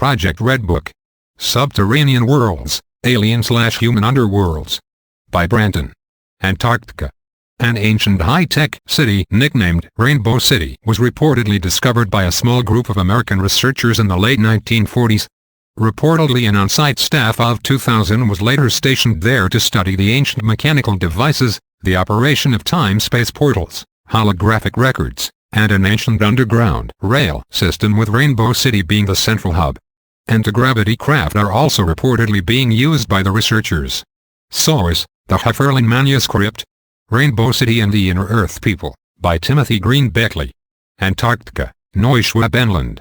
Project RedBook. Subterranean Worlds, Alien/Human Underworlds. By Brandon. Antarctica. An ancient high-tech city nicknamed Rainbow City was reportedly discovered by a small group of American researchers in the late 1940s. Reportedly an on-site staff of 2,000 was later stationed there to study the ancient mechanical devices, the operation of time-space portals, holographic records, and an ancient underground rail system with Rainbow City being the central hub. Anti-gravity craft are also reportedly being used by the researchers. Source: The Hefferling Manuscript. Rainbow City and the Inner Earth People, by Timothy Green Beckley. Antarctica, Neuschwabenland.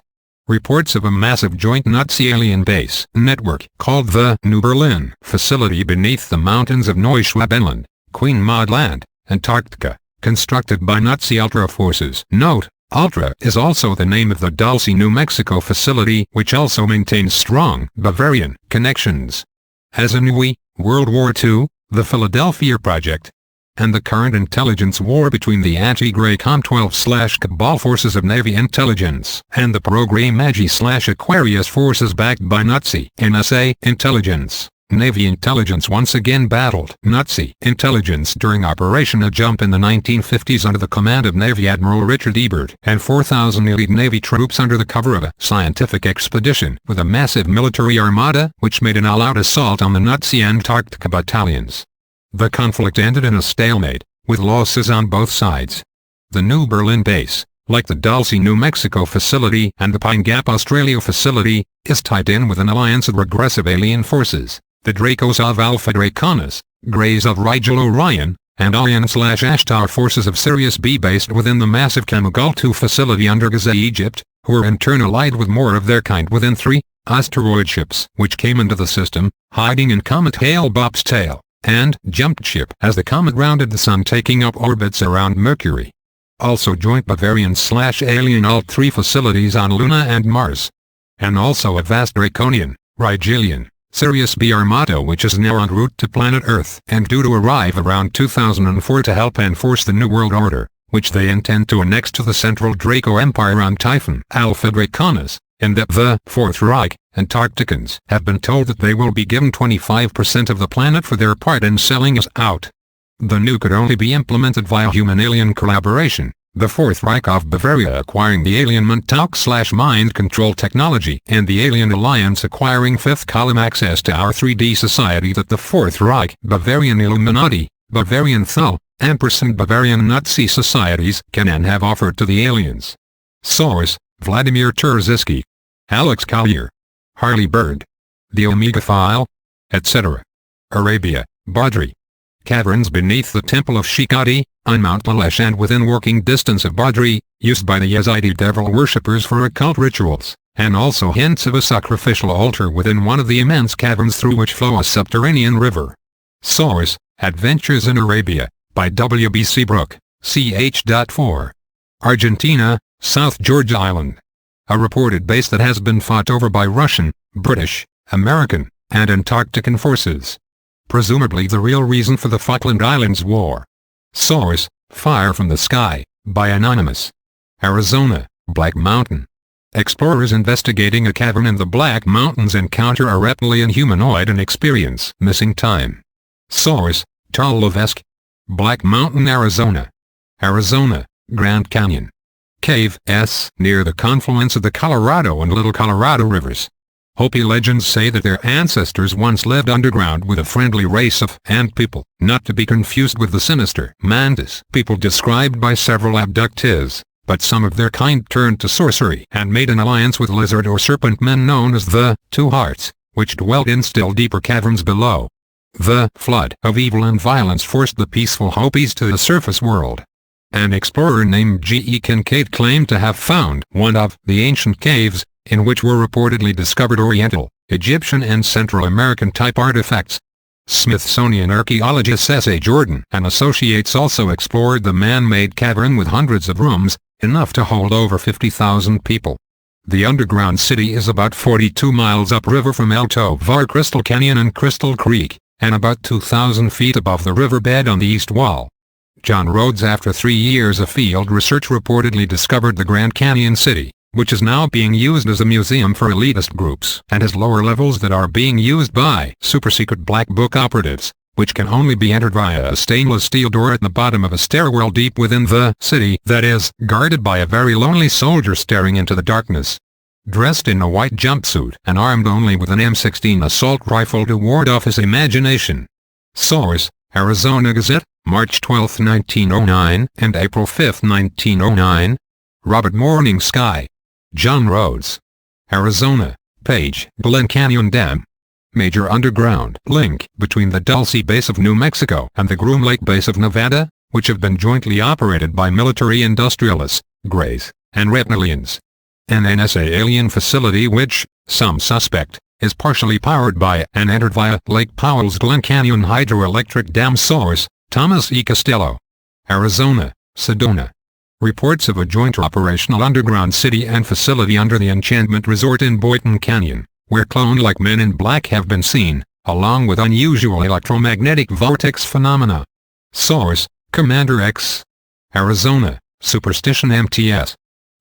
Reports of a massive joint Nazi alien base network called the New Berlin facility beneath the mountains of Neuschwabenland, Queen Maud Land, Antarctica, constructed by Nazi Ultra forces. Note: Ultra is also the name of the Dulce, New Mexico facility, which also maintains strong Bavarian connections. Hasanui, World War II, the Philadelphia Project, and the current intelligence war between the anti-Grey Com-12/Cabal forces of Navy intelligence and the Program Magi/Aquarius forces backed by Nazi NSA intelligence. Navy intelligence once again battled Nazi intelligence during Operation A Jump in the 1950s under the command of Navy Admiral Richard Ebert and 4,000 elite Navy troops under the cover of a scientific expedition with a massive military armada which made an all-out assault on the Nazi Antarctica battalions. The conflict ended in a stalemate, with losses on both sides. The New Berlin base, like the Dulce, New Mexico facility and the Pine Gap, Australia facility, is tied in with an alliance of regressive alien forces, the Dracos of Alpha Draconis, Greys of Rigel Orion, and Ion/Ashtar forces of Sirius B based within the massive Kamagul-2 facility under Gaza, Egypt, who are in turn allied with more of their kind within 3 asteroid ships which came into the system, hiding in Comet Hale-Bopp's tail, and jumped ship as the comet rounded the sun, taking up orbits around Mercury. Also joint Bavarian/Alien Alt-3 facilities on Luna and Mars. And also a vast Draconian, Rigelian, Sirius B armada which is now en route to planet Earth and due to arrive around 2004 to help enforce the New World Order, which they intend to annex to the Central Draco Empire on Typhon Alpha Draconis, and that the Fourth Reich Antarcticans have been told that they will be given 25% of the planet for their part in selling us out. The new could only be implemented via human-alien collaboration, the Fourth Reich of Bavaria acquiring the alien Montauk/mind control technology and the Alien Alliance acquiring fifth column access to our 3D society that the Fourth Reich, Bavarian Illuminati, Bavarian Thul, & Bavarian Nazi societies can and have offered to the aliens. Source: Vladimir Terziski, Alex Collier, Harley Bird, The Omega File, etc. Arabia, Badri. Caverns beneath the Temple of Shikati, on Mount Lalesh and within working distance of Badri, used by the Yazidi devil worshippers for occult rituals, and also hints of a sacrificial altar within one of the immense caverns through which flow a subterranean river. Source: Adventures in Arabia, by W. B. Seabrook, ch.4. Argentina, South Georgia Island. A reported base that has been fought over by Russian, British, American, and Antarctican forces. Presumably the real reason for the Falkland Islands War. Source: Fire from the Sky, by Anonymous. Arizona, Black Mountain. Explorers investigating a cavern in the Black Mountains encounter a reptilian humanoid and experience missing time. Source: Tal Levesque. Black Mountain, Arizona. Arizona, Grand Canyon. Cave S near the confluence of the Colorado and Little Colorado rivers. Hopi legends say that their ancestors once lived underground with a friendly race of ant people, not to be confused with the sinister mantis people described by several abductees, but some of their kind turned to sorcery and made an alliance with lizard or serpent men known as the Two Hearts, which dwelt in still deeper caverns below. The flood of evil and violence forced the peaceful Hopis to the surface world. An explorer named G.E. Kincaid claimed to have found one of the ancient caves, in which were reportedly discovered Oriental, Egyptian and Central American type artifacts. Smithsonian archaeologist S.A. Jordan and Associates also explored the man-made cavern with hundreds of rooms, enough to hold over 50,000 people. The underground city is about 42 miles upriver from El Tovar Crystal Canyon and Crystal Creek, and about 2,000 feet above the riverbed on the east wall. John Rhodes, after 3 years of field research, reportedly discovered the Grand Canyon City, which is now being used as a museum for elitist groups and has lower levels that are being used by super-secret Black Book operatives, which can only be entered via a stainless steel door at the bottom of a stairwell deep within the city that is guarded by a very lonely soldier staring into the darkness. Dressed in a white jumpsuit and armed only with an M16 assault rifle to ward off his imagination. Source: Arizona Gazette, March 12, 1909 and April 5, 1909. Robert Morning Sky. John Rhodes. Arizona. Page: Glen Canyon Dam. Major underground link between the Dulce base of New Mexico and the Groom Lake base of Nevada, which have been jointly operated by military industrialists, Greys, and reptilians. An NSA alien facility which, some suspect, is partially powered by and entered via Lake Powell's Glen Canyon hydroelectric dam. Source: Thomas E. Costello. Arizona, Sedona. Reports of a joint operational underground city and facility under the Enchantment Resort in Boynton Canyon, where clone-like men in black have been seen, along with unusual electromagnetic vortex phenomena. Source: Commander X. Arizona, Superstition MTS.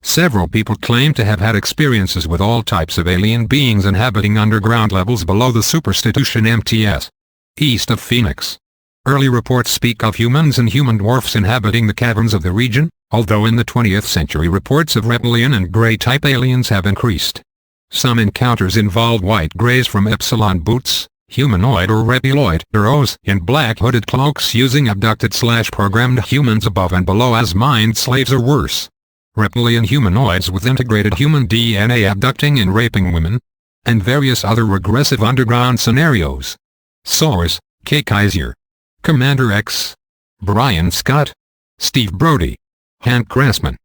Several people claim to have had experiences with all types of alien beings inhabiting underground levels below the Superstition MTS. East of Phoenix. Early reports speak of humans and human dwarfs inhabiting the caverns of the region, although in the 20th century reports of reptilian and gray-type aliens have increased. Some encounters involve white greys from Epsilon boots, humanoid or reptiloid heroes in black hooded cloaks using abducted/programmed humans above and below as mind slaves or worse. Reptilian humanoids with integrated human DNA abducting and raping women. And various other regressive underground scenarios. Source: K. Kaiser. Commander X. Brian Scott. Steve Brody. Hank Grassman.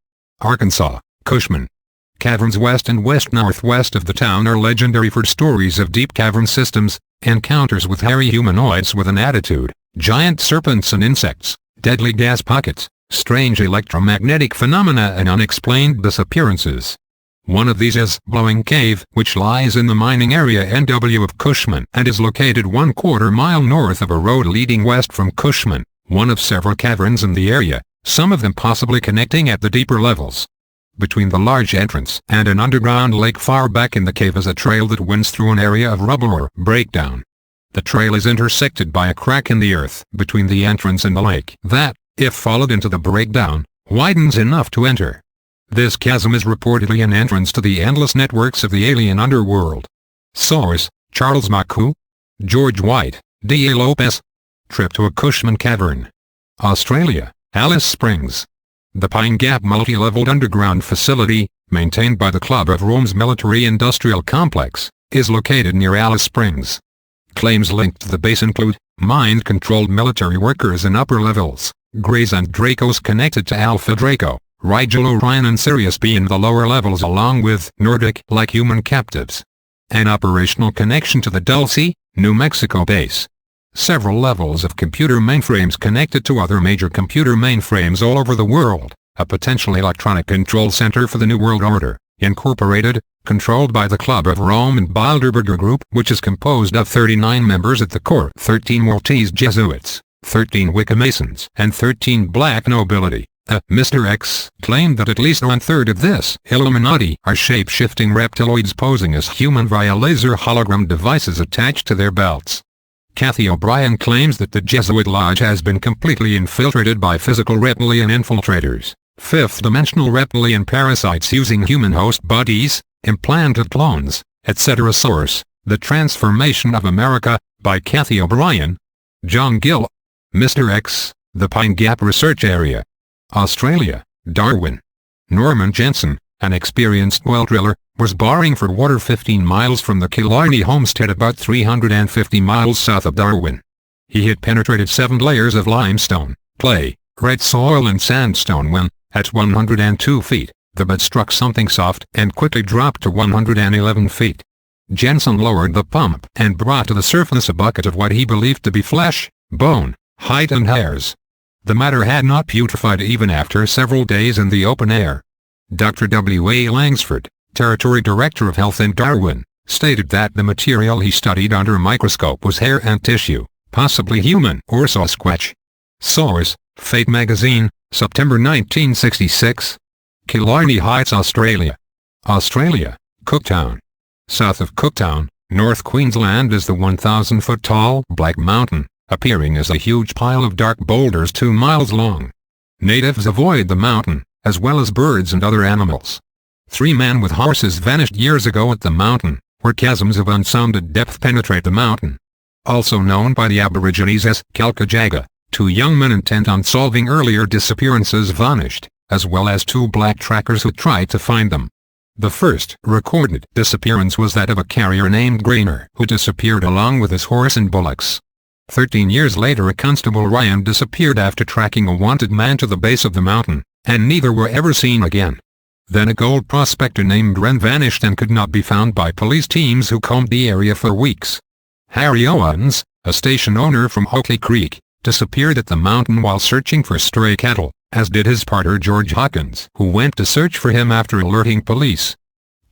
Arkansas, Cushman. Caverns west and west-northwest of the town are legendary for stories of deep cavern systems, encounters with hairy humanoids with an attitude, giant serpents and insects, deadly gas pockets, strange electromagnetic phenomena and unexplained disappearances. One of these is Blowing Cave, which lies in the mining area NW of Cushman and is located 1/4 mile north of a road leading west from Cushman, one of several caverns in the area, some of them possibly connecting at the deeper levels. Between the large entrance and an underground lake far back in the cave is a trail that winds through an area of rubble or breakdown. The trail is intersected by a crack in the earth between the entrance and the lake that, if followed into the breakdown, widens enough to enter. This chasm is reportedly an entrance to the endless networks of the alien underworld. Source: Charles Macu. George White, D. A. Lopez. Trip to a Cushman Cavern. Australia, Alice Springs. The Pine Gap multi-leveled underground facility, maintained by the Club of Rome's military-industrial complex, is located near Alice Springs. Claims linked to the base include mind-controlled military workers in upper levels, Greys and Dracos connected to Alpha Draco, Rigel Orion and Sirius B in the lower levels along with Nordic-like human captives. An operational connection to the Dulce, New Mexico base. Several levels of computer mainframes connected to other major computer mainframes all over the world, a potential electronic control center for the New World Order, Incorporated, controlled by the Club of Rome and Bilderberger Group, which is composed of 39 members at the core, 13 Maltese Jesuits, 13 Wicca Masons, and 13 black nobility. Mr. X claimed that at least 1/3 of this Illuminati are shape-shifting reptiloids posing as human via laser hologram devices attached to their belts. Kathy O'Brien claims that the Jesuit Lodge has been completely infiltrated by physical reptilian infiltrators, fifth-dimensional reptilian parasites using human host bodies, implanted clones, etc. Source: The Transformation of America, by Kathy O'Brien. John Gill. Mr. X, The Pine Gap Research Area. Australia, Darwin. Norman Jensen, an experienced well driller, was boring for water 15 miles from the Killarney homestead about 350 miles south of Darwin. He had penetrated 7 layers of limestone, clay, red soil and sandstone when, at 102 feet, the bed struck something soft and quickly dropped to 111 feet. Jensen lowered the pump and brought to the surface a bucket of what he believed to be flesh, bone, hide and hairs. The matter had not putrefied even after several days in the open air. Dr. W. A. Langsford, Territory Director of Health in Darwin, stated that the material he studied under a microscope was hair and tissue, possibly human or Sasquatch. Source: Fate Magazine, September 1966. Killarney Heights, Australia. Australia, Cooktown. South of Cooktown, North Queensland is the 1,000-foot tall Black Mountain, appearing as a huge pile of dark boulders 2 miles long. Natives avoid the mountain, as well as birds and other animals. 3 men with horses vanished years ago at the mountain, where chasms of unsounded depth penetrate the mountain. Also known by the Aborigines as Kalkajaga, 2 young men intent on solving earlier disappearances vanished, as well as 2 black trackers who tried to find them. The first recorded disappearance was that of a carrier named Greer, who disappeared along with his horse and bullocks. 13 years later, a constable Ryan disappeared after tracking a wanted man to the base of the mountain, and neither were ever seen again. Then a gold prospector named Wren vanished and could not be found by police teams who combed the area for weeks. Harry Owens, a station owner from Oakley Creek, disappeared at the mountain while searching for stray cattle, as did his partner George Hawkins, who went to search for him after alerting police.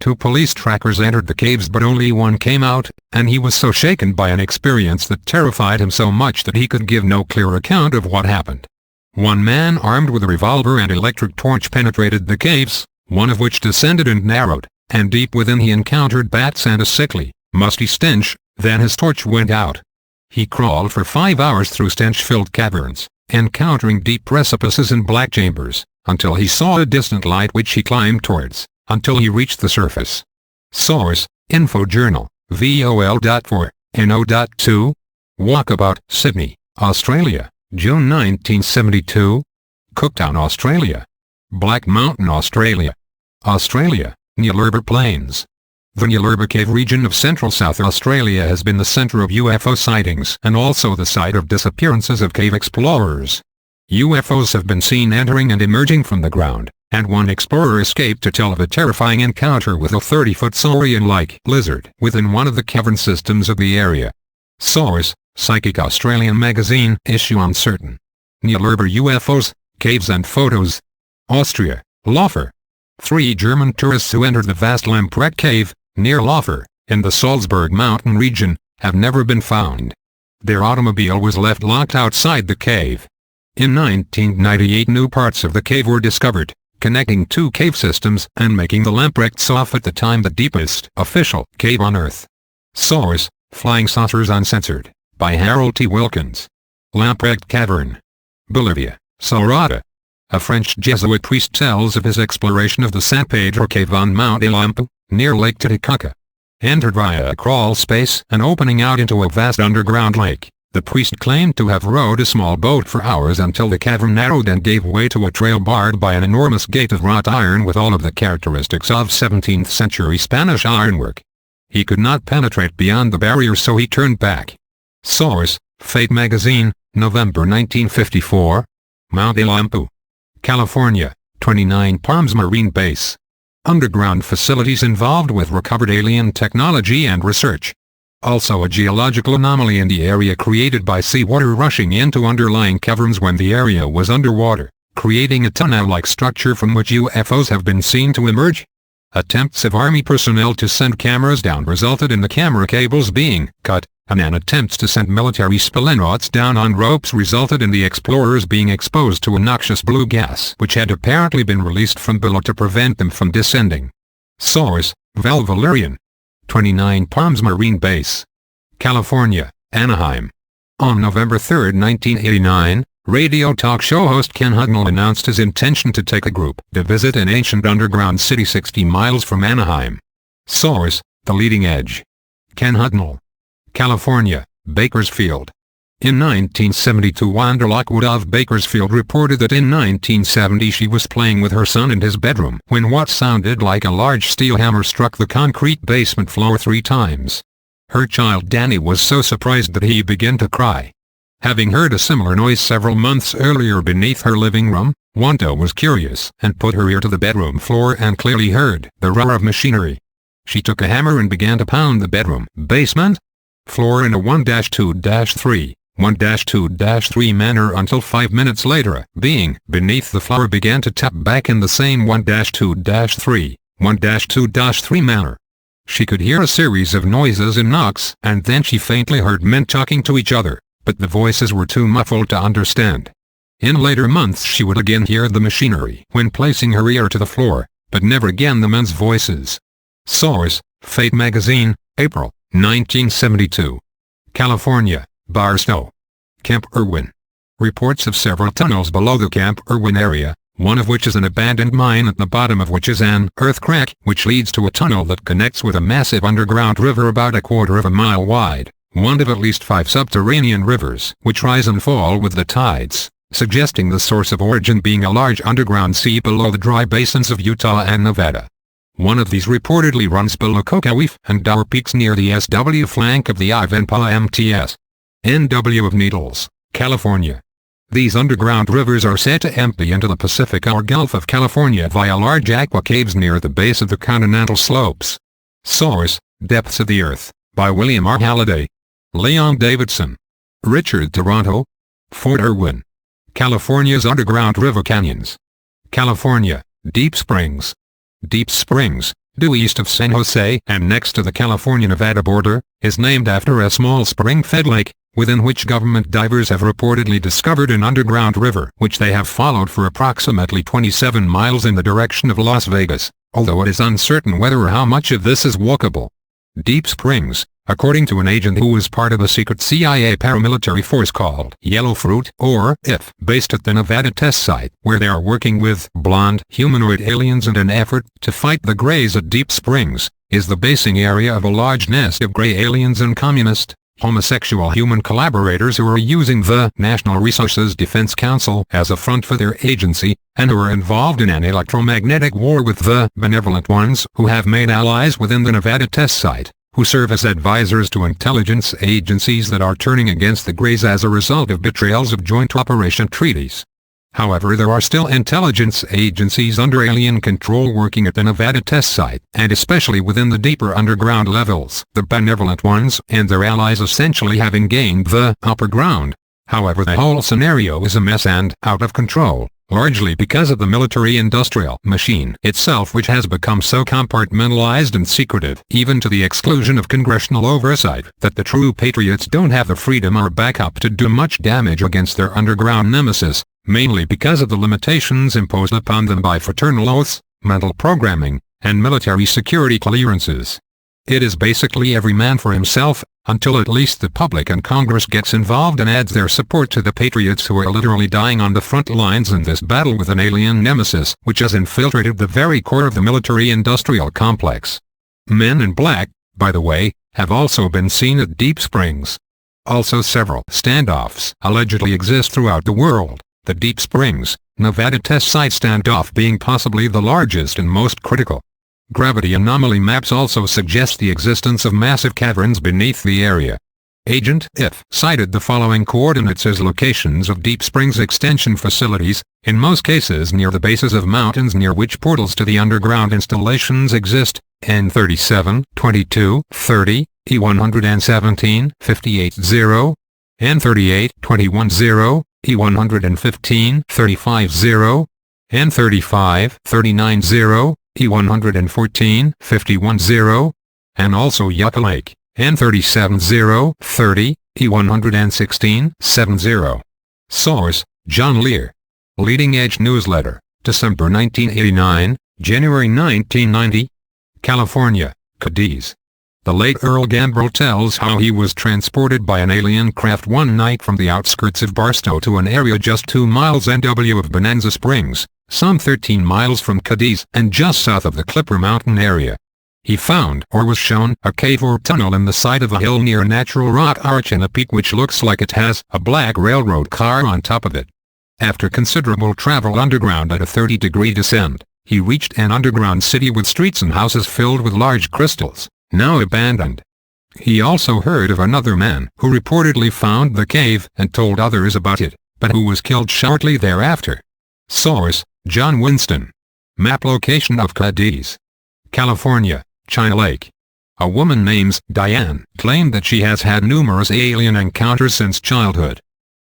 2 police trackers entered the caves, but only one came out, and he was so shaken by an experience that terrified him so much that he could give no clear account of what happened. 1 man armed with a revolver and electric torch penetrated the caves, one of which descended and narrowed, and deep within he encountered bats and a sickly, musty stench. Then his torch went out. He crawled for 5 hours through stench-filled caverns, encountering deep precipices and black chambers, until he saw a distant light which he climbed towards, until he reached the surface. Source: Infojournal, vol.4, no.2. Walkabout, Sydney, Australia, June 1972. Cooktown, Australia. Black Mountain, Australia. Australia, Nullarbor Plains. The Nullarbor Cave region of central South Australia has been the centre of UFO sightings and also the site of disappearances of cave explorers. UFOs have been seen entering and emerging from the ground, and one explorer escaped to tell of a terrifying encounter with a 30-foot saurian-like lizard within one of the cavern systems of the area. Source: Psychic Australian Magazine, issue uncertain. Nullarbor UFOs, Caves and Photos. Austria, Laufer. 3 German tourists who entered the vast Lamprecht Cave, near Laufer, in the Salzburg mountain region, have never been found. Their automobile was left locked outside the cave. In 1998, new parts of the cave were discovered, connecting 2 cave systems and making the Lamprecht Sof at the time the deepest official cave on Earth. Source: Flying Saucers Uncensored, by Harold T. Wilkins. Lamprecht Cavern. Bolivia, Salrada. A French Jesuit priest tells of his exploration of the San Pedro Cave on Mount Ilampu, near Lake Titicaca. Entered via a crawl space and opening out into a vast underground lake, the priest claimed to have rowed a small boat for hours until the cavern narrowed and gave way to a trail barred by an enormous gate of wrought iron with all of the characteristics of 17th century Spanish ironwork. He could not penetrate beyond the barrier, so he turned back. Source: Fate Magazine, November 1954. Mount Ilampu, California, 29 Palms Marine Base. Underground facilities involved with recovered alien technology and research. Also a geological anomaly in the area created by seawater rushing into underlying caverns when the area was underwater, creating a tunnel-like structure from which UFOs have been seen to emerge. Attempts of Army personnel to send cameras down resulted in the camera cables being cut, and an attempt to send military spelonauts down on ropes resulted in the explorers being exposed to a noxious blue gas which had apparently been released from below to prevent them from descending. Source: Val Valerian. 29 Palms Marine Base, California, Anaheim. On November 3, 1989, radio talk show host Ken Hudnall announced his intention to take a group to visit an ancient underground city 60 miles from Anaheim. Source: The Leading Edge. Ken Hudnall. California, Bakersfield. In 1972, Wanda Lockwood of Bakersfield reported that in 1970 she was playing with her son in his bedroom when what sounded like a large steel hammer struck the concrete basement floor 3 times. Her child Danny was so surprised that he began to cry. Having heard a similar noise several months earlier beneath her living room, Wanda was curious and put her ear to the bedroom floor and clearly heard the roar of machinery. She took a hammer and began to pound the bedroom basement floor in a 1-2-3, 1-2-3 manner until 5 minutes later a being beneath the floor began to tap back in the same 1-2-3, 1-2-3 manner. She could hear a series of noises and knocks, and then she faintly heard men talking to each other, but the voices were too muffled to understand. In later months she would again hear the machinery when placing her ear to the floor, but never again the men's voices. Source: Fate magazine, April, 1972. California, Barstow. Camp Irwin. Reports of several tunnels below the Camp Irwin area, one of which is an abandoned mine at the bottom of which is an earth crack which leads to a tunnel that connects with a massive underground river about a quarter of a mile wide, one of at least 5 subterranean rivers which rise and fall with the tides, suggesting the source of origin being a large underground sea below the dry basins of Utah and Nevada. One of these reportedly runs below Cocoa and Dower Peaks near the SW flank of the BLANCA MTS. NW of Needles, California. These underground rivers are said to empty into the Pacific or Gulf of California via large aqua caves near the base of the continental slopes. Source: Depths of the Earth, by William R. Halliday. Leon Davidson. Richard Toronto. Fort Irwin. California's Underground River Canyons. California, Deep Springs. Deep Springs, due east of San Jose and next to the California-Nevada border, is named after a small spring-fed lake, within which government divers have reportedly discovered an underground river which they have followed for approximately 27 miles in the direction of Las Vegas, although it is uncertain whether or how much of this is walkable. Deep Springs, according to an agent who was part of a secret CIA paramilitary force called Yellow Fruit or IF, based at the Nevada test site where they are working with blonde humanoid aliens in an effort to fight the Greys at Deep Springs, is the basing area of a large nest of Grey aliens and communist, homosexual human collaborators who are using the National Resources Defense Council as a front for their agency, and who are involved in an electromagnetic war with the benevolent ones who have made allies within the Nevada test site, who serve as advisors to intelligence agencies that are turning against the Greys as a result of betrayals of joint operation treaties. However, there are still intelligence agencies under alien control working at the Nevada test site, and especially within the deeper underground levels, the benevolent ones and their allies essentially having gained the upper ground. However, the whole scenario is a mess and out of control, largely because of the military-industrial machine itself, which has become so compartmentalized and secretive, even to the exclusion of congressional oversight, that the true patriots don't have the freedom or backup to do much damage against their underground nemesis, mainly because of the limitations imposed upon them by fraternal oaths, mental programming, and military security clearances. It is basically every man for himself, until at least the public and Congress gets involved and adds their support to the patriots who are literally dying on the front lines in this battle with an alien nemesis which has infiltrated the very core of the military-industrial complex. Men in black, by the way, have also been seen at Deep Springs. Also, several standoffs allegedly exist throughout the world, the Deep Springs, Nevada test site standoff being possibly the largest and most critical. Gravity anomaly maps also suggest the existence of massive caverns beneath the area. Agent IF cited the following coordinates as locations of Deep Springs extension facilities, in most cases near the bases of mountains near which portals to the underground installations exist: N37, 22, 30, E117, 58-0, N38, 21-0, E115, 35-0, N35, 39-0, E114, 51-0, and also Yucca Lake, N37-0, 30, E116, 70. Source: John Lear. Leading Edge Newsletter, December 1989, January 1990. California, Cadiz. The late Earl Gambrell tells how he was transported by an alien craft one night from the outskirts of Barstow to an area just 2 miles NW of Bonanza Springs, some 13 miles from Cadiz and just south of the Clipper Mountain area. He found, or was shown, a cave or tunnel in the side of a hill near a natural rock arch in a peak which looks like it has a black railroad car on top of it. After considerable travel underground at a 30-degree descent, he reached an underground city with streets and houses filled with large crystals, now abandoned. He also heard of another man who reportedly found the cave and told others about it, but who was killed shortly thereafter. Source: John Winston. Map location of Cadiz. California, China Lake. A woman named Diane claimed that she has had numerous alien encounters since childhood.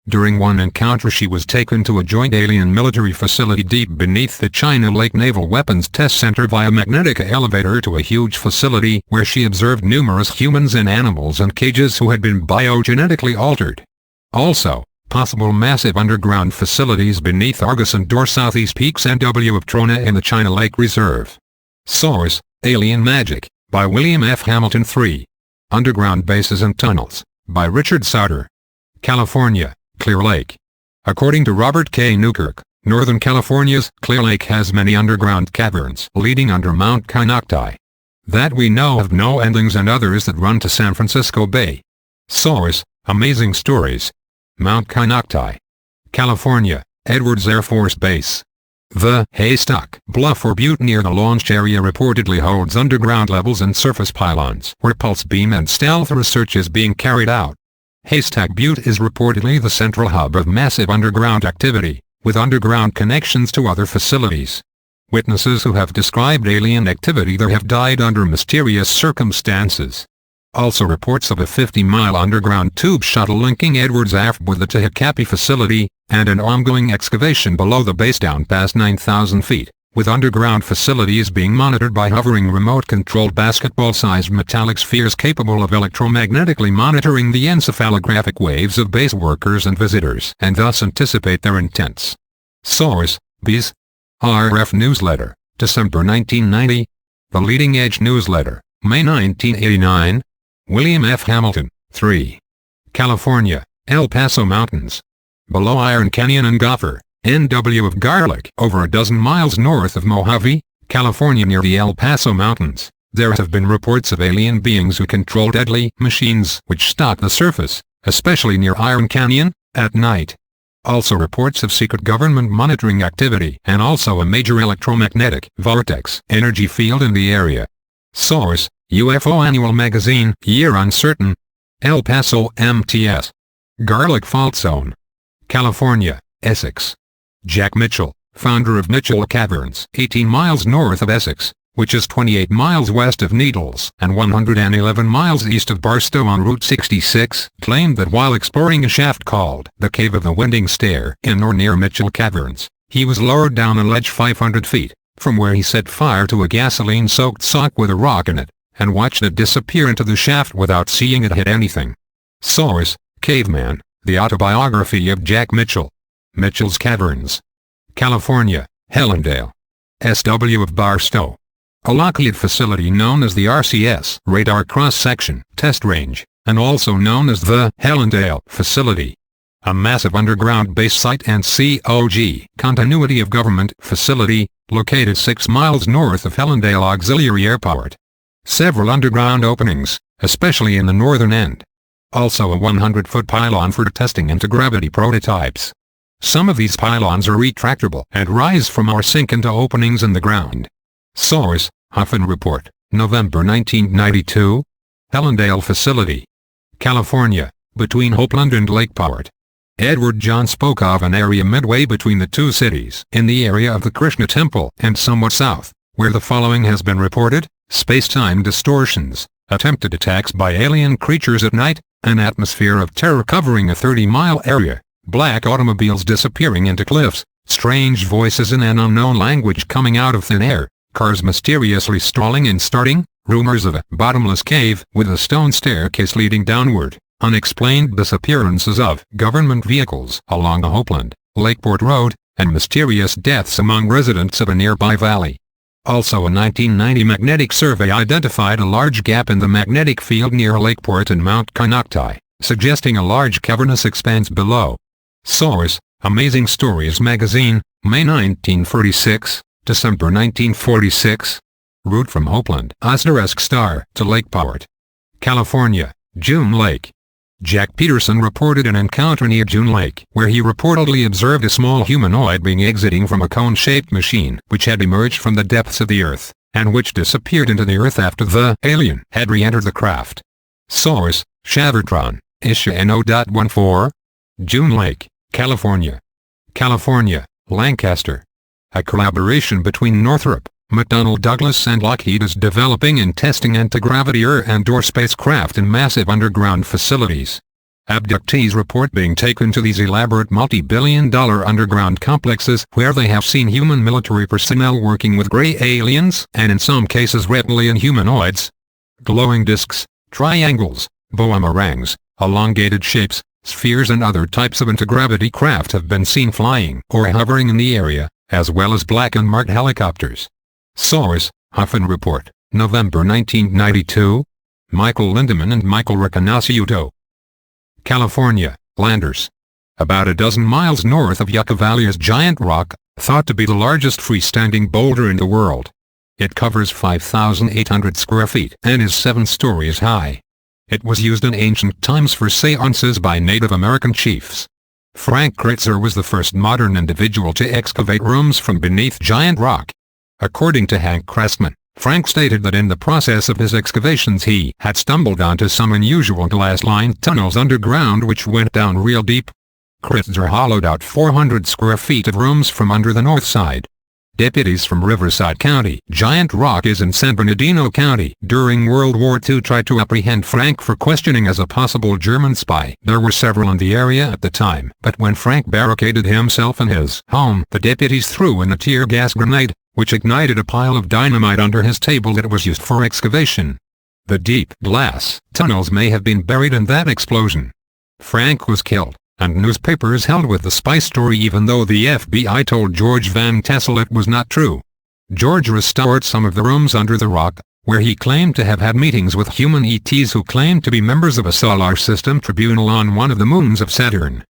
During one encounter she was taken to a joint alien military facility deep beneath the China Lake Naval Weapons Test Center via magnetic elevator to a huge facility where she observed numerous humans and animals in cages who had been biogenetically altered. Also, possible massive underground facilities beneath Argus and Dor Southeast Peaks NW of Trona in the China Lake Reserve. Source: Alien Magic, by William F. Hamilton. 3. Underground Bases and Tunnels, by Richard Sauter. California, Clear Lake. According to Robert K. Newkirk, Northern California's Clear Lake has many underground caverns leading under Mount Conneccti. That we know of no endings, and others that run to San Francisco Bay. Source: Amazing Stories. Mount Conneccti, California, Edwards Air Force Base. The Haystack Bluff or Butte near the launch area reportedly holds underground levels and surface pylons where pulse beam and stealth research is being carried out. Haystack Butte is reportedly the central hub of massive underground activity, with underground connections to other facilities. Witnesses who have described alien activity there have died under mysterious circumstances. Also reports of a 50-mile underground tube shuttle linking Edwards AF with the Tehachapi facility, and an ongoing excavation below the base down past 9,000 feet, with underground facilities being monitored by hovering remote-controlled basketball-sized metallic spheres capable of electromagnetically monitoring the encephalographic waves of base workers and visitors and thus anticipate their intents. Source: B's. RF Newsletter, December 1990. The Leading Edge Newsletter, May 1989. William F. Hamilton. 3. California, El Paso Mountains. Below Iron Canyon and Gopher, NW of Garlic, over a dozen miles north of Mojave, California near the El Paso Mountains, there have been reports of alien beings who control deadly machines which stalk the surface, especially near Iron Canyon, at night. Also reports of secret government monitoring activity and also a major electromagnetic vortex energy field in the area. Source: UFO Annual Magazine, year uncertain. El Paso MTS. Garlic Fault Zone, California, Essex. Jack Mitchell, founder of Mitchell Caverns, 18 miles north of Essex, which is 28 miles west of Needles and 111 miles east of Barstow on Route 66, claimed that while exploring a shaft called the Cave of the Winding Stair in or near Mitchell Caverns, he was lowered down a ledge 500 feet, from where he set fire to a gasoline-soaked sock with a rock in it, and watched it disappear into the shaft without seeing it hit anything. Source: Caveman, the autobiography of Jack Mitchell. Mitchell's Caverns, California, Helendale. SW of Barstow. A Lockheed facility known as the RCS Radar Cross-Section Test Range, and also known as the Helendale Facility. A massive underground base site and COG Continuity of Government facility, located 6 miles north of Helendale Auxiliary Airport. Several underground openings, especially in the northern end. Also a 100-foot pylon for testing anti-gravity prototypes. Some of these pylons are retractable and rise from or sink into openings in the ground. Source: Huffman Report, November 1992. Helendale Facility, California, between Hopeland and Lakeport. Edward John spoke of an area midway between the two cities in the area of the Krishna Temple and somewhat south, where the following has been reported: space-time distortions, attempted attacks by alien creatures at night, an atmosphere of terror covering a 30-mile area, black automobiles disappearing into cliffs, strange voices in an unknown language coming out of thin air, cars mysteriously stalling and starting, rumors of a bottomless cave with a stone staircase leading downward, unexplained disappearances of government vehicles along the Hopeland, Lakeport Road, and mysterious deaths among residents of a nearby valley. Also a 1990 magnetic survey identified a large gap in the magnetic field near Lakeport and Mount Conneccti, suggesting a large cavernous expanse below. Source: Amazing Stories Magazine, May 1946, December 1946. Route from Hopeland ** to Lakeport, California, June Lake. Jack Peterson reported an encounter near June Lake where he reportedly observed a small humanoid being exiting from a cone-shaped machine which had emerged from the depths of the earth, and which disappeared into the earth after the alien had re-entered the craft. Source: SHAVERTRON, issue No.14. June Lake, California. California, Lancaster. A collaboration between Northrop, McDonnell Douglas and Lockheed is developing and testing anti-gravity and/or spacecraft in massive underground facilities. Abductees report being taken to these elaborate multi-billion-dollar underground complexes where they have seen human military personnel working with gray aliens and in some cases reptilian humanoids. Glowing discs, triangles, boomerangs, elongated shapes, spheres and other types of anti-gravity craft have been seen flying or hovering in the area, as well as black and marked helicopters. Source: Huffin Report, November 1992. Michael Lindemann and Michael Riconosciuto. California, Landers. About a dozen miles north of Yucca Valley is Giant Rock, thought to be the largest freestanding boulder in the world. It covers 5,800 square feet and is 7 stories high. It was used in ancient times for seances by Native American chiefs. Frank Kritzer was the first modern individual to excavate rooms from beneath Giant Rock. According to Hank Crestman, Frank stated that in the process of his excavations he had stumbled onto some unusual glass-lined tunnels underground which went down real deep. Kritzer hollowed out 400 square feet of rooms from under the north side. Deputies from Riverside County, Giant Rock is in San Bernardino County, during World War II tried to apprehend Frank for questioning as a possible German spy. There were several in the area at the time, but when Frank barricaded himself in his home, the deputies threw in a tear gas grenade, which ignited a pile of dynamite under his table that was used for excavation. The deep glass tunnels may have been buried in that explosion. Frank was killed, and newspapers held with the spy story even though the FBI told George Van Tassel it was not true. George restored some of the rooms under the rock, where he claimed to have had meetings with human ETs who claimed to be members of a solar system tribunal on one of the moons of Saturn.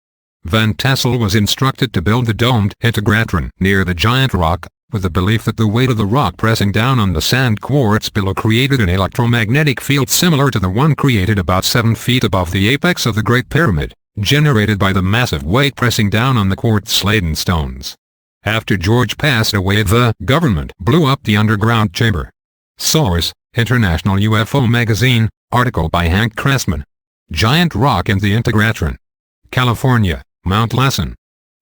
Van Tassel was instructed to build the domed integratron near the Giant Rock, with the belief that the weight of the rock pressing down on the sand quartz below created an electromagnetic field similar to the one created about 7 feet above the apex of the Great Pyramid, generated by the massive weight pressing down on the quartz-laden stones. After George passed away, the government blew up the underground chamber. Source: International UFO Magazine, article by Hank Crestman. Giant Rock and the Integratron. California, Mount Lassen.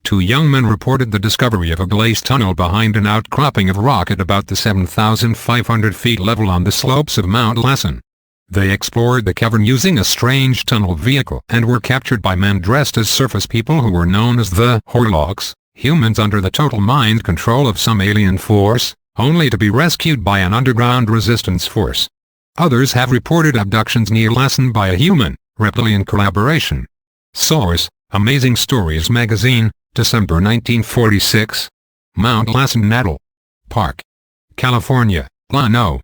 2 young men reported the discovery of a glazed tunnel behind an outcropping of rock at about the 7,500 feet level on the slopes of Mount Lassen. They explored the cavern using a strange tunnel vehicle and were captured by men dressed as surface people who were known as the Horlocks, humans under the total mind control of some alien force, only to be rescued by an underground resistance force. Others have reported abductions near Lassen by a human-reptilian collaboration. Source: Amazing Stories Magazine, December 1946. Mount Lassen National Park. California, Llano.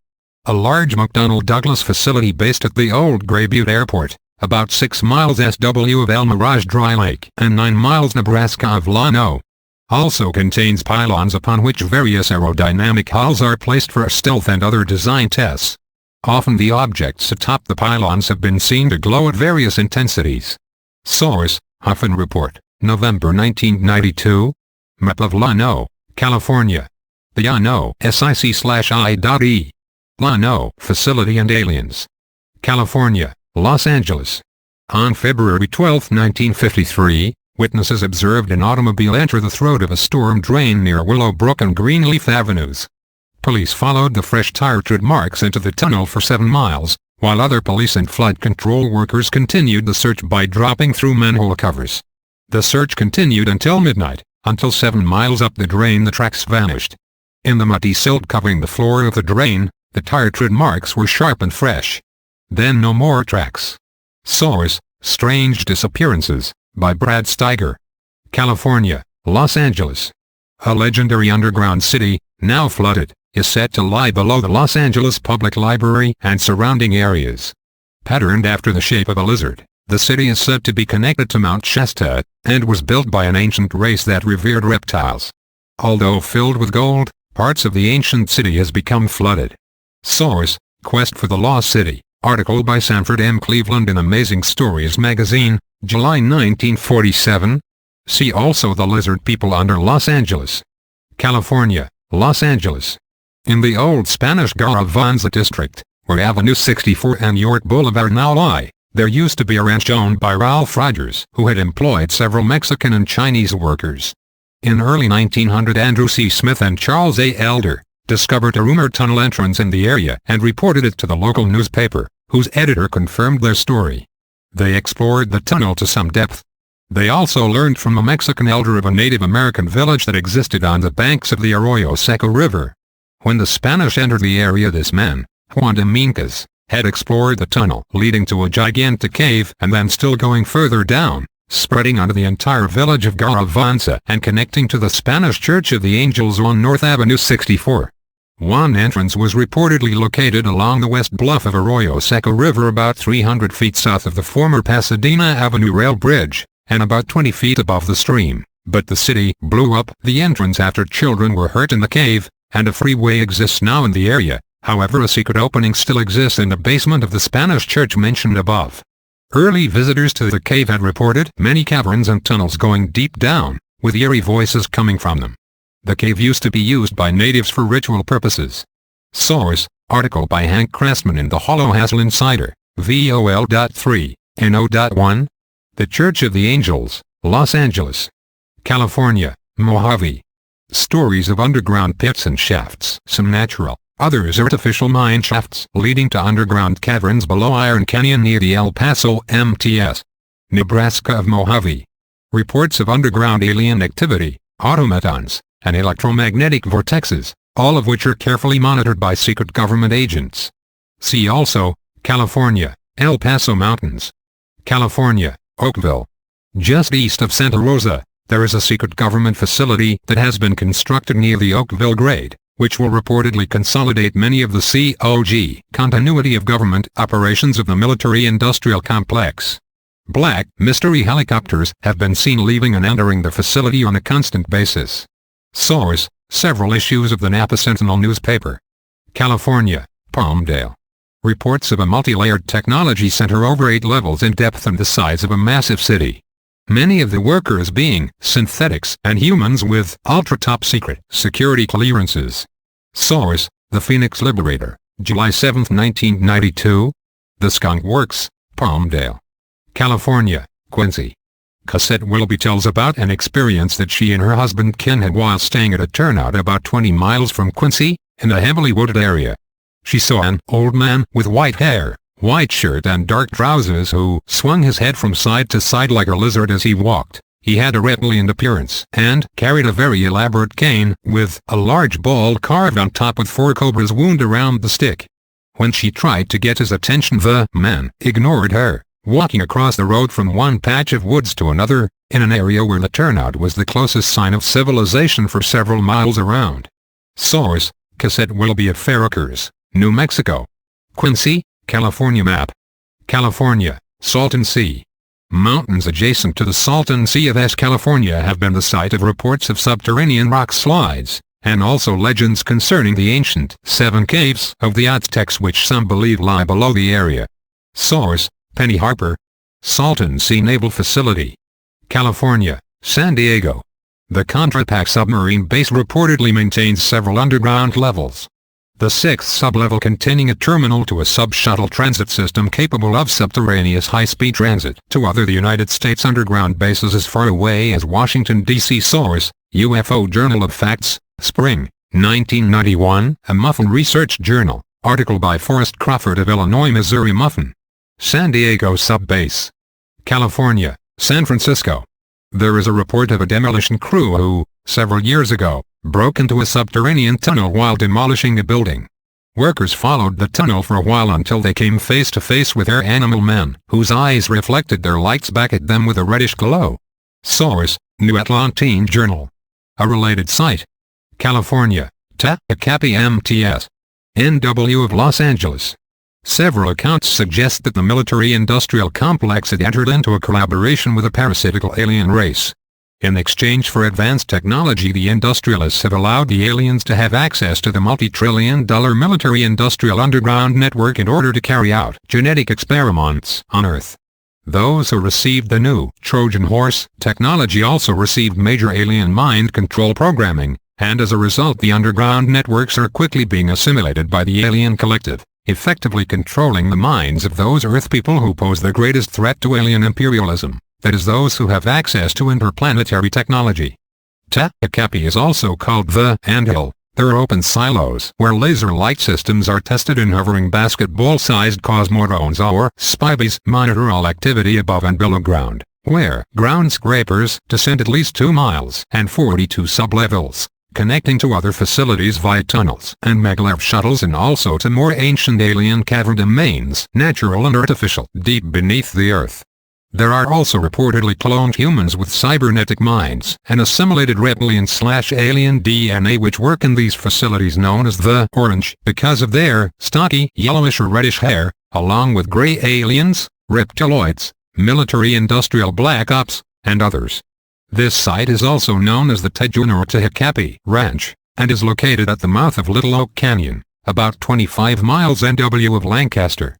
A large McDonnell Douglas facility based at the old Gray Butte Airport, about 6 miles SW of El Mirage Dry Lake and 9 miles Nebraska of Llano. Also contains pylons upon which various aerodynamic hulls are placed for stealth and other design tests. Often the objects atop the pylons have been seen to glow at various intensities. Source: Huffin Report, November 1992. Map of Llano, California. The Llano SIC/I.E. Llano Facility and Aliens. California, Los Angeles. On February 12, 1953, witnesses observed an automobile enter the throat of a storm drain near Willowbrook and Greenleaf Avenues. Police followed the fresh tire tread marks into the tunnel for 7 miles, while other police and flood control workers continued the search by dropping through manhole covers. The search continued until midnight, until 7 miles up the drain the tracks vanished. In the muddy silt covering the floor of the drain, the tire tread marks were sharp and fresh. Then no more tracks. Source: Strange Disappearances, by Brad Steiger. California, Los Angeles. A legendary underground city, now flooded, is said to lie below the Los Angeles Public Library and surrounding areas. Patterned after the shape of a lizard, the city is said to be connected to Mount Shasta, and was built by an ancient race that revered reptiles. Although filled with gold, parts of the ancient city has become flooded. Source: Quest for the Lost City, article by Sanford M. Cleveland in Amazing Stories Magazine, July 1947. See also The Lizard People under Los Angeles. California, Los Angeles. In the old Spanish Garravanza district, where Avenue 64 and York Boulevard now lie, there used to be a ranch owned by Ralph Rogers, who had employed several Mexican and Chinese workers. In early 1900, Andrew C. Smith and Charles A. Elder discovered a rumored tunnel entrance in the area and reported it to the local newspaper, whose editor confirmed their story. They explored the tunnel to some depth. They also learned from a Mexican elder of a Native American village that existed on the banks of the Arroyo Seco River. When the Spanish entered the area, this man, Juan de Mincas, had explored the tunnel leading to a gigantic cave and then still going further down, spreading onto the entire village of Garravanza and connecting to the Spanish Church of the Angels on North Avenue 64. One entrance was reportedly located along the west bluff of Arroyo Seco River about 300 feet south of the former Pasadena Avenue rail bridge, and about 20 feet above the stream, but the city blew up the entrance after children were hurt in the cave, and a freeway exists now in the area. However, a secret opening still exists in the basement of the Spanish church mentioned above. Early visitors to the cave had reported many caverns and tunnels going deep down, with eerie voices coming from them. The cave used to be used by natives for ritual purposes. Source: article by Hank Cressman in the Hollow Hassle Insider, vol.3, no.1. The Church of the Angels, Los Angeles, California, Mojave. Stories of underground pits and shafts, some natural, others artificial mine shafts leading to underground caverns below Iron Canyon near the El Paso MTS, Nebraska of Mojave. Reports of underground alien activity, automatons, and electromagnetic vortexes, all of which are carefully monitored by secret government agents. See also, California, El Paso Mountains. California, Oakville. Just east of Santa Rosa, there is a secret government facility that has been constructed near the Oakville grade, which will reportedly consolidate many of the continuity of government operations of the military-industrial complex. Black mystery helicopters have been seen leaving and entering the facility on a constant basis. Source: several issues of the Napa Sentinel newspaper. California, Palmdale. Reports of a multi-layered technology center over 8 levels in depth and the size of a massive city. Many of the workers being synthetics and humans with ultra-top secret security clearances. Source: The Phoenix Liberator, July 7, 1992. The Skunk Works, Palmdale, California, Quincy. Cassette Willoughby tells about an experience that she and her husband Ken had while staying at a turnout about 20 miles from Quincy, in a heavily wooded area. She saw an old man with white hair, white shirt and dark trousers who swung his head from side to side like a lizard as he walked. He had a reptilian appearance and carried a very elaborate cane with a large ball carved on top with 4 cobras wound around the stick. When she tried to get his attention, the man ignored her, walking across the road from one patch of woods to another, in an area where the turnout was the closest sign of civilization for several miles around. Source: Cassette Willoughby at Fair Oaks, New Mexico. Quincy, California map. California, Salton Sea. Mountains adjacent to the Salton Sea of West California have been the site of reports of subterranean rock slides, and also legends concerning the ancient 7 caves of the Aztecs which some believe lie below the area. Source: Penny Harper. Salton Sea Naval Facility, California, San Diego. The Contra Pac submarine base reportedly maintains several underground levels. The 6th sublevel containing a terminal to a sub-shuttle transit system capable of subterraneous high-speed transit to other the United States underground bases as far away as Washington, D.C. Source: UFO Journal of Facts, Spring, 1991, a Muffin Research Journal, article by Forrest Crawford of Illinois Missouri Muffin. San Diego Subbase, California, San Francisco. There is a report of a demolition crew who, several years ago, broke into a subterranean tunnel while demolishing a building. Workers followed the tunnel for a while until they came face to face with air animal men, whose eyes reflected their lights back at them with a reddish glow. Source: New Atlantean Journal. A related site. California, Tallahassee MTS. NW of Los Angeles. Several accounts suggest that the military-industrial complex had entered into a collaboration with a parasitical alien race. In exchange for advanced technology, the industrialists have allowed the aliens to have access to the multi-trillion-dollar military-industrial underground network in order to carry out genetic experiments on Earth. Those who received the new Trojan horse technology also received major alien mind control programming, and as a result the underground networks are quickly being assimilated by the alien collective, effectively controlling the minds of those Earth people who pose the greatest threat to alien imperialism. That is, those who have access to interplanetary technology. Tallahassee is also called the Anthill. There are open silos where laser light systems are tested and hovering basketball-sized cosmodrones or spybees monitor all activity above and below ground, where ground scrapers descend at least 2 miles and 42 sublevels, connecting to other facilities via tunnels and maglev shuttles and also to more ancient alien cavern domains, natural and artificial, deep beneath the Earth. There are also reportedly cloned humans with cybernetic minds and assimilated reptilian/alien DNA which work in these facilities known as the Orange because of their stocky yellowish or reddish hair, along with gray aliens, reptiloids, military-industrial black ops, and others. This site is also known as the Tejuna or Tehachapi Ranch, and is located at the mouth of Little Oak Canyon, about 25 miles NW of Lancaster.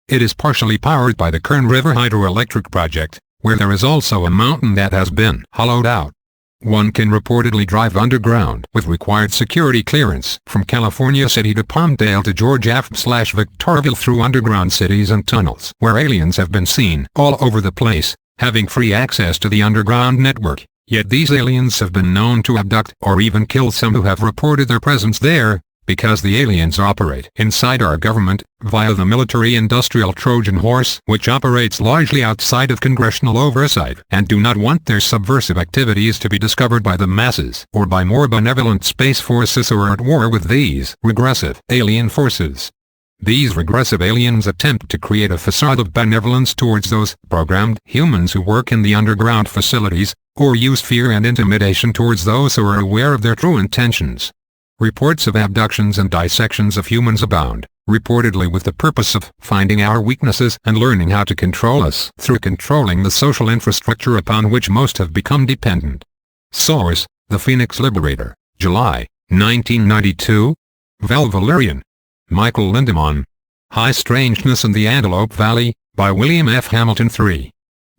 It is partially powered by the Kern River Hydroelectric Project, where there is also a mountain that has been hollowed out. One can reportedly drive underground with required security clearance from California City to Palmdale to George Ave/Victoriaville through underground cities and tunnels where aliens have been seen all over the place, having free access to the underground network, yet these aliens have been known to abduct or even kill some who have reported their presence there, because the aliens operate inside our government, via the military-industrial Trojan horse which operates largely outside of congressional oversight and do not want their subversive activities to be discovered by the masses or by more benevolent space forces who are at war with these regressive alien forces. These regressive aliens attempt to create a facade of benevolence towards those programmed humans who work in the underground facilities, or use fear and intimidation towards those who are aware of their true intentions. Reports of abductions and dissections of humans abound, reportedly with the purpose of finding our weaknesses and learning how to control us through controlling the social infrastructure upon which most have become dependent. Source: The Phoenix Liberator, July, 1992. Val Valerian. Michael Lindemann. High Strangeness in the Antelope Valley, by William F. Hamilton III.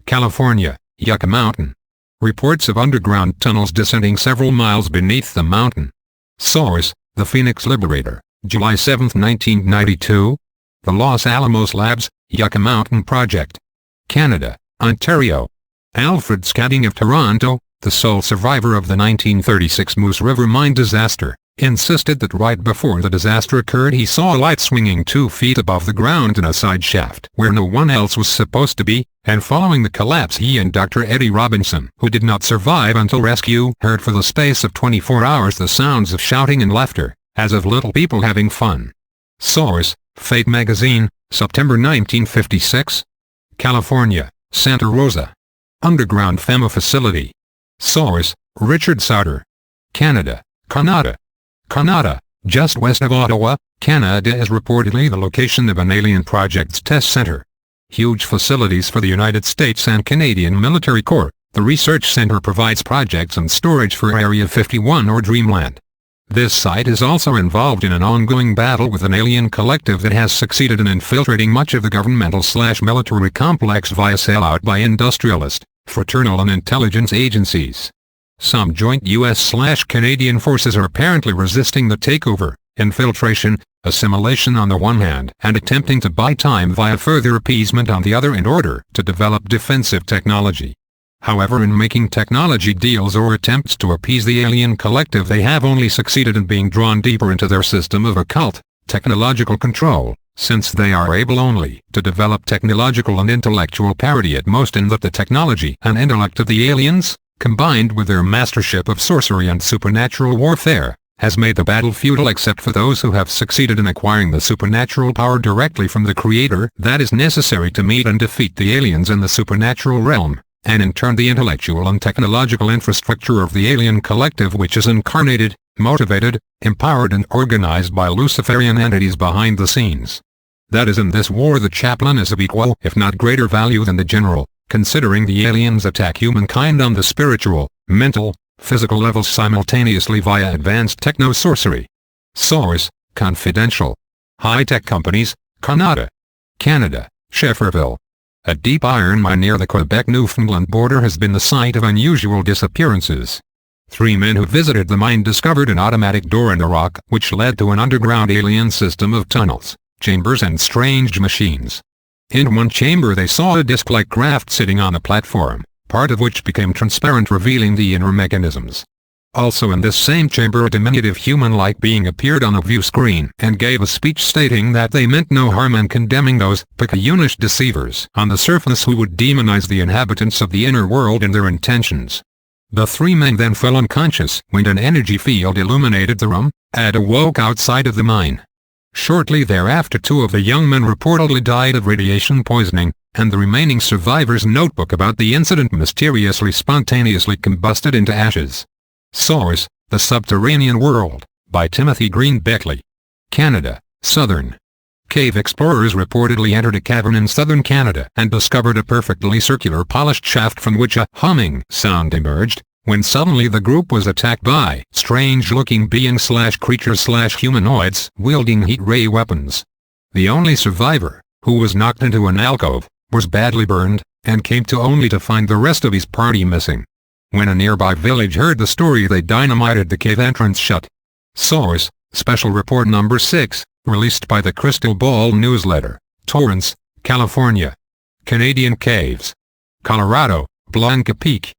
California, Yucca Mountain. Reports of underground tunnels descending several miles beneath the mountain. Source: The Phoenix Liberator, July 7, 1992. The Los Alamos Labs, Yucca Mountain Project. Canada, Ontario. Alfred Scatting of Toronto, the sole survivor of the 1936 Moose River mine disaster, insisted that right before the disaster occurred he saw a light swinging 2 feet above the ground in a side shaft where no one else was supposed to be, and following the collapse he and Dr. Eddie Robinson, who did not survive until rescue, heard for the space of 24 hours the sounds of shouting and laughter, as of little people having fun. Source: Fate Magazine, September 1956. California, Santa Rosa. Underground FEMA Facility. Source: Richard Sauter. Canada, Canada. Canada, just west of Ottawa, Canada is reportedly the location of an alien project's test center. Huge facilities for the United States and Canadian Military Corps, the research center provides projects and storage for Area 51 or Dreamland. This site is also involved in an ongoing battle with an alien collective that has succeeded in infiltrating much of the governmental/military complex via sellout by industrialist, fraternal and intelligence agencies. Some joint U.S./Canadian forces are apparently resisting the takeover, infiltration, assimilation on the one hand and attempting to buy time via further appeasement on the other in order to develop defensive technology. However, in making technology deals or attempts to appease the alien collective, they have only succeeded in being drawn deeper into their system of occult, technological control, since they are able only to develop technological and intellectual parity at most, in that the technology and intellect of the aliens, combined with their mastership of sorcery and supernatural warfare, has made the battle futile except for those who have succeeded in acquiring the supernatural power directly from the Creator that is necessary to meet and defeat the aliens in the supernatural realm, and in turn the intellectual and technological infrastructure of the alien collective, which is incarnated, motivated, empowered and organized by Luciferian entities behind the scenes. That is, in this war the chaplain is of equal if not greater value than the general, considering the aliens attack humankind on the spiritual, mental, physical levels simultaneously via advanced techno-sorcery. Source: Confidential. High-tech companies, Canada. Canada, Shefferville. A deep iron mine near the Quebec-Newfoundland border has been the site of unusual disappearances. 3 men who visited the mine discovered an automatic door in the rock which led to an underground alien system of tunnels, chambers and strange machines. In one chamber they saw a disc-like craft sitting on a platform, part of which became transparent, revealing the inner mechanisms. Also in this same chamber a diminutive human-like being appeared on a view screen and gave a speech stating that they meant no harm and condemning those picayunish deceivers on the surface who would demonize the inhabitants of the inner world in their intentions. The 3 men then fell unconscious when an energy field illuminated the room, and awoke outside of the mine. Shortly thereafter 2 of the young men reportedly died of radiation poisoning, and the remaining survivor's notebook about the incident mysteriously spontaneously combusted into ashes. Source: The Subterranean World, by Timothy Green Beckley. Canada, Southern. Cave explorers reportedly entered a cavern in southern Canada and discovered a perfectly circular polished shaft from which a humming sound emerged, when suddenly the group was attacked by strange-looking beings/creatures/humanoids wielding heat-ray weapons. The only survivor, who was knocked into an alcove, was badly burned, and came to only to find the rest of his party missing. When a nearby village heard the story, they dynamited the cave entrance shut. Source: Special Report Number 6, released by the Crystal Ball newsletter, Torrance, California. Canadian Caves. Colorado, Blanca Peak.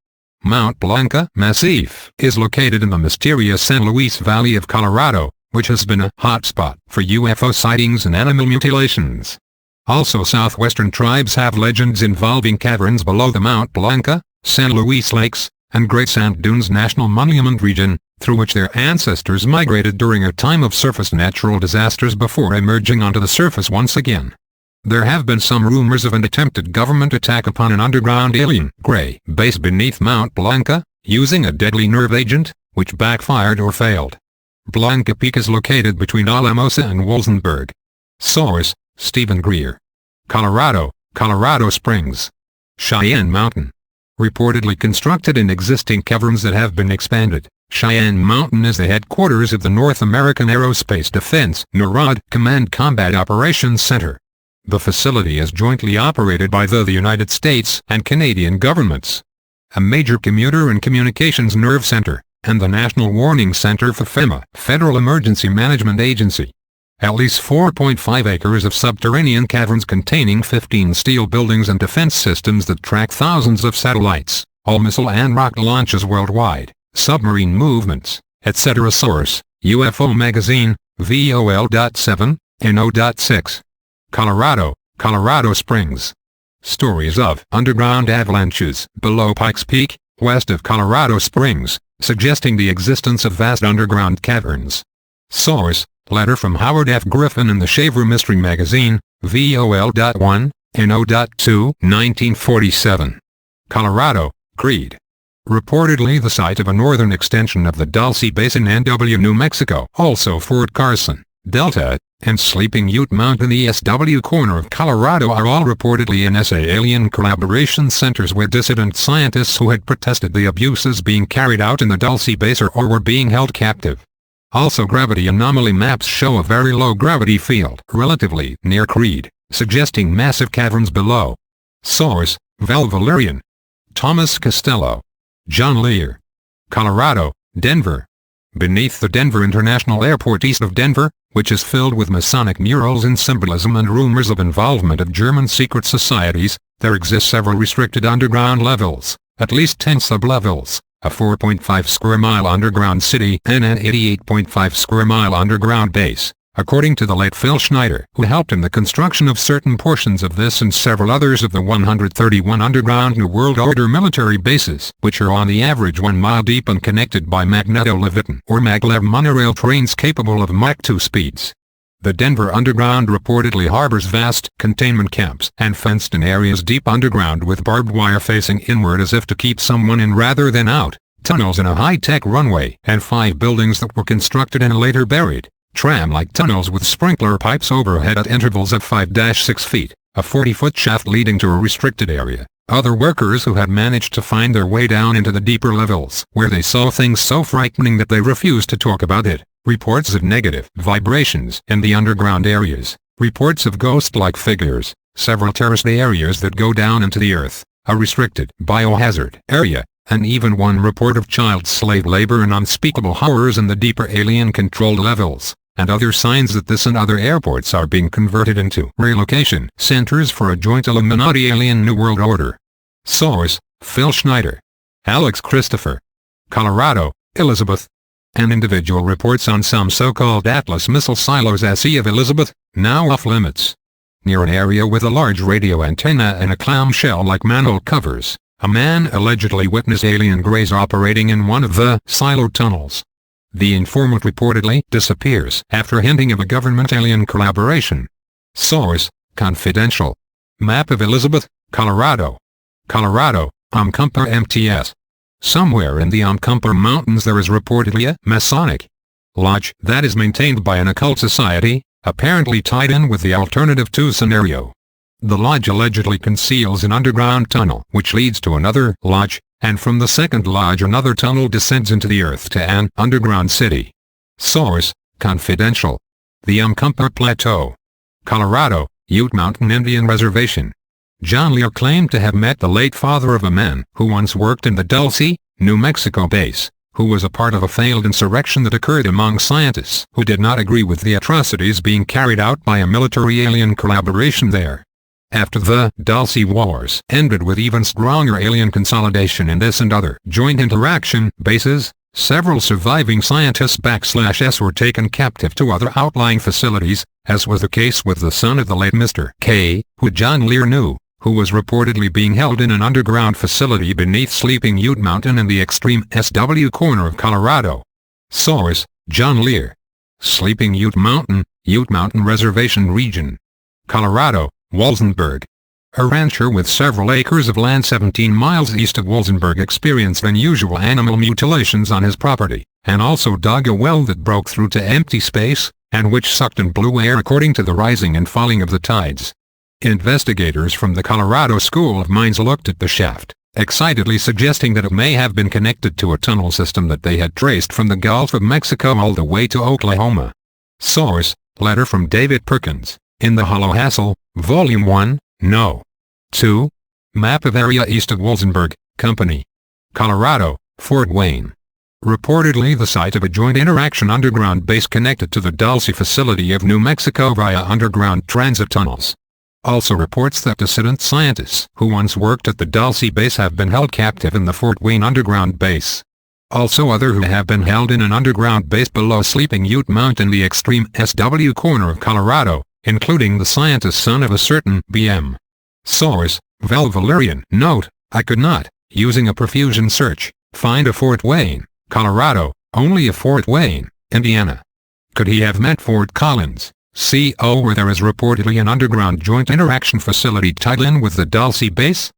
Mount Blanca Massif is located in the mysterious San Luis Valley of Colorado, which has been a hotspot for UFO sightings and animal mutilations. Also, southwestern tribes have legends involving caverns below the Mount Blanca, San Luis Lakes, and Great Sand Dunes National Monument region, through which their ancestors migrated during a time of surface natural disasters before emerging onto the surface once again. There have been some rumors of an attempted government attack upon an underground alien Grey base beneath Mount Blanca, using a deadly nerve agent, which backfired or failed. Blanca Peak is located between Alamosa and Walsenberg. Source: Stephen Greer. Colorado, Colorado Springs. Cheyenne Mountain. Reportedly constructed in existing caverns that have been expanded, Cheyenne Mountain is the headquarters of the North American Aerospace Defense (NORAD) Command Combat Operations Center. The facility is jointly operated by the United States and Canadian governments. A major commuter and communications nerve center, and the National Warning Center for FEMA, Federal Emergency Management Agency. At least 4.5 acres of subterranean caverns containing 15 steel buildings and defense systems that track thousands of satellites, all missile and rocket launches worldwide, submarine movements, etc. Source: UFO Magazine, VOL.7, NO.6. Colorado, Colorado Springs. Stories of underground avalanches below Pikes Peak, west of Colorado Springs, suggesting the existence of vast underground caverns. Source: Letter from Howard F. Griffin in the Shaver Mystery Magazine, VOL.1, NO.2, 1947. Colorado, Creed. Reportedly the site of a northern extension of the Dulce Basin NW New Mexico, also Fort Carson, Delta, and Sleeping Ute Mountain ESW corner of Colorado are all reportedly NSA alien collaboration centers where dissident scientists who had protested the abuses being carried out in the Dulce Basin or were being held captive. Also, gravity anomaly maps show a very low gravity field relatively near Creed, suggesting massive caverns below. Source: Val Valerian. Thomas Costello. John Lear. Colorado, Denver. Beneath the Denver International Airport east of Denver, which is filled with Masonic murals and symbolism and rumors of involvement of German secret societies, there exist several restricted underground levels, at least 10 sub-levels, a 4.5 square mile underground city and an 88.5 square mile underground base, according to the late Phil Schneider, who helped in the construction of certain portions of this and several others of the 131 underground New World Order military bases, which are on the average 1 mile deep and connected by magneto-levitin or maglev monorail trains capable of Mach 2 speeds. The Denver Underground reportedly harbors vast containment camps and fenced-in areas deep underground with barbed wire facing inward as if to keep someone in rather than out, tunnels in a high-tech runway, and 5 buildings that were constructed and later buried, tram-like tunnels with sprinkler pipes overhead at intervals of 5-6 feet, a 40-foot shaft leading to a restricted area. Other workers who had managed to find their way down into the deeper levels, where they saw things so frightening that they refused to talk about it. Reports of negative vibrations in the underground areas, reports of ghost-like figures, several terraced areas that go down into the earth, a restricted biohazard area, and even one report of child slave labor and unspeakable horrors in the deeper alien-controlled levels, and other signs that this and other airports are being converted into relocation centers for a joint Illuminati alien New World Order. Source: Phil Schneider. Alex Christopher. Colorado, Elizabeth. An individual reports on some so-called Atlas missile silos at Sea of Elizabeth, now off-limits. Near an area with a large radio antenna and a clamshell-like manhole covers, a man allegedly witnessed alien greys operating in one of the silo tunnels. The informant reportedly disappears after hinting of a government alien collaboration. Source: Confidential. Map of Elizabeth, Colorado. Colorado, UMCOMPAGHRE MTS. Somewhere in the Umcompaghre Mountains there is reportedly a Masonic lodge that is maintained by an occult society, apparently tied in with the alternative 2 scenario. The lodge allegedly conceals an underground tunnel which leads to another lodge, and from the second lodge another tunnel descends into the earth to an underground city. Source: confidential. The Umcompaghre Plateau. Colorado, Ute Mountain Indian Reservation. John Lear claimed to have met the late father of a man who once worked in the Dulce, New Mexico base, who was a part of a failed insurrection that occurred among scientists who did not agree with the atrocities being carried out by a military-alien collaboration there. After the Dulce Wars ended with even stronger alien consolidation in this and other joint interaction bases, several surviving scientists /s were taken captive to other outlying facilities, as was the case with the son of the late Mr. K, who John Lear knew, who was reportedly being held in an underground facility beneath Sleeping Ute Mountain in the extreme SW corner of Colorado. Source: John Lear. Sleeping Ute Mountain Reservation Region. Colorado, Walsenberg. A rancher with several acres of land 17 miles east of Walsenberg experienced unusual animal mutilations on his property, and also dug a well that broke through to empty space, and which sucked and blew air according to the rising and falling of the tides. Investigators from the Colorado School of Mines looked at the shaft, excitedly suggesting that it may have been connected to a tunnel system that they had traced from the Gulf of Mexico all the way to Oklahoma. Source: letter from David Perkins, in the Hollow Hassle, Volume 1, No. 2. Map of area east of Walsenberg, Company. Colorado, Fort Wayne. Reportedly the site of a joint interaction underground base connected to the Dulce facility of New Mexico via underground transit tunnels. Also reports that dissident scientists who once worked at the Dulce base have been held captive in the Fort Wayne underground base. Also other who have been held in an underground base below Sleeping Ute Mountain, the extreme SW corner of Colorado, including the scientist's son of a certain BM. Source: Val Valerian. Note: I could not, using a profusion search, find a Fort Wayne, Colorado, only a Fort Wayne, Indiana. Could he have meant Fort Collins, CO, where there is reportedly an underground joint interaction facility tied in with the Dulce base?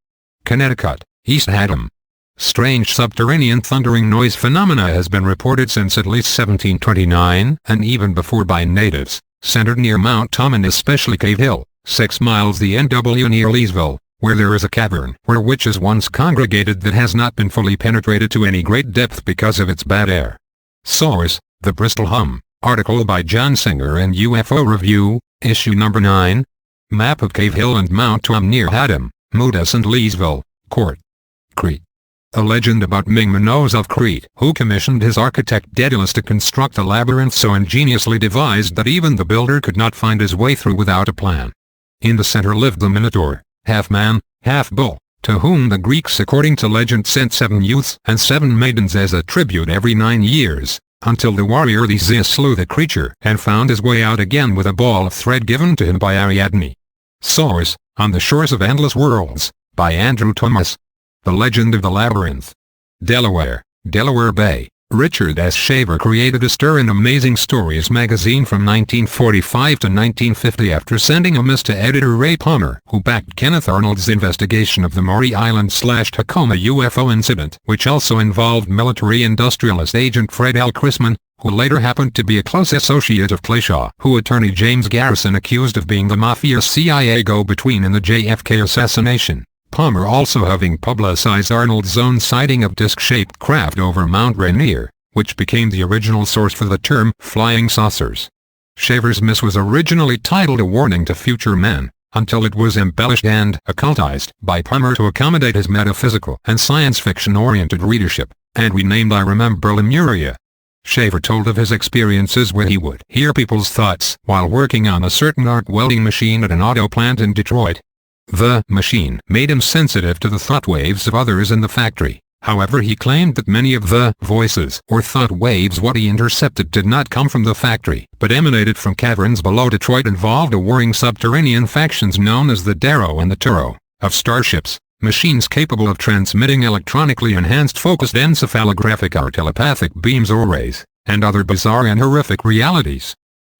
Connecticut, East Haddam. Strange subterranean thundering noise phenomena has been reported since at least 1729, and even before, by natives, centered near Mount Tom and especially Cave Hill, 6 miles the NW near Leesville, where there is a cavern where witches once congregated that has not been fully penetrated to any great depth because of its bad air. Source: the Bristol Hum. Article by Jon Singer in UFO Review, Issue No. 9. Map of Cave Hill and Mount Tom near Haddam, Moodus and Leesville, Court. Crete. A legend about Mingmanos of Crete, who commissioned his architect Daedalus to construct a labyrinth so ingeniously devised that even the builder could not find his way through without a plan. In the center lived the Minotaur, half man, half bull, to whom the Greeks according to legend sent 7 youths and 7 maidens as a tribute every 9 years, until the warrior Theseus slew the creature and found his way out again with a ball of thread given to him by Ariadne. Source: On the Shores of Endless Worlds, by Andrew Thomas. The Legend of the Labyrinth. Delaware, Delaware Bay. Richard S. Shaver created a Stir in Amazing Stories magazine from 1945 to 1950 after sending a miss to editor Ray Palmer, who backed Kenneth Arnold's investigation of the Maury Island/Tacoma UFO incident, which also involved military-industrialist agent Fred L. Chrisman, who later happened to be a close associate of Clayshaw, who attorney James Garrison accused of being the Mafia-CIA go-between in the JFK assassination. Palmer also having publicized Arnold's own sighting of disc-shaped craft over Mount Rainier, which became the original source for the term flying saucers. Shaver's miss was originally titled A Warning to Future Men, until it was embellished and occultized by Palmer to accommodate his metaphysical and science fiction-oriented readership, and renamed I Remember Lemuria. Shaver told of his experiences when he would hear people's thoughts while working on a certain arc welding machine at an auto plant in Detroit. The machine made him sensitive to the thought waves of others in the factory. However, he claimed that many of the voices or thought waves what he intercepted did not come from the factory, but emanated from caverns below Detroit, involved a warring subterranean factions known as the Darrow and the Turo, of starships, machines capable of transmitting electronically enhanced focused encephalographic or telepathic beams or rays, and other bizarre and horrific realities.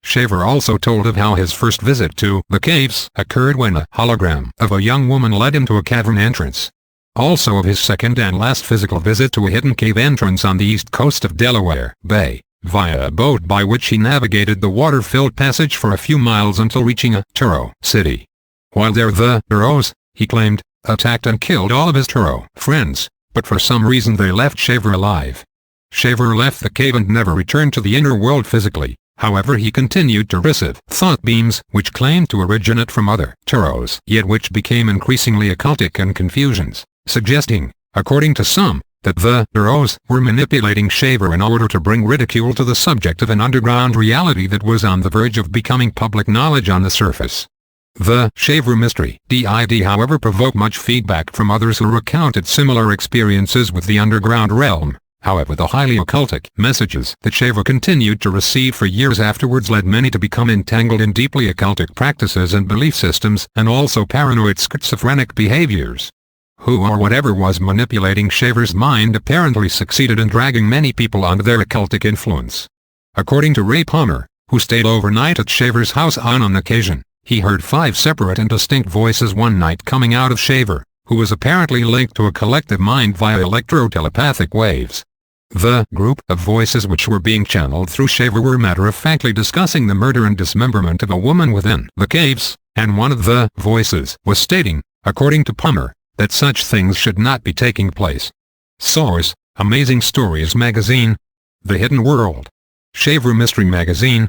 Shaver also told of how his first visit to the caves occurred when a hologram of a young woman led him to a cavern entrance. Also of his second and last physical visit to a hidden cave entrance on the east coast of Delaware Bay, via a boat by which he navigated the water-filled passage for a few miles until reaching a Truro city. While there the Turos, he claimed, attacked and killed all of his Truro friends, but for some reason they left Shaver alive. Shaver left the cave and never returned to the inner world physically. However, he continued to receive thought beams which claimed to originate from other Turos, yet which became increasingly occultic and confusions, suggesting, according to some, that the Turos were manipulating Shaver in order to bring ridicule to the subject of an underground reality that was on the verge of becoming public knowledge on the surface. The Shaver mystery did however provoke much feedback from others who recounted similar experiences with the underground realm. However, the highly occultic messages that Shaver continued to receive for years afterwards led many to become entangled in deeply occultic practices and belief systems and also paranoid schizophrenic behaviors. Who or whatever was manipulating Shaver's mind apparently succeeded in dragging many people under their occultic influence. According to Ray Palmer, who stayed overnight at Shaver's house on occasion, he heard 5 separate and distinct voices one night coming out of Shaver, who was apparently linked to a collective mind via electro-telepathic waves. The group of voices which were being channeled through Shaver were matter-of-factly discussing the murder and dismemberment of a woman within the caves, and one of the voices was stating, according to Palmer, that such things should not be taking place. Source: Amazing Stories Magazine, The Hidden World, Shaver Mystery Magazine,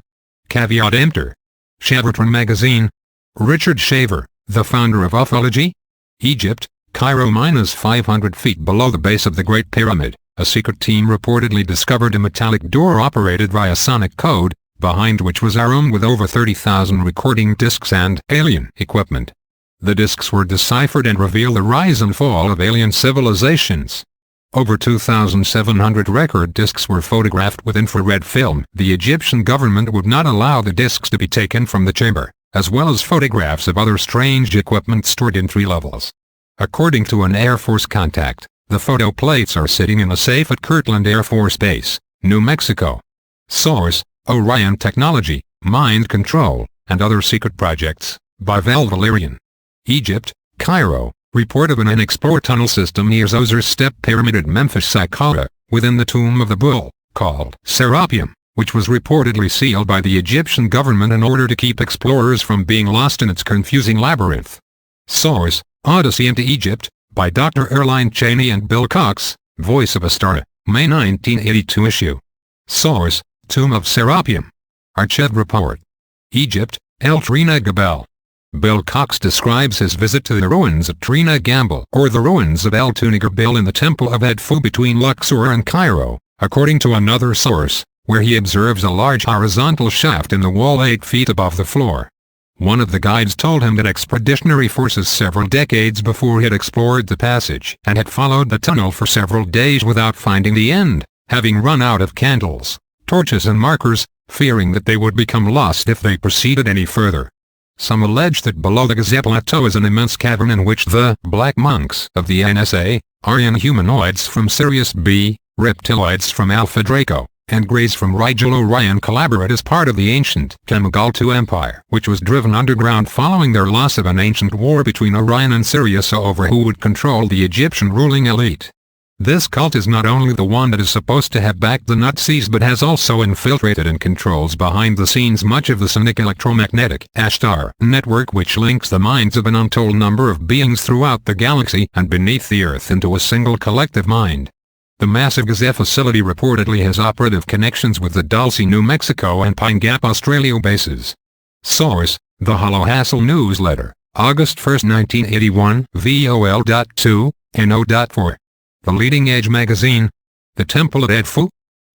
Caveat Emptor, SHAVERTRON Magazine. Richard Shaver, the founder of ufology? Egypt, Cairo. -500 feet below the base of the Great Pyramid, a secret team reportedly discovered a metallic door operated via sonic code, behind which was a room with over 30,000 recording discs and alien equipment. The discs were deciphered and reveal the rise and fall of alien civilizations. Over 2,700 record discs were photographed with infrared film. The Egyptian government would not allow the discs to be taken from the chamber, as well as photographs of other strange equipment stored in 3 levels. According to an Air Force contact, the photo plates are sitting in a safe at Kirtland Air Force Base, New Mexico. Source: Orion Technology, Mind Control, and Other Secret Projects, by Val Valerian. Egypt, Cairo, report of an unexplored tunnel system near Zozer's Step Pyramid at Memphis, Saqqara, within the Tomb of the Bull, called Serapeum, which was reportedly sealed by the Egyptian government in order to keep explorers from being lost in its confusing labyrinth. Source: Odyssey into Egypt, by Dr. Erline Cheney and Bill Cox, Voice of a Star, May 1982 issue. Source: Tomb of Serapeum. Archive Report. Egypt, El Trina Gabel. Bill Cox describes his visit to the ruins of Trina Gambel, or the ruins of El Tunigabil in the Temple of Edfu between Luxor and Cairo, according to another source, where he observes a large horizontal shaft in the wall 8 feet above the floor. One of the guides told him that expeditionary forces several decades before had explored the passage and had followed the tunnel for several days without finding the end, having run out of candles, torches and markers, fearing that they would become lost if they proceeded any further. Some allege that below the Gazette Plateau is an immense cavern in which the Black Monks of the NSA, Aryan humanoids from Sirius B, reptiloids from Alpha Draco, and Greys from Rigel Orion collaborate as part of the ancient Kamigaltu Empire, which was driven underground following their loss of an ancient war between Orion and Sirius over who would control the Egyptian ruling elite. This cult is not only the one that is supposed to have backed the Nazis but has also infiltrated and controls behind the scenes much of the sonic electromagnetic Ashtar network which links the minds of an untold number of beings throughout the galaxy and beneath the Earth into a single collective mind. The massive Gazette facility reportedly has operative connections with the Dulce, New Mexico and Pine Gap, Australia bases. Source: The Hollow Hassle Newsletter, August 1, 1981, vol.2, no.4. The Leading Edge Magazine. The Temple at Edfu,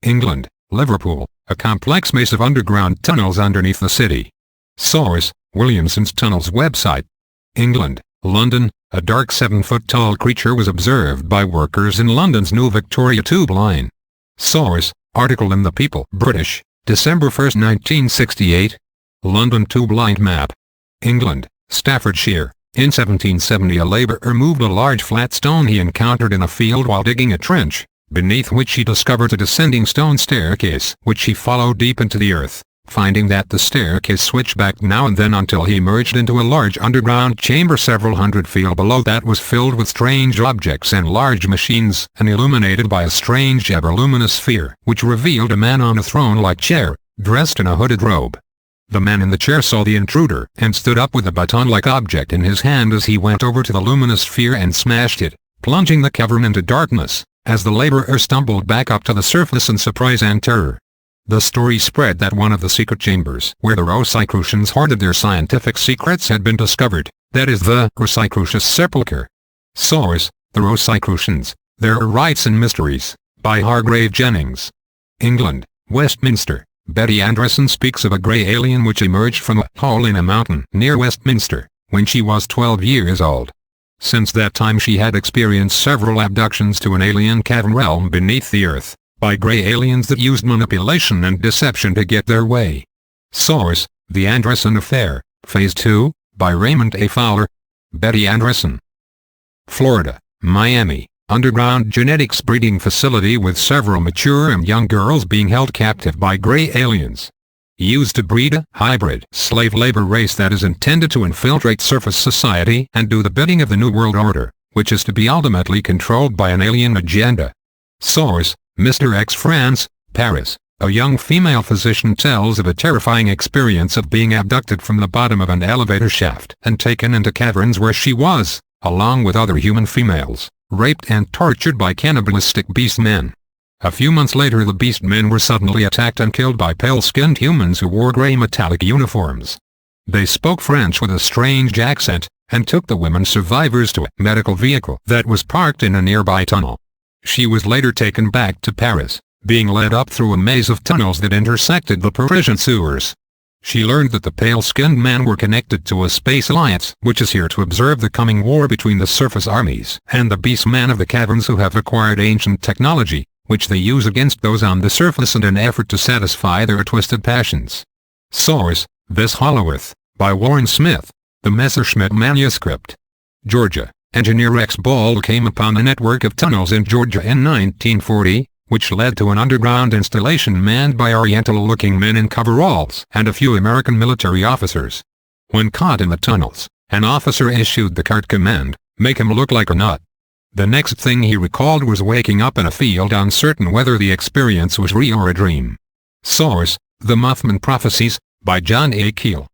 England, Liverpool, a complex maze of underground tunnels underneath the city. Source: Williamson's Tunnels website. England, London, a dark 7-foot-tall creature was observed by workers in London's New Victoria Tube Line. Source: Article in The People, British, December 1, 1968. London Tube Line map. England, Staffordshire. In 1770 a labourer moved a large flat stone he encountered in a field while digging a trench, beneath which he discovered a descending stone staircase which he followed deep into the earth. finding that the staircase switched back now and then until he emerged into a large underground chamber several hundred feet below that was filled with strange objects and large machines, and illuminated by a strange ever-luminous sphere, which revealed a man on a throne-like chair, dressed in a hooded robe. The man in the chair saw the intruder and stood up with a baton-like object in his hand as he went over to the luminous sphere and smashed it, plunging the cavern into darkness, as the laborer stumbled back up to the surface in surprise and terror. The story spread that one of the secret chambers where the Rosicrucians hoarded their scientific secrets had been discovered, that is the Rosicrucious Sepulchre. Source: The Rosicrucians, Their Rites and Mysteries, by Hargrave Jennings. England, Westminster. Betty Anderson speaks of a grey alien which emerged from a hole in a mountain near Westminster, when she was 12 years old. Since that time she had experienced several abductions to an alien cavern realm beneath the earth, by grey aliens that used manipulation and deception to get their way. Source: The Anderson Affair, Phase 2, by Raymond A. Fowler. Betty Anderson. Florida, Miami. Underground genetics breeding facility with several mature and young girls being held captive by grey aliens. Used to breed a hybrid slave labor race that is intended to infiltrate surface society and do the bidding of the New World Order, which is to be ultimately controlled by an alien agenda. Source: Mr. X. France, Paris. A young female physician tells of a terrifying experience of being abducted from the bottom of an elevator shaft and taken into caverns where she was, along with other human females, raped and tortured by cannibalistic beast men. A few months later the beast men were suddenly attacked and killed by pale-skinned humans who wore grey metallic uniforms. They spoke French with a strange accent, and took the women survivors to a medical vehicle that was parked in a nearby tunnel. She was later taken back to Paris, being led up through a maze of tunnels that intersected the Parisian sewers. She learned that the pale-skinned men were connected to a space alliance which is here to observe the coming war between the surface armies and the beastmen of the caverns who have acquired ancient technology, which they use against those on the surface in an effort to satisfy their twisted passions. Source: This Hollow Earth, by Warren Smith. The Messerschmitt Manuscript. Georgia. Engineer Rex Ball came upon a network of tunnels in Georgia in 1940, which led to an underground installation manned by Oriental-looking men in coveralls and a few American military officers. When caught in the tunnels, an officer issued the curt command, "Make him look like a nut." The next thing he recalled was waking up in a field uncertain whether the experience was real or a dream. Source: The Muffman Prophecies, by John A. Keel.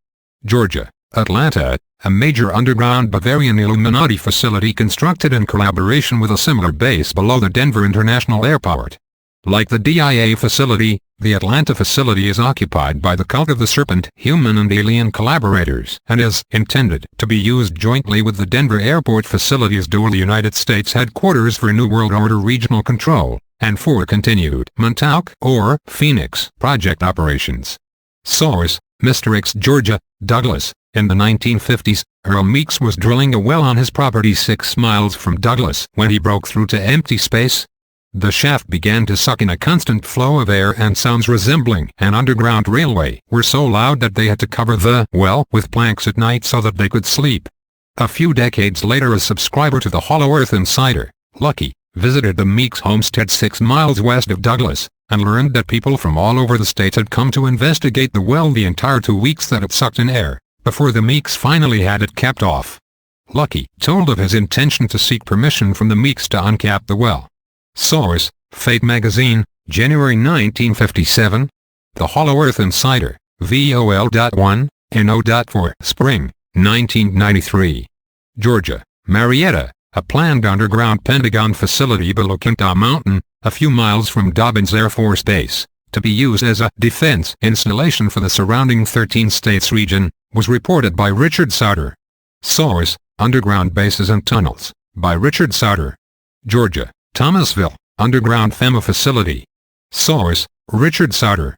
Georgia. Atlanta. A major underground Bavarian Illuminati facility constructed in collaboration with a similar base below the Denver International Airport. Like the DIA facility, the Atlanta facility is occupied by the Cult of the Serpent human and alien collaborators and is intended to be used jointly with the Denver Airport facility as dual United States headquarters for New World Order regional control, and for continued Montauk or Phoenix project operations. Source: Mr. X. Georgia, Douglas. In the 1950s, Earl Meeks was drilling a well on his property 6 miles from Douglas when he broke through to empty space. The shaft began to suck in a constant flow of air, and sounds resembling an underground railway were so loud that they had to cover the well with planks at night so that they could sleep. A few decades later a subscriber to the Hollow Earth Insider, Lucky, visited the Meeks homestead 6 miles west of Douglas, and learned that people from all over the state had come to investigate the well the entire 2 weeks that it sucked in air, before the Meeks finally had it capped off. Lucky told of his intention to seek permission from the Meeks to uncap the well. Source: Fate Magazine, January 1957. The Hollow Earth Insider, vol.1, no.4, Spring, 1993. Georgia. Marietta. A planned underground Pentagon facility below Kinta Mountain, a few miles from Dobbins Air Force Base, to be used as a defense installation for the surrounding 13 states region, was reported by Richard Sauter. Source: Underground Bases and Tunnels, by Richard Sauter. Georgia. Thomasville, underground FEMA facility. Source: Richard Sauter.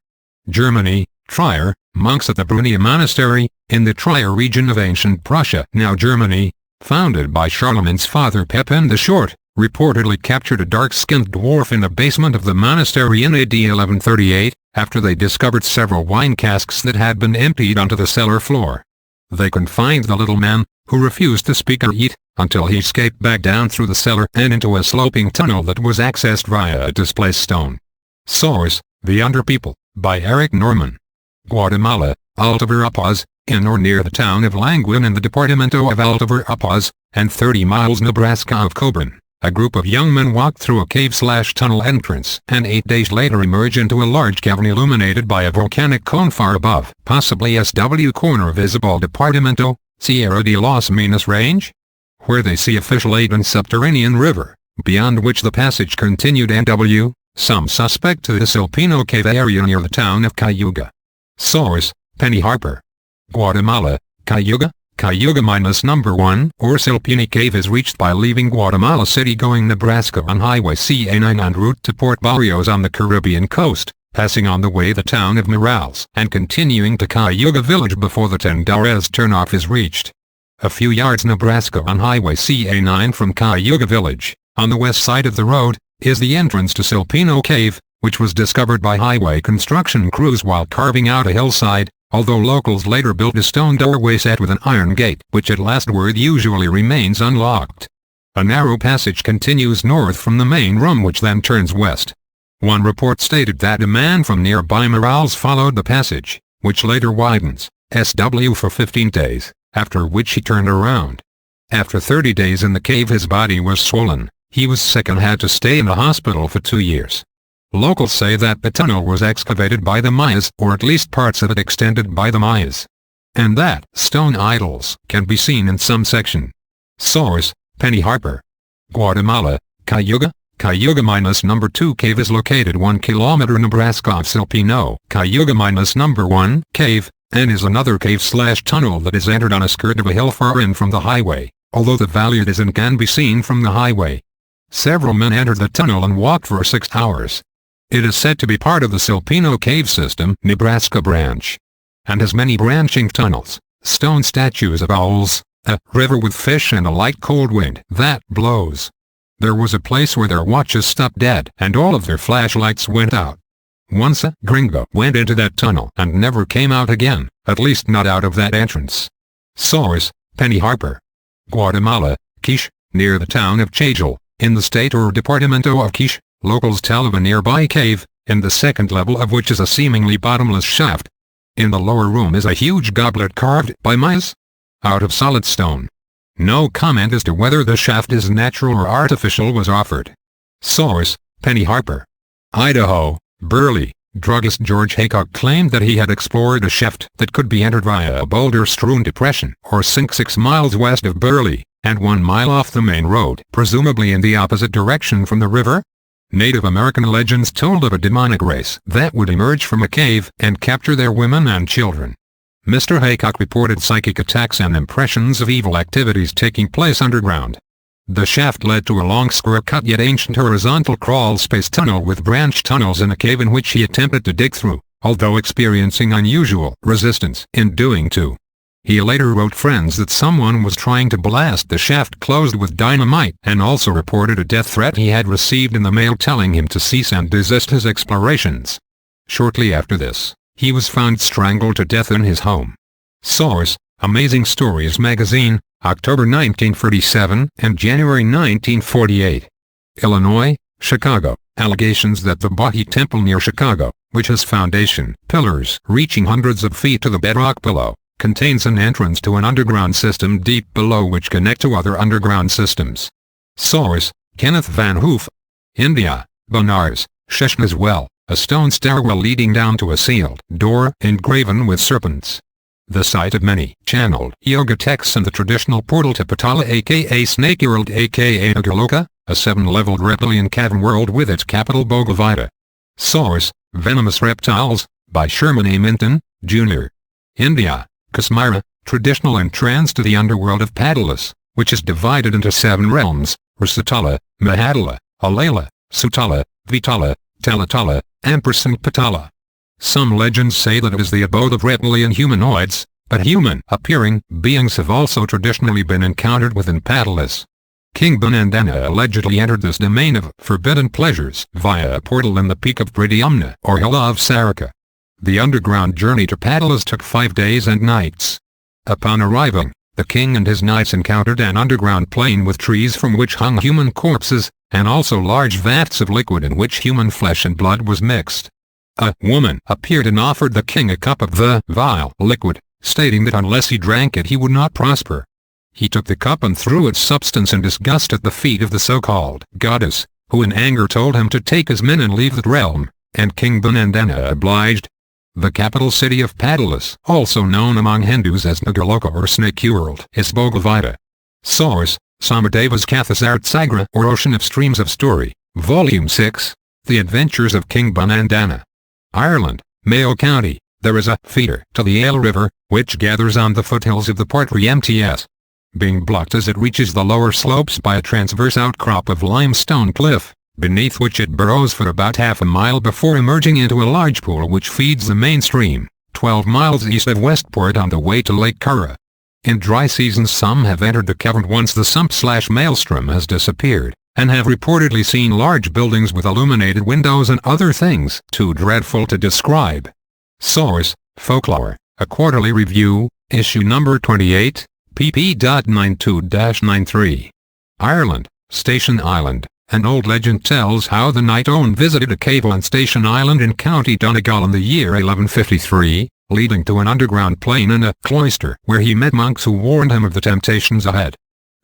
Germany. Trier, monks at the Brunia Monastery, in the Trier region of ancient Prussia, now Germany, founded by Charlemagne's father Pepin the Short, reportedly captured a dark-skinned dwarf in the basement of the monastery in AD 1138, after they discovered several wine casks that had been emptied onto the cellar floor. They confined the little man, who refused to speak or eat, until he escaped back down through the cellar and into a sloping tunnel that was accessed via a displaced stone. Source: The Underpeople, by Eric Norman. Guatemala, Alta Verapaz, in or near the town of Languin in the departamento of Alta Verapaz, and 30 miles Nebraska of Coburn. A group of young men walked through a cave/tunnel entrance and 8 days later emerge into a large cavern illuminated by a volcanic cone far above, possibly SW corner visible departamento, Sierra de los Minas range, where they see a fish-laden subterranean river, beyond which the passage continued NW, some suspect to the Silpino cave area near the town of Cayuga. Source, Penny Harper. Guatemala, Cayuga. Cayuga -1 or Silpini Cave is reached by leaving Guatemala City going Nebraska on Highway CA9 en route to Port Barrios on the Caribbean coast, passing on the way the town of Morales and continuing to Cayuga village before the Tendores turnoff is reached. A few yards Nebraska on Highway CA9 from Cayuga village, on the west side of the road, is the entrance to Silpino Cave, which was discovered by highway construction crews while carving out a hillside, although locals later built a stone doorway set with an iron gate which at last word usually remains unlocked. A narrow passage continues north from the main room which then turns west. One report stated that a man from nearby Morales followed the passage, which later widens, SW for 15 days, after which he turned around. After 30 days in the cave his body was swollen, he was sick and had to stay in a hospital for 2 years. Locals say that the tunnel was excavated by the Mayas, or at least parts of it extended by the Mayas, and that stone idols can be seen in some section. Source, Penny Harper. Guatemala, Cayuga. Cayuga -2 Cave is located 1 kilometer Nebraska of Silpino. Cayuga -1 Cave, and is another cave/tunnel that is entered on a skirt of a hill far in from the highway, although the valley it is in can be seen from the highway. Several men entered the tunnel and walked for 6 hours. It is said to be part of the Silpino Cave System, Nebraska branch, and has many branching tunnels, stone statues of owls, a river with fish and a light cold wind that blows. There was a place where their watches stopped dead and all of their flashlights went out. Once a gringo went into that tunnel and never came out again, at least not out of that entrance. Source, Penny Harper. Guatemala, Quiche, near the town of Chagel, in the state or departamento of Quiche. Locals tell of a nearby cave, in the second level of which is a seemingly bottomless shaft. In the lower room is a huge goblet carved by Mayas out of solid stone. No comment as to whether the shaft is natural or artificial was offered. Source, Penny Harper. Idaho, Burley. Druggist George Haycock claimed that he had explored a shaft that could be entered via a boulder-strewn depression or sink 6 miles west of Burley, and 1 mile off the main road, presumably in the opposite direction from the river. Native American legends told of a demonic race that would emerge from a cave and capture their women and children. Mr. Haycock reported psychic attacks and impressions of evil activities taking place underground. The shaft led to a long square-cut yet ancient horizontal crawl-space tunnel with branch tunnels in a cave in which he attempted to dig through, although experiencing unusual resistance in doing so. He later wrote friends that someone was trying to blast the shaft closed with dynamite and also reported a death threat he had received in the mail telling him to cease and desist his explorations. Shortly after this, he was found strangled to death in his home. Source, Amazing Stories Magazine, October 1947 and January 1948. Illinois, Chicago. Allegations that the Baha'i Temple near Chicago, which has foundation pillars reaching hundreds of feet to the bedrock below, contains an entrance to an underground system deep below which connect to other underground systems. Source, Kenneth Van Hoof. India, Benares, Sheshna's Well, a stone stairwell leading down to a sealed door engraven with serpents. The site of many channeled yoga texts and the traditional portal to Patala aka Snake World aka Nagaloka, a 7-leveled reptilian cavern world with its capital Bogavita. Source, Venomous Reptiles, by Sherman A. Minton, Jr. India, Kasmira, traditional entrance to the underworld of Patalas, which is divided into 7 realms, Rasatala, Mahadala, Alayla, Sutala, Vitala, Talatala, and Patala. Some legends say that it is the abode of reptilian humanoids, but human-appearing beings have also traditionally been encountered within Patalas. King Banandana allegedly entered this domain of forbidden pleasures via a portal in the peak of Pradyumna or hill of Sarika. The underground journey to Patalas took 5 days and nights. Upon arriving, the king and his knights encountered an underground plain with trees from which hung human corpses, and also large vats of liquid in which human flesh and blood was mixed. a woman appeared and offered the king a cup of the vile liquid, stating that unless he drank it he would not prosper. He took the cup and threw its substance in disgust at the feet of the so-called goddess, who in anger told him to take his men and leave that realm, and King Banandana obliged. The capital city of Padalas, also known among Hindus as Nagarloka or Snake World, is Bhogavata. Source: Somadeva's Kathasartsagra or Ocean of Streams of Story, Volume 6, The Adventures of King Banandana. Ireland, Mayo County, there is a feeder to the Ale River, which gathers on the foothills of the Portree MTS. Being blocked as it reaches the lower slopes by a transverse outcrop of limestone cliff, beneath which it burrows for about half a mile before emerging into a large pool which feeds the main stream, 12 miles east of Westport on the way to Lake Curragh. In dry seasons some have entered the cavern once the sump/maelstrom has disappeared, and have reportedly seen large buildings with illuminated windows and other things too dreadful to describe. Source: Folklore, a quarterly review, issue number 28, pp.92-93. Ireland, Station Island. An old legend tells how the Knight Owen visited a cave on Station Island in County Donegal in the year 1153, leading to an underground plane and a cloister where he met monks who warned him of the temptations ahead.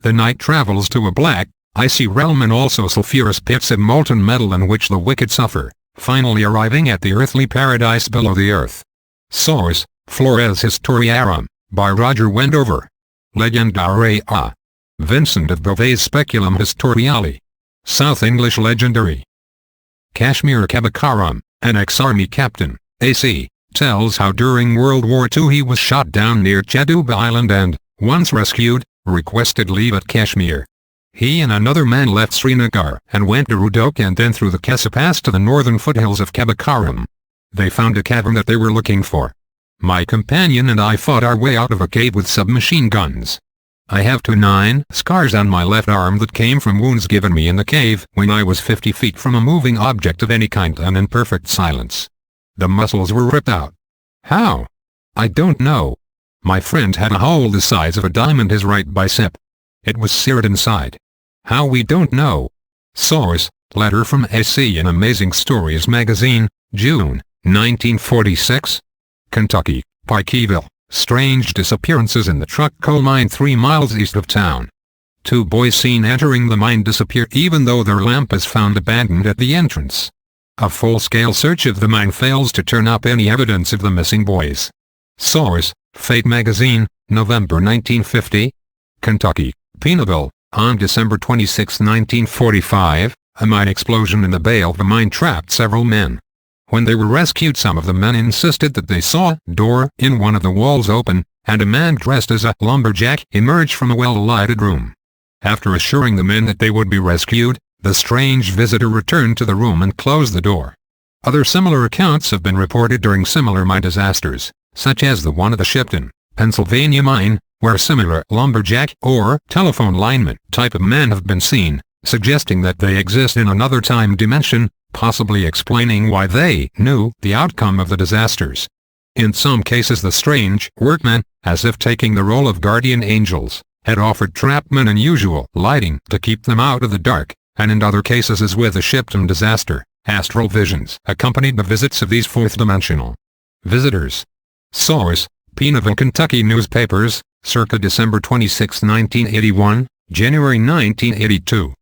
The knight travels to a black, icy realm and also sulphurous pits of molten metal in which the wicked suffer, finally arriving at the earthly paradise below the earth. Source: Flores Historiarum, by Roger Wendover. Legendarea. Vincent of Beauvais Speculum Historiale. South English Legendary. Kashmir Kabakaram, an ex-army captain, AC, tells how during World War II he was shot down near Chaduba Island and, once rescued, requested leave at Kashmir. He and another man left Srinagar and went to Rudok and then through the Kessa Pass to the northern foothills of Kabakaram. They found a cavern that they were looking for. My companion and I fought our way out of a cave with submachine guns. I have 9 scars on my left arm that came from wounds given me in the cave when I was 50 feet from a moving object of any kind and in perfect silence. The muscles were ripped out. How? I don't know. My friend had a hole the size of a dime in his right bicep. It was seared inside. How we don't know. Source: Letter from AC in Amazing Stories magazine, June, 1946. Kentucky, Pikeville. Strange disappearances in the truck coal mine 3 miles east of town. 2 boys seen entering the mine disappear even though their lamp is found abandoned at the entrance. A full-scale search of the mine fails to turn up any evidence of the missing boys. Source: Fate magazine, November 1950. Kentucky, Penaville, on December 26, 1945, a mine explosion in the bay of the mine trapped several men. When they were rescued some of the men insisted that they saw a door in one of the walls open, and a man dressed as a lumberjack emerge from a well-lighted room. After assuring the men that they would be rescued, the strange visitor returned to the room and closed the door. Other similar accounts have been reported during similar mine disasters, such as the one at the Shipton, Pennsylvania mine, where similar lumberjack or telephone lineman type of men have been seen, suggesting that they exist in another time dimension, possibly explaining why they knew the outcome of the disasters. In some cases the strange workmen, as if taking the role of guardian angels, had offered trapped men unusual lighting to keep them out of the dark, and in other cases as with the Shipton disaster, astral visions accompanied the visits of these fourth-dimensional visitors. Source: Penaville Kentucky newspapers, circa December 26, 1981, January 1982.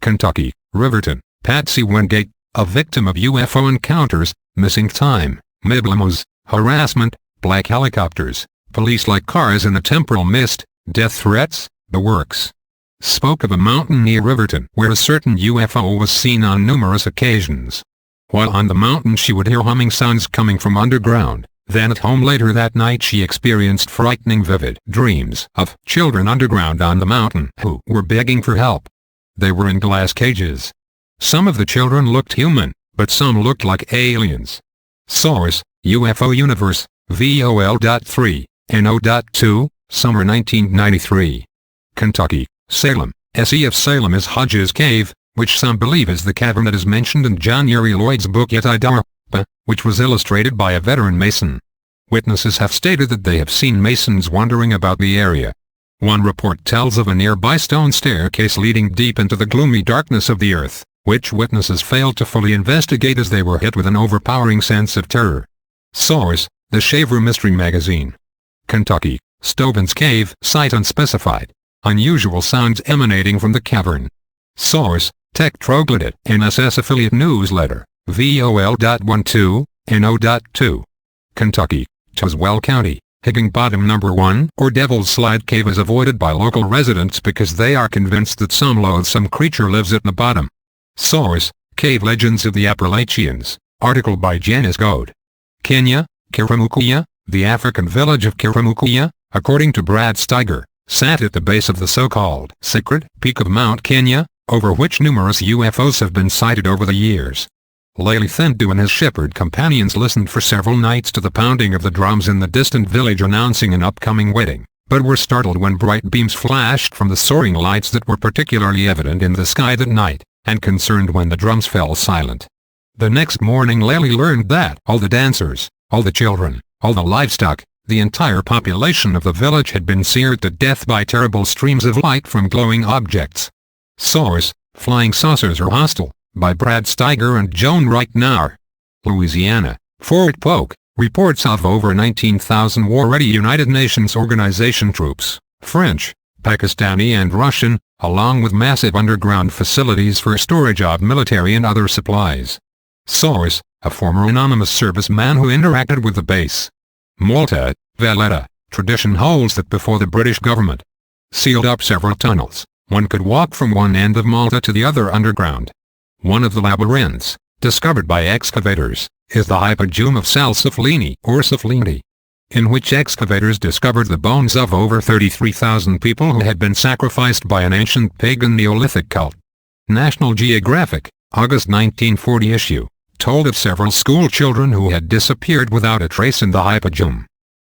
Kentucky, Riverton, Patsy Wingate, a victim of UFO encounters, missing time, mid-limos, harassment, black helicopters, police-like cars in the temporal mist, death threats, the works. Spoke of a mountain near Riverton where a certain UFO was seen on numerous occasions. While on the mountain she would hear humming sounds coming from underground. Then at home later that night she experienced frightening vivid dreams of children underground on the mountain who were begging for help. They were in glass cages. Some of the children looked human, but some looked like aliens. Source: UFO Universe, VOL.3, NO.2, Summer 1993. Kentucky, Salem, SE of Salem is Hodge's Cave, which some believe is the cavern that is mentioned in John Uri Lloyd's book Yet I Dar, which was illustrated by a veteran Mason. Witnesses have stated that they have seen Masons wandering about the area. One report tells of a nearby stone staircase leading deep into the gloomy darkness of the earth, which witnesses failed to fully investigate as they were hit with an overpowering sense of terror. Source: The Shaver Mystery Magazine. Kentucky, Stovan's Cave site unspecified. Unusual sounds emanating from the cavern. Source: Tech Troglodyte NSS affiliate newsletter, VOL.12, NO.2. Kentucky, Tazewell County, Higginbottom No. 1 or Devil's Slide Cave is avoided by local residents because they are convinced that some loathsome creature lives at the bottom. Source: Cave Legends of the Appalachians, article by Janice Goad. Kenya, Karamukuya, the African village of Karamukuya, according to Brad Steiger, sat at the base of the so-called sacred peak of Mount Kenya, over which numerous UFOs have been sighted over the years. Laley Thendu and his shepherd companions listened for several nights to the pounding of the drums in the distant village announcing an upcoming wedding, but were startled when bright beams flashed from the soaring lights that were particularly evident in the sky that night, and concerned when the drums fell silent. The next morning Laley learned that all the dancers, all the children, all the livestock, the entire population of the village had been seared to death by terrible streams of light from glowing objects. Source: Flying Saucers Are Hostile, by Brad Steiger and Joan Reitner. Louisiana, Fort Polk, reports of over 19,000 war-ready United Nations organization troops, French, Pakistani and Russian, along with massive underground facilities for storage of military and other supplies. Source: A former anonymous serviceman who interacted with the base. Malta, Valletta, tradition holds that before the British government sealed up several tunnels, one could walk from one end of Malta to the other underground. One of the labyrinths, discovered by excavators, is the Hypogum of Sal Siflini or Siflini, in which excavators discovered the bones of over 33,000 people who had been sacrificed by an ancient pagan Neolithic cult. National Geographic, August 1940 issue, told of several school children who had disappeared without a trace in the Hypogum.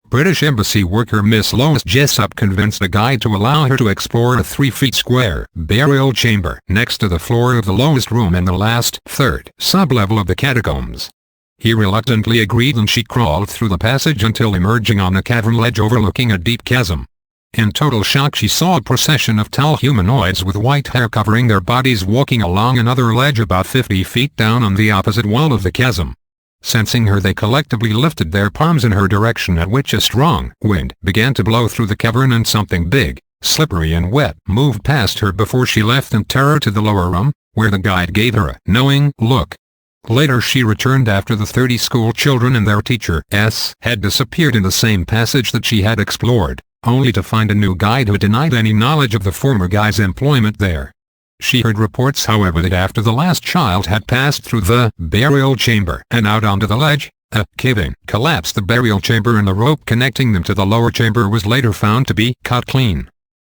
British Embassy worker Miss Lois Jessup convinced a guide to allow her to explore a 3-foot square burial chamber next to the floor of the lowest room in the last third sublevel of the catacombs. He reluctantly agreed and she crawled through the passage until emerging on a cavern ledge overlooking a deep chasm. In total shock she saw a procession of tall humanoids with white hair covering their bodies walking along another ledge about 50 feet down on the opposite wall of the chasm. Sensing her they collectively lifted their palms in her direction, at which a strong wind began to blow through the cavern and something big, slippery and wet moved past her before she left in terror to the lower room, where the guide gave her a knowing look. Later she returned after the 30 school children and their teacher had disappeared in the same passage that she had explored, only to find a new guide who denied any knowledge of the former guy's employment there. She heard reports however that after the last child had passed through the burial chamber and out onto the ledge, a cave-in collapsed the burial chamber and the rope connecting them to the lower chamber was later found to be cut clean.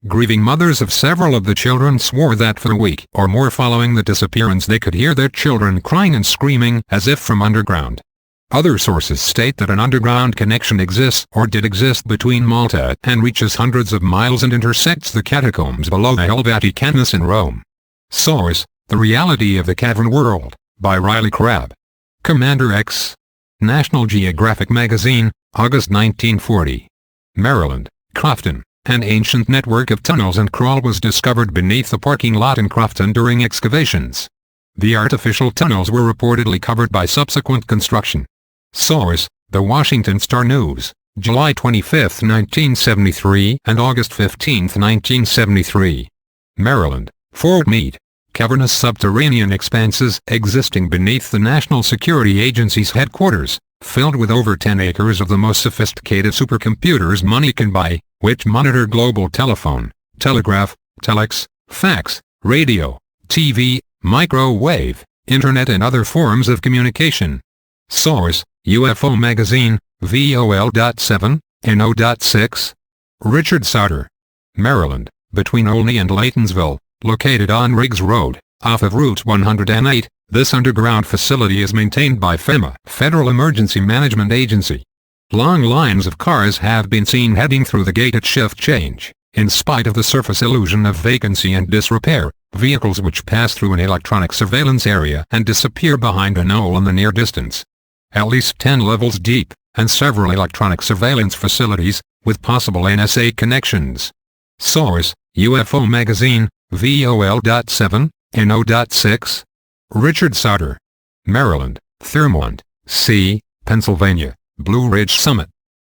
Grieving mothers of several of the children swore that for a week or more following the disappearance they could hear their children crying and screaming as if from underground. Other sources state that an underground connection exists or did exist between Malta and reaches hundreds of miles and intersects the catacombs below the Vaticanus in Rome. Source: The Reality of the Cavern World, by Riley Crabb. Commander X. National Geographic Magazine, August 1940. Maryland, Crofton. An ancient network of tunnels and crawl was discovered beneath the parking lot in Crofton during excavations. The artificial tunnels were reportedly covered by subsequent construction. Source: The Washington Star-News, July 25, 1973 and August 15, 1973. Maryland, Fort Meade. Cavernous subterranean expanses existing beneath the National Security Agency's headquarters, filled with over 10 acres of the most sophisticated supercomputers money can buy, which monitor global telephone, telegraph, telex, fax, radio, TV, microwave, internet and other forms of communication. Source: UFO Magazine, VOL.7, NO.6. Richard Sauter. Maryland, between Olney and Laytonsville, located on Riggs Road, off of Route 108, this underground facility is maintained by FEMA, Federal Emergency Management Agency. Long lines of cars have been seen heading through the gate at shift change, in spite of the surface illusion of vacancy and disrepair, vehicles which pass through an electronic surveillance area and disappear behind a knoll in the near distance. At least 10 levels deep, and several electronic surveillance facilities, with possible NSA connections. Source: UFO Magazine, VOL.7, NO.6. Richard Sauter. Maryland, Thurmont, C., Pennsylvania, Blue Ridge Summit.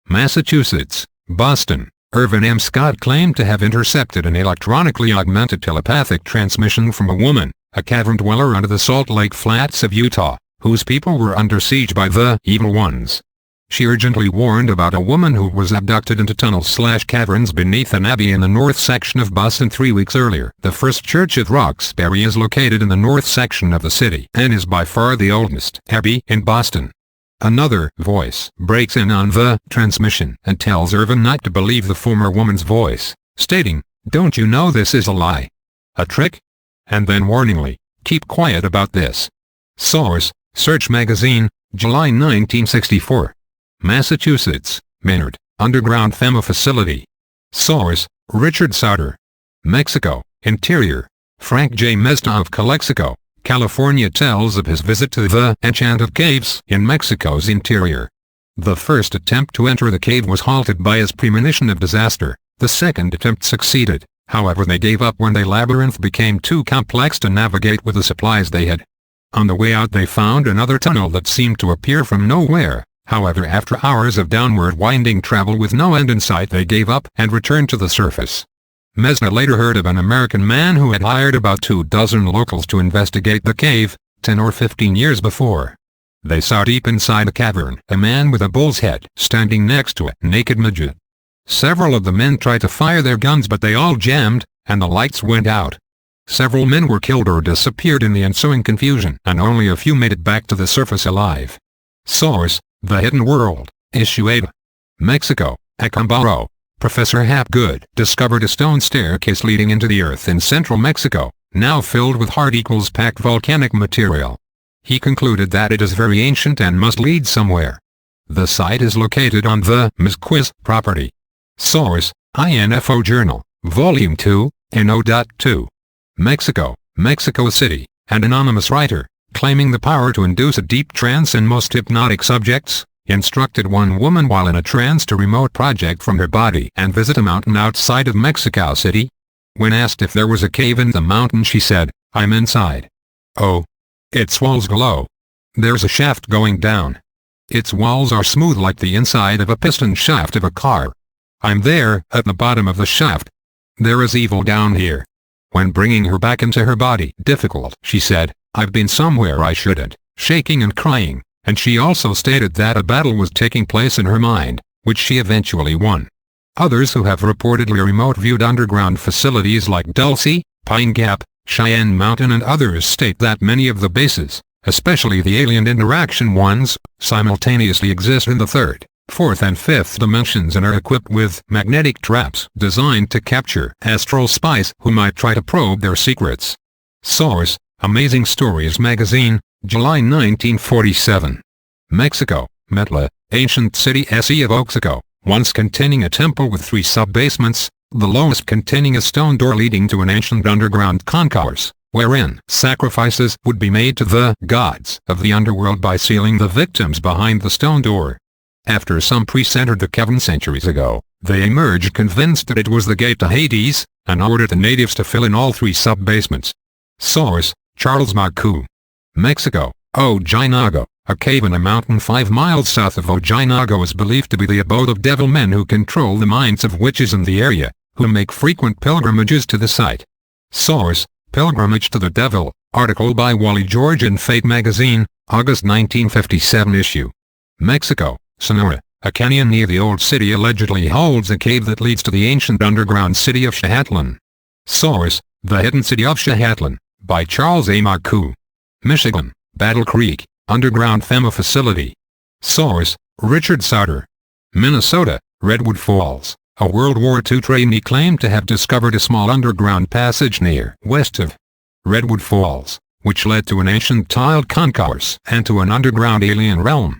Massachusetts, Boston, Irvin M. Scott claimed to have intercepted an electronically augmented telepathic transmission from a woman, a cavern dweller under the Salt Lake Flats of Utah, whose people were under siege by the evil ones. She urgently warned about a woman who was abducted into tunnels/caverns beneath an abbey in the north section of Boston 3 weeks earlier. The First Church of Roxbury is located in the north section of the city and is by far the oldest abbey in Boston. Another voice breaks in on the transmission and tells Irvin not to believe the former woman's voice, stating, "Don't you know this is a lie? A trick?" And then warningly, "Keep quiet about this." Source: Search Magazine, July 1964. Massachusetts, Maynard, Underground FEMA Facility. Source: Richard Sauter. Mexico, Interior. Frank J. Mesta of Calexico, California tells of his visit to the Enchanted Caves in Mexico's interior. The first attempt to enter the cave was halted by his premonition of disaster. The second attempt succeeded, however they gave up when the labyrinth became too complex to navigate with the supplies they had. On the way out they found another tunnel that seemed to appear from nowhere. However, after hours of downward winding travel with no end in sight, they gave up and returned to the surface. Mesna later heard of an American man who had hired about 24 locals to investigate the cave, 10 or 15 years before. They saw deep inside a cavern a man with a bull's head standing next to a naked midget. Several of the men tried to fire their guns, but they all jammed, and the lights went out. Several men were killed or disappeared in the ensuing confusion, and only a few made it back to the surface alive. Source: The Hidden World, Issue 8. Mexico, Acambaro. Professor Hapgood discovered a stone staircase leading into the earth in central Mexico, now filled with hard-packed volcanic material. He concluded that it is very ancient and must lead somewhere. The site is located on the Mezquiz property. Source: INFO Journal, Volume 2, NO.2. Mexico, Mexico City. An anonymous writer, claiming the power to induce a deep trance in most hypnotic subjects, instructed one woman while in a trance to remote project from her body and visit a mountain outside of Mexico City. When asked if there was a cave in the mountain, she said, "I'm inside. Oh. Its walls glow. There's a shaft going down. Its walls are smooth like the inside of a piston shaft of a car. I'm there, at the bottom of the shaft. There is evil down here." When bringing her back into her body, "Difficult," she said, "I've been somewhere I shouldn't," shaking and crying, and she also stated that a battle was taking place in her mind, which she eventually won. Others who have reportedly remote-viewed underground facilities like Dulce, Pine Gap, Cheyenne Mountain and others state that many of the bases, especially the alien interaction ones, simultaneously exist in the third, fourth and fifth dimensions and are equipped with magnetic traps designed to capture astral spies who might try to probe their secrets. Source: Amazing Stories Magazine, July 1947. Mexico, Metla, ancient city SE of Oaxaca, once containing a temple with 3 sub-basements, the lowest containing a stone door leading to an ancient underground concourse, wherein sacrifices would be made to the gods of the underworld by sealing the victims behind the stone door. After some priests entered the cavern centuries ago, they emerged convinced that it was the gate to Hades, and ordered the natives to fill in all 3 sub-basements. Source: Charles Marcoux. Mexico, Ojinaga, a cave in a mountain 5 miles south of Ojinaga is believed to be the abode of devil men who control the minds of witches in the area, who make frequent pilgrimages to the site. Source: Pilgrimage to the Devil, article by Wally George in Fate magazine, August 1957 issue. Mexico, Sonora, a canyon near the old city allegedly holds a cave that leads to the ancient underground city of Shahatlan. Source: The Hidden City of Shahatlan, by Charles A. Marcoux. Michigan, Battle Creek, underground FEMA facility. Source: Richard Sauter. Minnesota, Redwood Falls, a World War II trainee claimed to have discovered a small underground passage near west of Redwood Falls, which led to an ancient tiled concourse and to an underground alien realm.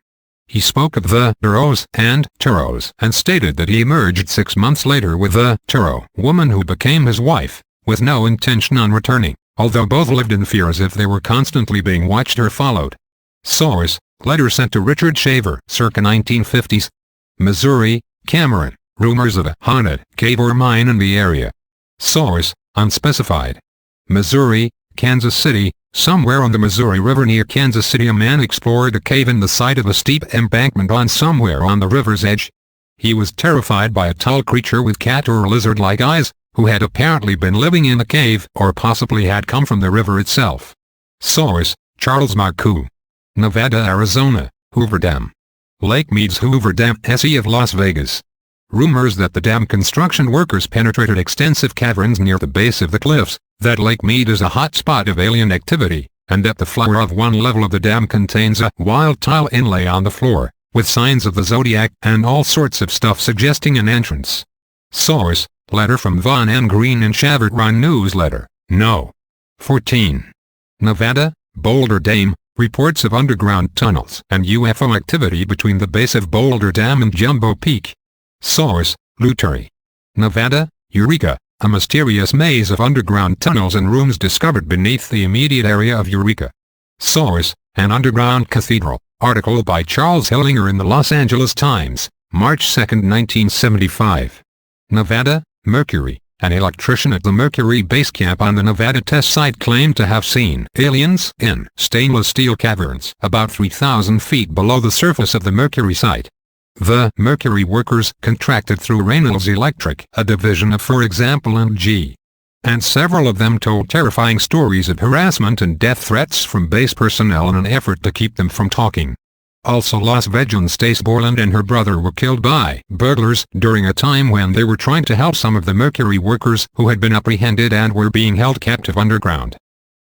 He spoke of the Turos and Turos and stated that he emerged 6 months later with a Turo woman who became his wife, with no intention on returning, although both lived in fear as if they were constantly being watched or followed. Source: Letter sent to Richard Shaver circa 1950s. Missouri, Cameron, rumors of a haunted cave or mine in the area. Source: Unspecified. Missouri, Kansas City, Somewhere on the Missouri River near Kansas City, a man explored a cave in the side of a steep embankment somewhere on the river's edge. He was terrified by a tall creature with cat or lizard-like eyes, who had apparently been living in the cave or possibly had come from the river itself. Source: Charles Marcoux. Nevada, Arizona, Hoover Dam. Lake Mead's Hoover Dam, SE of Las Vegas. Rumors that the dam construction workers penetrated extensive caverns near the base of the cliffs, that Lake Mead is a hot spot of alien activity, and that the floor of one level of the dam contains a wild tile inlay on the floor, with signs of the zodiac and all sorts of stuff suggesting an entrance. Source: letter from Von N. Green in SHAVERTRON newsletter, No. 14. Nevada, Boulder Dam, reports of underground tunnels and UFO activity between the base of Boulder Dam and Jumbo Peak. Source: Luteri. Nevada, Eureka, a mysterious maze of underground tunnels and rooms discovered beneath the immediate area of Eureka. Source: an underground cathedral, article by Charles Hillinger in the Los Angeles Times, March 2, 1975. Nevada, Mercury, an electrician at the Mercury base camp on the Nevada test site claimed to have seen aliens in stainless steel caverns about 3,000 feet below the surface of the Mercury site. The Mercury workers contracted through Reynolds Electric, a division of, for example, G. And several of them told terrifying stories of harassment and death threats from base personnel in an effort to keep them from talking. Also, Las Vegas Stace Borland and her brother were killed by burglars during a time when they were trying to help some of the Mercury workers who had been apprehended and were being held captive underground.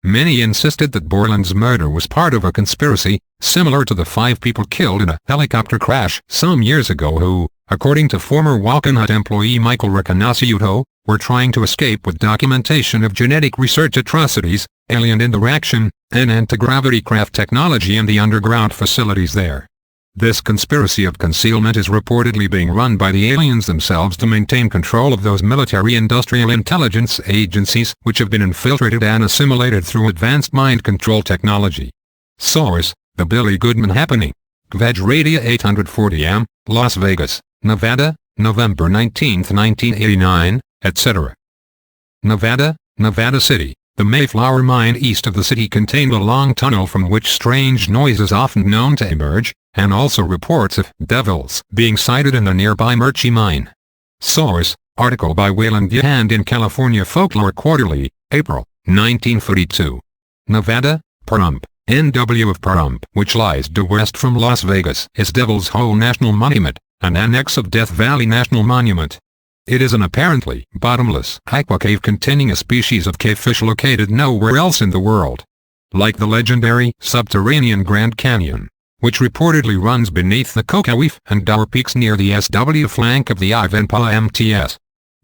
Many insisted that Borland's murder was part of a conspiracy, similar to the 5 people killed in a helicopter crash some years ago who, according to former WalkenHut employee Michael Riconosciuto, were trying to escape with documentation of genetic research atrocities, alien interaction, and anti-gravity craft technology in the underground facilities there. This conspiracy of concealment is reportedly being run by the aliens themselves to maintain control of those military-industrial intelligence agencies which have been infiltrated and assimilated through advanced mind control technology. Source: The Billy Goodman Happening. Veg Radio 840M, Las Vegas, Nevada, November 19, 1989, etc. Nevada, Nevada City. The Mayflower mine east of the city contained a long tunnel from which strange noises often known to emerge, and also reports of devils being sighted in the nearby Murchie mine. Source: article by Wayland Yehand in California Folklore Quarterly, April, 1942. Nevada, Pahrump, NW of Pahrump, which lies due west from Las Vegas, is Devil's Hole National Monument, an annex of Death Valley National Monument. It is an apparently bottomless aqua cave containing a species of cavefish located nowhere else in the world. Like the legendary subterranean Grand Canyon, which reportedly runs beneath the Cocoa and Dower Peaks near the SW flank of the UMCOMPAGHRE MTS.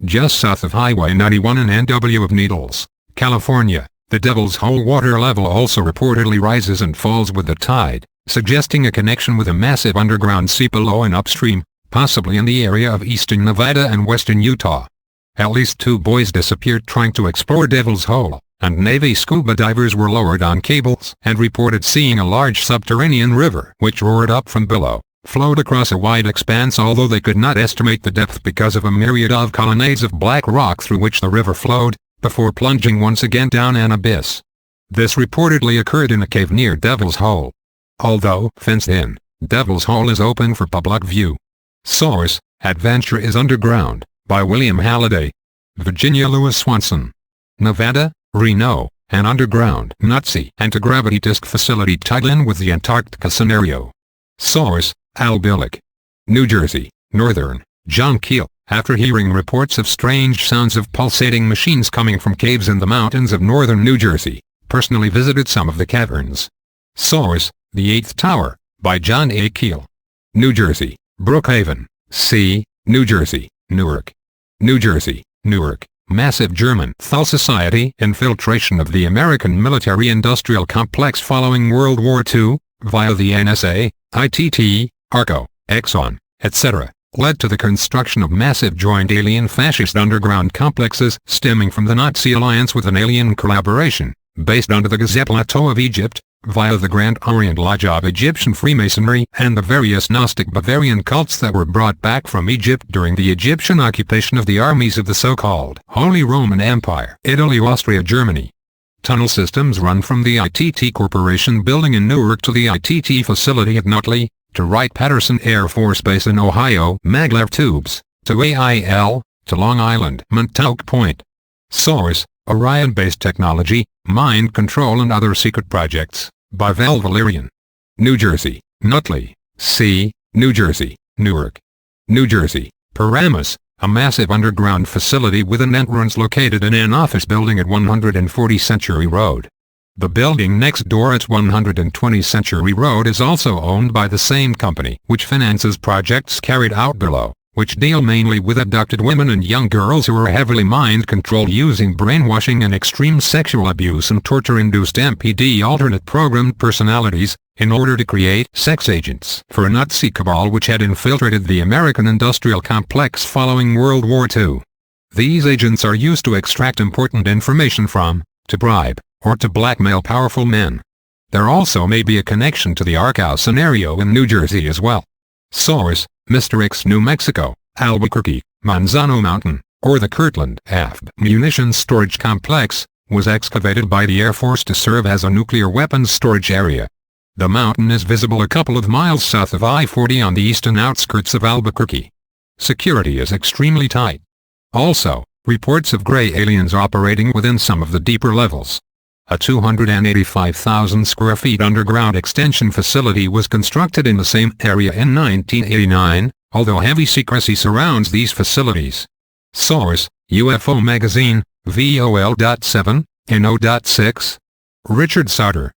Just south of Highway 91 and NW of Needles, California, the Devil's Hole water level also reportedly rises and falls with the tide, suggesting a connection with a massive underground sea below and upstream, possibly in the area of eastern Nevada and western Utah. At least 2 boys disappeared trying to explore Devil's Hole, and Navy scuba divers were lowered on cables and reported seeing a large subterranean river which roared up from below, flowed across a wide expanse although they could not estimate the depth because of a myriad of colonnades of black rock through which the river flowed, before plunging once again down an abyss. This reportedly occurred in a cave near Devil's Hole. Although fenced in, Devil's Hole is open for public view. Source: Adventure is Underground, by William Halliday. Virginia Lewis Swanson. Nevada, Reno, an underground Nazi anti-gravity disk facility tied in with the Antarctica scenario. Source: Al Billick. New Jersey, Northern, John Keel, after hearing reports of strange sounds of pulsating machines coming from caves in the mountains of northern New Jersey, personally visited some of the caverns. Source: The Eighth Tower, by John A. Keel. New Jersey, Brookhaven, C., New Jersey, Newark. New Jersey, Newark, massive German Thule Society infiltration of the American military-industrial complex following World War II, via the NSA, ITT, ARCO, Exxon, etc., led to the construction of massive joint alien fascist underground complexes stemming from the Nazi alliance with an alien collaboration, based under the Gizeh Plateau of Egypt, via the Grand Orient Lodge of Egyptian Freemasonry and the various Gnostic Bavarian cults that were brought back from Egypt during the Egyptian occupation of the armies of the so-called Holy Roman Empire, Italy, Austria, Germany. Tunnel systems run from the ITT Corporation building in Newark to the ITT facility at Nutley, to Wright-Patterson Air Force Base in Ohio, maglev tubes, to AIL, to Long Island, Montauk Point. Source: Orion-based technology, mind control and other secret projects, by Val Valerian. New Jersey, Nutley, C., New Jersey, Newark, New Jersey, Paramus, a massive underground facility with an entrance located in an office building at 140 Century Road. The building next door at 120 Century Road is also owned by the same company, which finances projects carried out below, which deal mainly with abducted women and young girls who are heavily mind-controlled using brainwashing and extreme sexual abuse and torture-induced MPD alternate programmed personalities, in order to create sex agents for a Nazi cabal which had infiltrated the American industrial complex following World War II. These agents are used to extract important information from, to bribe, or to blackmail powerful men. There also may be a connection to the Arcow scenario in New Jersey as well. Source: Mr. X, New Mexico, Albuquerque, Manzano Mountain, or the Kirtland AFB Munitions Storage Complex, was excavated by the Air Force to serve as a nuclear weapons storage area. The mountain is visible a couple of miles south of I-40 on the eastern outskirts of Albuquerque. Security is extremely tight. Also, reports of gray aliens operating within some of the deeper levels. A 285,000 square feet underground extension facility was constructed in the same area in 1989, although heavy secrecy surrounds these facilities. Source: UFO Magazine, VOL.7, NO.6. Richard Sauter.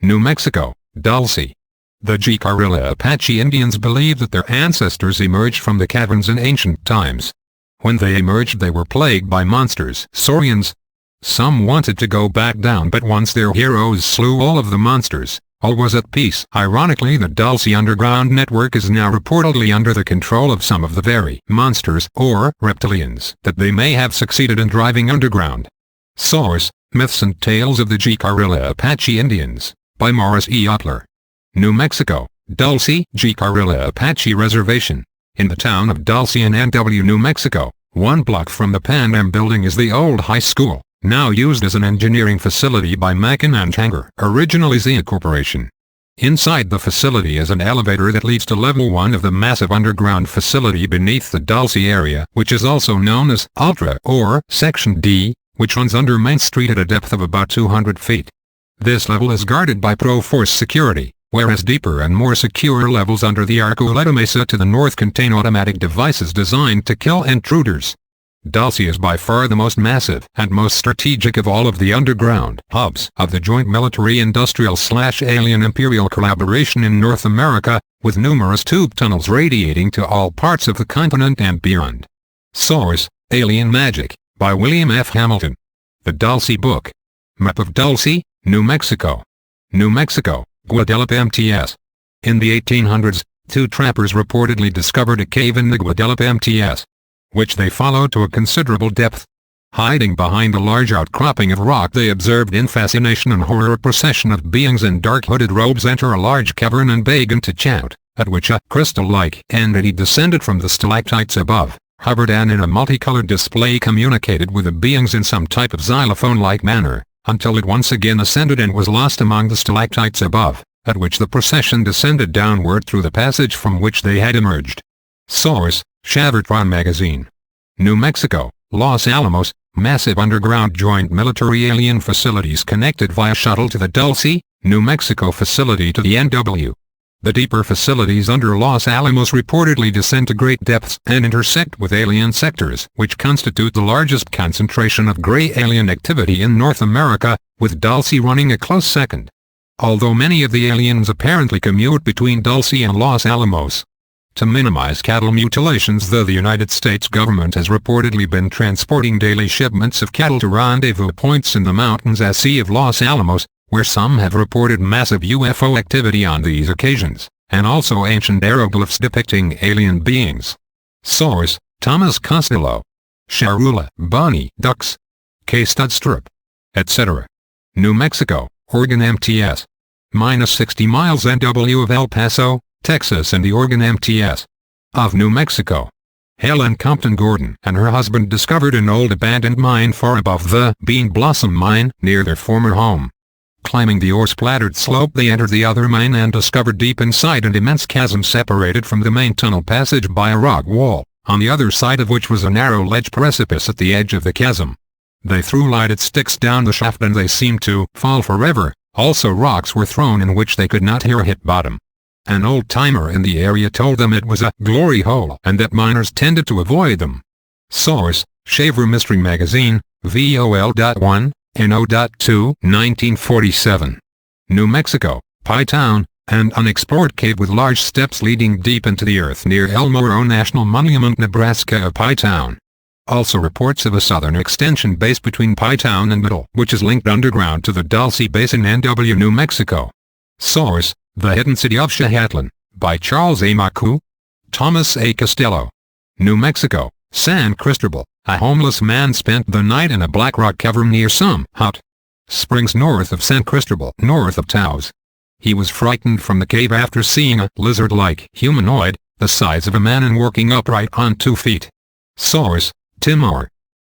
New Mexico, Dulce. The Jicarilla Apache Indians believed that their ancestors emerged from the caverns in ancient times. When they emerged they were plagued by monsters, saurians. Some wanted to go back down, but once their heroes slew all of the monsters, all was at peace. Ironically, the Dulce underground network is now reportedly under the control of some of the very monsters, or reptilians, that they may have succeeded in driving underground. Source: Myths and Tales of the Jicarilla Apache Indians, by Morris E. Upler. New Mexico, Dulce Jicarilla Apache Reservation. In the town of Dulce in NW, New Mexico, 1 block from the Pan Am building is the old high school, now used as an engineering facility by Mackin and Hanger, originally Zia Corporation. Inside the facility is an elevator that leads to level 1 of the massive underground facility beneath the Dulce area, which is also known as Ultra or Section D, which runs under Main Street at a depth of about 200 feet. This level is guarded by Pro-Force security, whereas deeper and more secure levels under the Arcoleta Mesa to the north contain automatic devices designed to kill intruders. Dulce is by far the most massive and most strategic of all of the underground hubs of the joint military-industrial/alien imperial collaboration in North America, with numerous tube tunnels radiating to all parts of the continent and beyond. Source: Alien Magic, by William F. Hamilton. The Dulce Book. Map of Dulce, New Mexico. New Mexico, Guadalupe MTS. In the 1800s, 2 trappers reportedly discovered a cave in the Guadalupe MTS, which they followed to a considerable depth. Hiding behind a large outcropping of rock, they observed in fascination and horror a procession of beings in dark hooded robes enter a large cavern and begin to chant, at which a crystal-like entity descended from the stalactites above, hovered and in a multicolored display communicated with the beings in some type of xylophone-like manner, until it once again ascended and was lost among the stalactites above, at which the procession descended downward through the passage from which they had emerged. Source: SHAVERTRON magazine. New Mexico, Los Alamos, massive underground joint military alien facilities connected via shuttle to the Dulce, New Mexico facility to the NW. The deeper facilities under Los Alamos reportedly descend to great depths and intersect with alien sectors, which constitute the largest concentration of gray alien activity in North America, with Dulce running a close second. Although many of the aliens apparently commute between Dulce and Los Alamos to minimize cattle mutilations, though the United States government has reportedly been transporting daily shipments of cattle to rendezvous points in the mountains as sea of Los Alamos, where some have reported massive UFO activity on these occasions, and also ancient aeroglyphs depicting alien beings. Source: Thomas Costello. Charula, Bonnie, Ducks, K. Studstrup, etc. New Mexico, Oregon MTS. -60 miles NW of El Paso, Texas, and the Oregon MTS of New Mexico. Helen Compton Gordon and her husband discovered an old abandoned mine far above the Bean Blossom mine near their former home. Climbing the ore-splattered slope, they entered the other mine and discovered deep inside an immense chasm separated from the main tunnel passage by a rock wall, on the other side of which was a narrow ledge precipice at the edge of the chasm. They threw lighted sticks down the shaft and they seemed to fall forever. Also rocks were thrown in which they could not hit bottom. An old-timer in the area told them it was a glory hole and that miners tended to avoid them. Source: Shaver Mystery Magazine, vol.1, no.2, 1947. New Mexico, Pie Town, an unexplored cave with large steps leading deep into the earth near El Morro National Monument, Nebraska of Pie Town. Also reports of a southern extension base between Pie Town and Middle, which is linked underground to the Dulce Basin, NW, New Mexico. Source: The Hidden City of Shahatlan, by Charles A. Macu. Thomas A. Costello. New Mexico, San Cristobal. A homeless man spent the night in a black rock cavern near some hot springs north of San Cristobal, north of Taos. He was frightened from the cave after seeing a lizard-like humanoid, the size of a man and working upright on 2 feet. Source: Timor.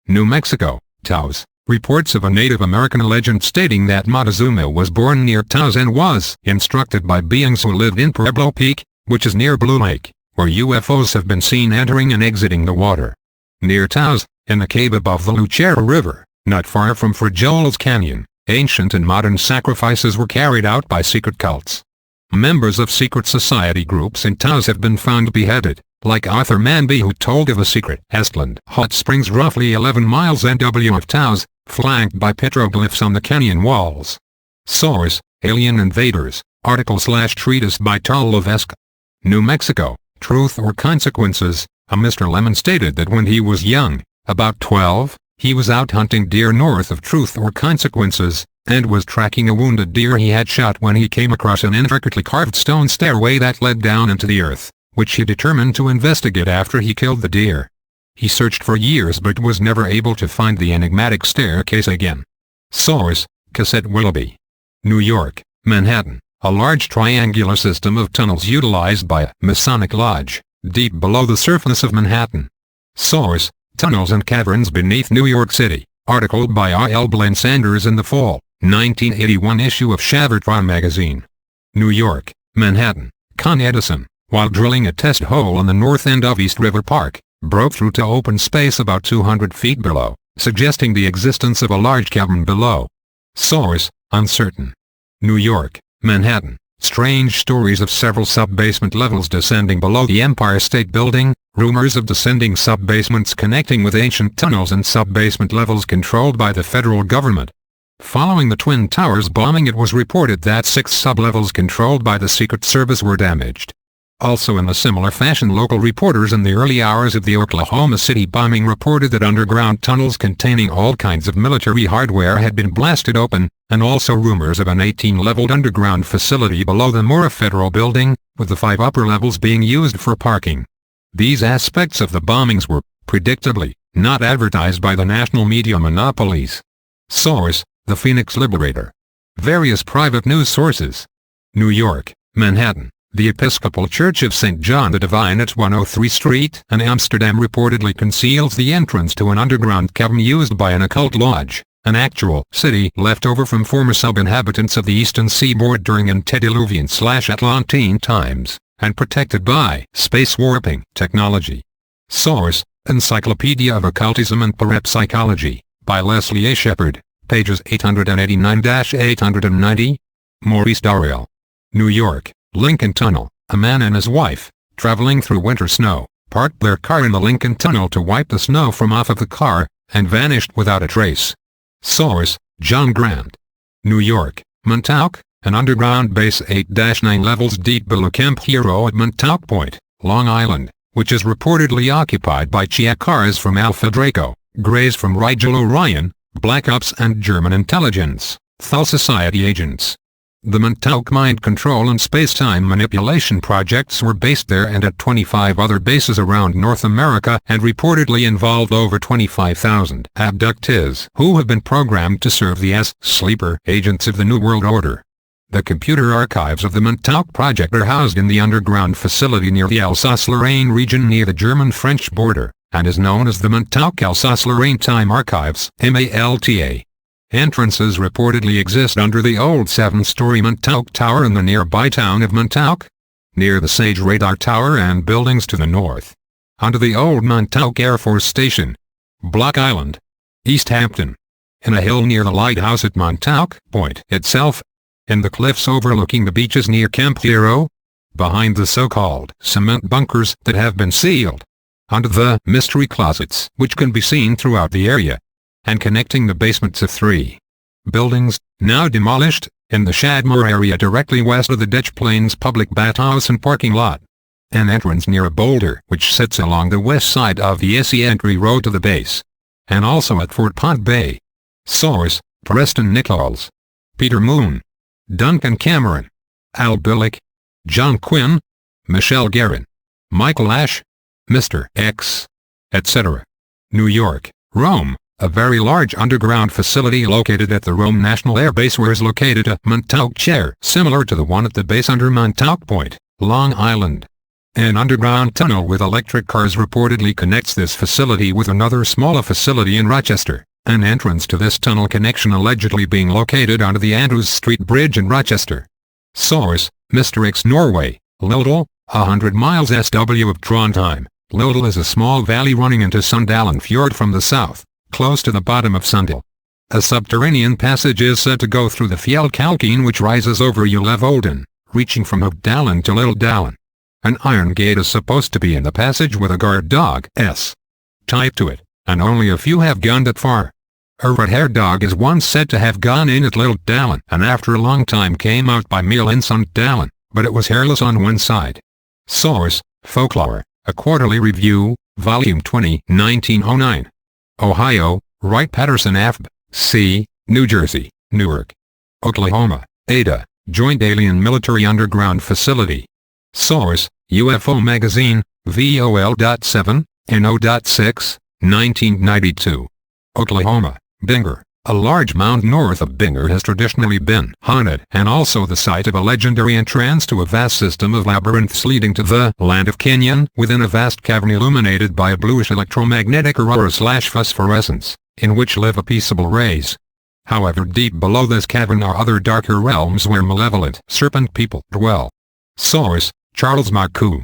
New Mexico, Taos. Reports of a Native American legend stating that Montezuma was born near Taos and was instructed by beings who lived in Pueblo Peak, which is near Blue Lake, where UFOs have been seen entering and exiting the water. Near Taos, in a cave above the Lucero River, not far from Fragola's Canyon, ancient and modern sacrifices were carried out by secret cults. Members of secret society groups in Taos have been found beheaded, like Arthur Manby, who told of a secret Estland hot springs roughly 11 miles NW of Taos, flanked by petroglyphs on the canyon walls. Source: Alien Invaders, article/treatise by Tal Levesque. New Mexico, Truth or Consequences. A Mr. Lemon stated that when he was young, about 12, he was out hunting deer north of Truth or Consequences, and was tracking a wounded deer he had shot when he came across an intricately carved stone stairway that led down into the earth, which he determined to investigate after he killed the deer. He searched for years but was never able to find the enigmatic staircase again. Source: Cassette Willoughby. New York, Manhattan. A large triangular system of tunnels utilized by a Masonic lodge, deep below the surface of Manhattan. Source: Tunnels and Caverns Beneath New York City, article by R. L. Blaine Sanders in the fall, 1981 issue of SHAVERTRON magazine. New York, Manhattan. Con Edison, while drilling a test hole on the north end of East River Park, broke through to open space about 200 feet below, suggesting the existence of a large cavern below. Source: Uncertain. New York, Manhattan. Strange stories of several sub-basement levels descending below the Empire State Building, rumors of descending sub-basements connecting with ancient tunnels and sub-basement levels controlled by the federal government. Following the Twin Towers bombing, it was reported that 6 sub-levels controlled by the Secret Service were damaged. Also in a similar fashion, local reporters in the early hours of the Oklahoma City bombing reported that underground tunnels containing all kinds of military hardware had been blasted open, and also rumors of an 18-leveled underground facility below the Mora Federal Building, with the 5 upper levels being used for parking. These aspects of the bombings were, predictably, not advertised by the national media monopolies. Source: The Phoenix Liberator. Various private news sources. New York, Manhattan. The Episcopal Church of St. John the Divine at 103 Street and Amsterdam reportedly conceals the entrance to an underground cavern used by an occult lodge, an actual city left over from former sub-inhabitants of the eastern seaboard during antediluvian/Atlantean times, and protected by space warping technology. Source: Encyclopedia of Occultism and Parapsychology, by Leslie A. Shepard, pages 889-890. Maurice Darrell. New York, Lincoln Tunnel. A man and his wife, traveling through winter snow, parked their car in the Lincoln Tunnel to wipe the snow from off of the car, and vanished without a trace. Source: John Grant. New York, Montauk. An underground base 8-9 levels deep below Camp Hero at Montauk Point, Long Island, which is reportedly occupied by Chiakars from Alpha Draco, Greys from Rigel Orion, Black Ops and German intelligence, Thal Society agents. The Montauk mind control and space-time manipulation projects were based there and at 25 other bases around North America, and reportedly involved over 25,000 abductees who have been programmed to serve the sleeper agents of the New World Order. The computer archives of the Montauk project are housed in the underground facility near the Alsace-Lorraine region near the German-French border, and is known as the Montauk Alsace-Lorraine Time Archives (MALTA). Entrances reportedly exist under the old 7-story Montauk Tower in the nearby town of Montauk, near the Sage Radar Tower and buildings to the north, under the old Montauk Air Force Station, Block Island, East Hampton, in a hill near the lighthouse at Montauk Point itself, in the cliffs overlooking the beaches near Camp Hero, behind the so-called cement bunkers that have been sealed, under the mystery closets which can be seen throughout the area, and connecting the basements of 3 buildings, now demolished, in the Shadmore area directly west of the Dutch Plains public bathhouse and parking lot. An entrance near a boulder which sits along the west side of the SE entry road to the base, and also at Fort Pont Bay. Source: Preston Nichols, Peter Moon, Duncan Cameron, Al Billick, John Quinn, Michelle Guerin, Michael Ash, Mr. X, etc. New York, Rome. A very large underground facility located at the Rome National Air Base where is located a Montauk chair similar to the one at the base under Montauk Point, Long Island. An underground tunnel with electric cars reportedly connects this facility with another smaller facility in Rochester, an entrance to this tunnel connection allegedly being located under the Andrews Street Bridge in Rochester. Source: Mr. X Norway, Lildal, 100 miles SW of Trondheim. Lildal is a small valley running into Sundalen Fjord from the south, close to the bottom of Sundal. A subterranean passage is said to go through the Fjellkalkene which rises over Ulevolden, reaching from Hoogdalen to Little Dalen. An iron gate is supposed to be in the passage with a guard dog tied to it, and only a few have gone that far. A red-haired dog is once said to have gone in at Little Dalen and after a long time came out by meal in Sundalen, but it was hairless on one side. Source: Folklore, A Quarterly Review, Volume 20, 1909. Ohio, Wright Patterson F. C., New Jersey, Newark. Oklahoma, Ada, Joint Alien Military Underground Facility. Source: UFO Magazine, VOL.7, NO.6, 1992. Oklahoma, Binger. A large mound north of Binger has traditionally been haunted and also the site of a legendary entrance to a vast system of labyrinths leading to the land of Kenyan within a vast cavern illuminated by a bluish electromagnetic aurora/phosphorescence, in which live a peaceable race. However, deep below this cavern are other darker realms where malevolent serpent people dwell. Source: Charles Marcoux.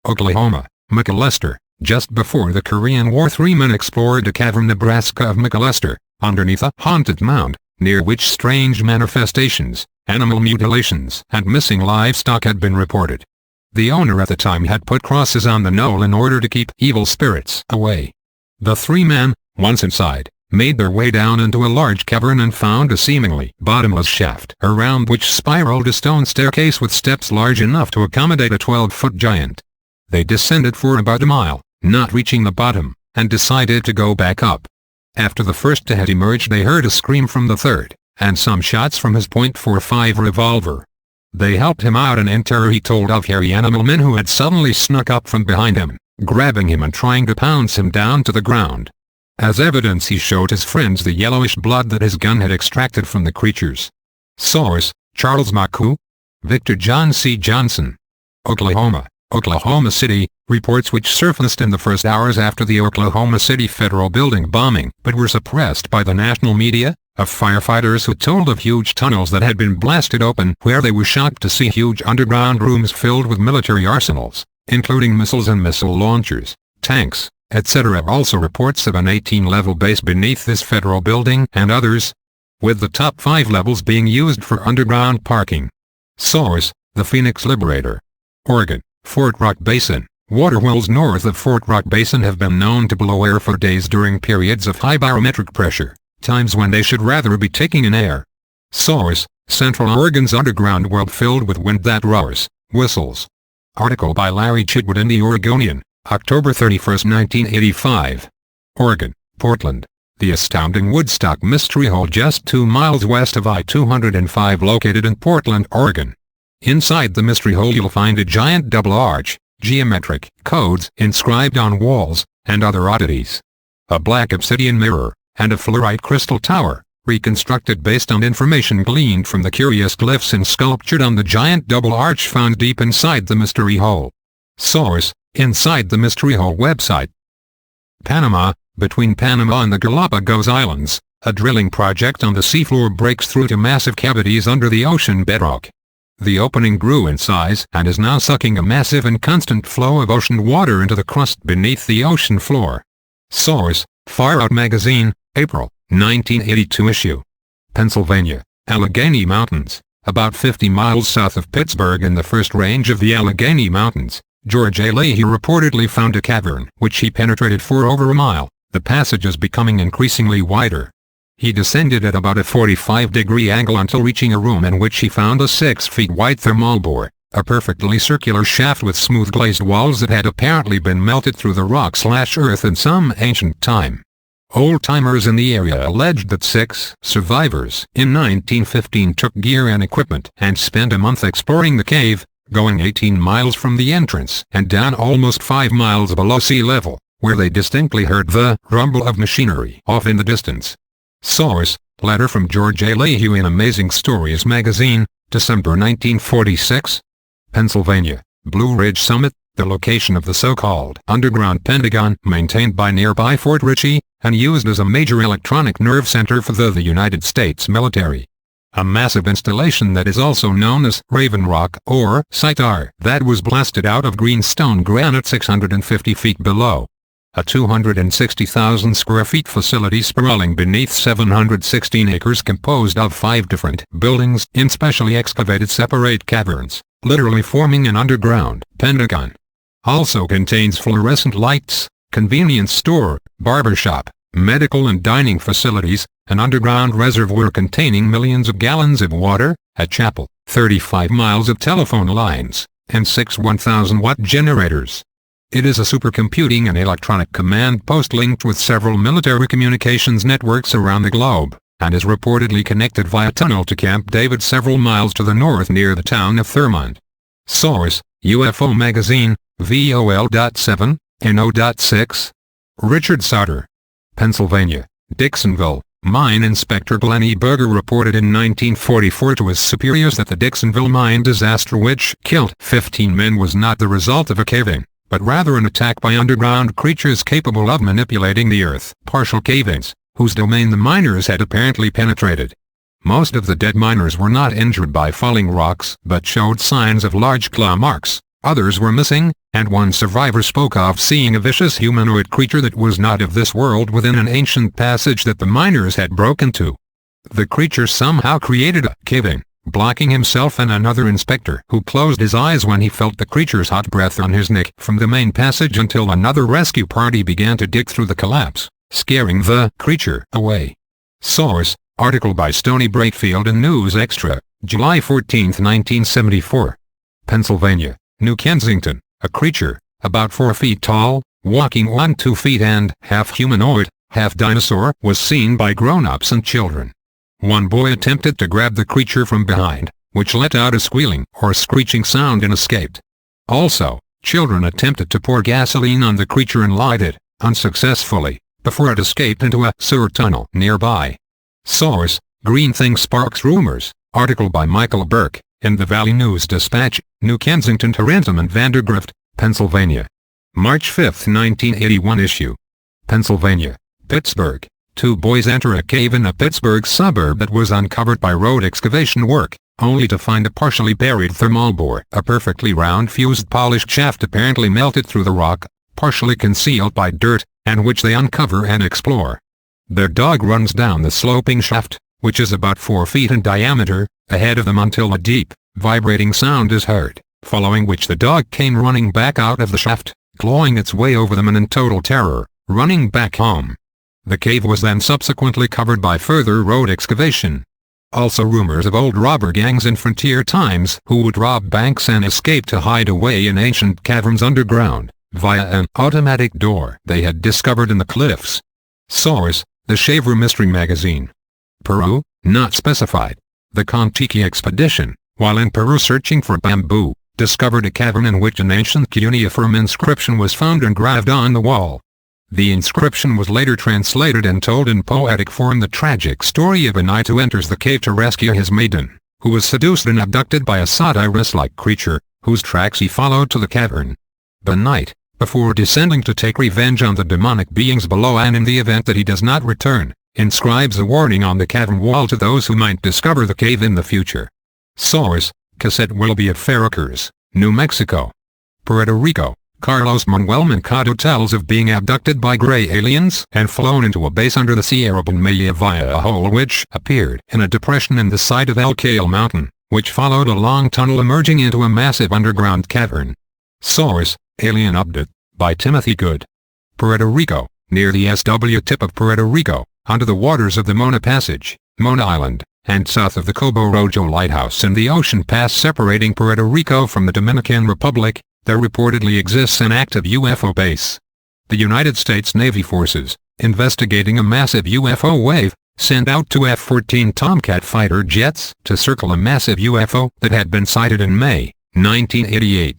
Oklahoma, McAlester. Just before the Korean War 3 men explored the cavern Nebraska of McAlester, underneath a haunted mound, near which strange manifestations, animal mutilations and missing livestock had been reported. The owner at the time had put crosses on the knoll in order to keep evil spirits away. The 3 men, once inside, made their way down into a large cavern and found a seemingly bottomless shaft around which spiraled a stone staircase with steps large enough to accommodate a 12-foot giant. They descended for about a mile, not reaching the bottom, and decided to go back up. After the first had emerged they heard a scream from the third, and some shots from his .45 revolver. They helped him out and in terror he told of hairy animal men who had suddenly snuck up from behind him, grabbing him and trying to pounce him down to the ground. As evidence he showed his friends the yellowish blood that his gun had extracted from the creatures. Source: Charles Marcoux. Victor John C. Johnson. Oklahoma, Oklahoma City, reports which surfaced in the first hours after the Oklahoma City federal building bombing but were suppressed by the national media, of firefighters who told of huge tunnels that had been blasted open where they were shocked to see huge underground rooms filled with military arsenals, including missiles and missile launchers, tanks, etc. Also reports of an 18-level base beneath this federal building and others, with the top 5 levels being used for underground parking. Source: The Phoenix Liberator. Oregon, Fort Rock Basin. Water wells north of Fort Rock Basin have been known to blow air for days during periods of high barometric pressure, times when they should rather be taking in air. Source: Central Oregon's underground world filled with wind that roars, whistles. Article by Larry Chidwood in the Oregonian, October 31, 1985. Oregon, Portland. The astounding Woodstock Mystery Hole just 2 miles west of I-205 located in Portland, Oregon. Inside the mystery hole you'll find a giant double arch, geometric codes inscribed on walls, and other oddities. A black obsidian mirror, and a fluorite crystal tower, reconstructed based on information gleaned from the curious glyphs and sculptured on the giant double arch found deep inside the mystery hole. Source: Inside the Mystery Hole website. Panama. Between Panama and the Galapagos Islands, a drilling project on the seafloor breaks through to massive cavities under the ocean bedrock. The opening grew in size and is now sucking a massive and constant flow of ocean water into the crust beneath the ocean floor. Source: Far Out Magazine, April, 1982 issue. Pennsylvania, Allegheny Mountains. About 50 miles south of Pittsburgh in the first range of the Allegheny Mountains, George A. Leahy reportedly found a cavern which he penetrated for over a mile, the passages becoming increasingly wider. He descended at about a 45-degree angle until reaching a room in which he found a 6-foot-wide thermal bore, a perfectly circular shaft with smooth glazed walls that had apparently been melted through the rock/earth in some ancient time. Old-timers in the area alleged that 6 survivors in 1915 took gear and equipment and spent a month exploring the cave, going 18 miles from the entrance and down almost 5 miles below sea level, where they distinctly heard the rumble of machinery off in the distance. Source: Letter from George A. Leahy in Amazing Stories magazine, December 1946. Pennsylvania, Blue Ridge Summit, the location of the so-called underground Pentagon maintained by nearby Fort Ritchie, and used as a major electronic nerve center for the United States military. A massive installation that is also known as Raven Rock or Sitar that was blasted out of greenstone granite 650 feet below. A 260,000 square feet facility sprawling beneath 716 acres composed of 5 different buildings in specially excavated separate caverns, literally forming an underground Pentagon. Also contains fluorescent lights, convenience store, barbershop, medical and dining facilities, an underground reservoir containing millions of gallons of water, a chapel, 35 miles of telephone lines, and 6 1,000-watt generators. It is a supercomputing and electronic command post linked with several military communications networks around the globe, and is reportedly connected via tunnel to Camp David several miles to the north near the town of Thurmont. Source: UFO Magazine, VOL.7, NO.6. Richard Sauter. Pennsylvania, Dixonville. Mine Inspector Glenn E. Berger reported in 1944 to his superiors that the Dixonville mine disaster which killed 15 men was not the result of a cave-in, but rather an attack by underground creatures capable of manipulating the earth, partial cave-ins, whose domain the miners had apparently penetrated. Most of the dead miners were not injured by falling rocks but showed signs of large claw marks. Others were missing, and one survivor spoke of seeing a vicious humanoid creature that was not of this world within an ancient passage that the miners had broken to. The creature somehow created a cave-in, blocking himself and another inspector who closed his eyes when he felt the creature's hot breath on his neck from the main passage until another rescue party began to dig through the collapse, scaring the creature away. Source: Article by Stony Brakefield and News Extra, July 14, 1974. Pennsylvania, New Kensington. A creature, about 4 feet tall, walking on 2 feet and half humanoid, half dinosaur, was seen by grown-ups and children. One boy attempted to grab the creature from behind, which let out a squealing or screeching sound and escaped. Also, children attempted to pour gasoline on the creature and light it, unsuccessfully, before it escaped into a sewer tunnel nearby. Source: Green Thing Sparks Rumors, article by Michael Burke, in the Valley News Dispatch, New Kensington, Tarentum and Vandergrift, Pennsylvania. March 5, 1981 issue. Pennsylvania, Pittsburgh. 2 boys enter a cave in a Pittsburgh suburb that was uncovered by road excavation work, only to find a partially buried thermal bore, a perfectly round fused polished shaft apparently melted through the rock, partially concealed by dirt, and which they uncover and explore. Their dog runs down the sloping shaft, which is about 4 feet in diameter, ahead of them until a deep, vibrating sound is heard, following which the dog came running back out of the shaft, clawing its way over them and in total terror, running back home. The cave was then subsequently covered by further road excavation. Also rumors of old robber gangs in frontier times who would rob banks and escape to hide away in ancient caverns underground, via an automatic door they had discovered in the cliffs. Source: The Shaver Mystery Magazine. Peru, not specified. The Kon-Tiki expedition, while in Peru searching for bamboo, discovered a cavern in which an ancient cuneiform inscription was found engraved on the wall. The inscription was later translated and told in poetic form the tragic story of a knight who enters the cave to rescue his maiden, who was seduced and abducted by a satyrs-like creature, whose tracks he followed to the cavern. The knight, before descending to take revenge on the demonic beings below and in the event that he does not return, inscribes a warning on the cavern wall to those who might discover the cave in the future. Source: Cassette will be at Veracruz, New Mexico. Puerto Rico, Carlos Manuel Mercado tells of being abducted by gray aliens and flown into a base under the Sierra Bonilla via a hole which appeared in a depression in the side of El Cale Mountain, which followed a long tunnel emerging into a massive underground cavern. Source: Alien Update, by Timothy Good. Puerto Rico, near the SW tip of Puerto Rico, under the waters of the Mona Passage, Mona Island, and south of the Cabo Rojo Lighthouse and the ocean pass separating Puerto Rico from the Dominican Republic, there reportedly exists an active UFO base. The United States Navy forces, investigating a massive UFO wave, sent out 2 F-14 Tomcat fighter jets to circle a massive UFO that had been sighted in May 1988.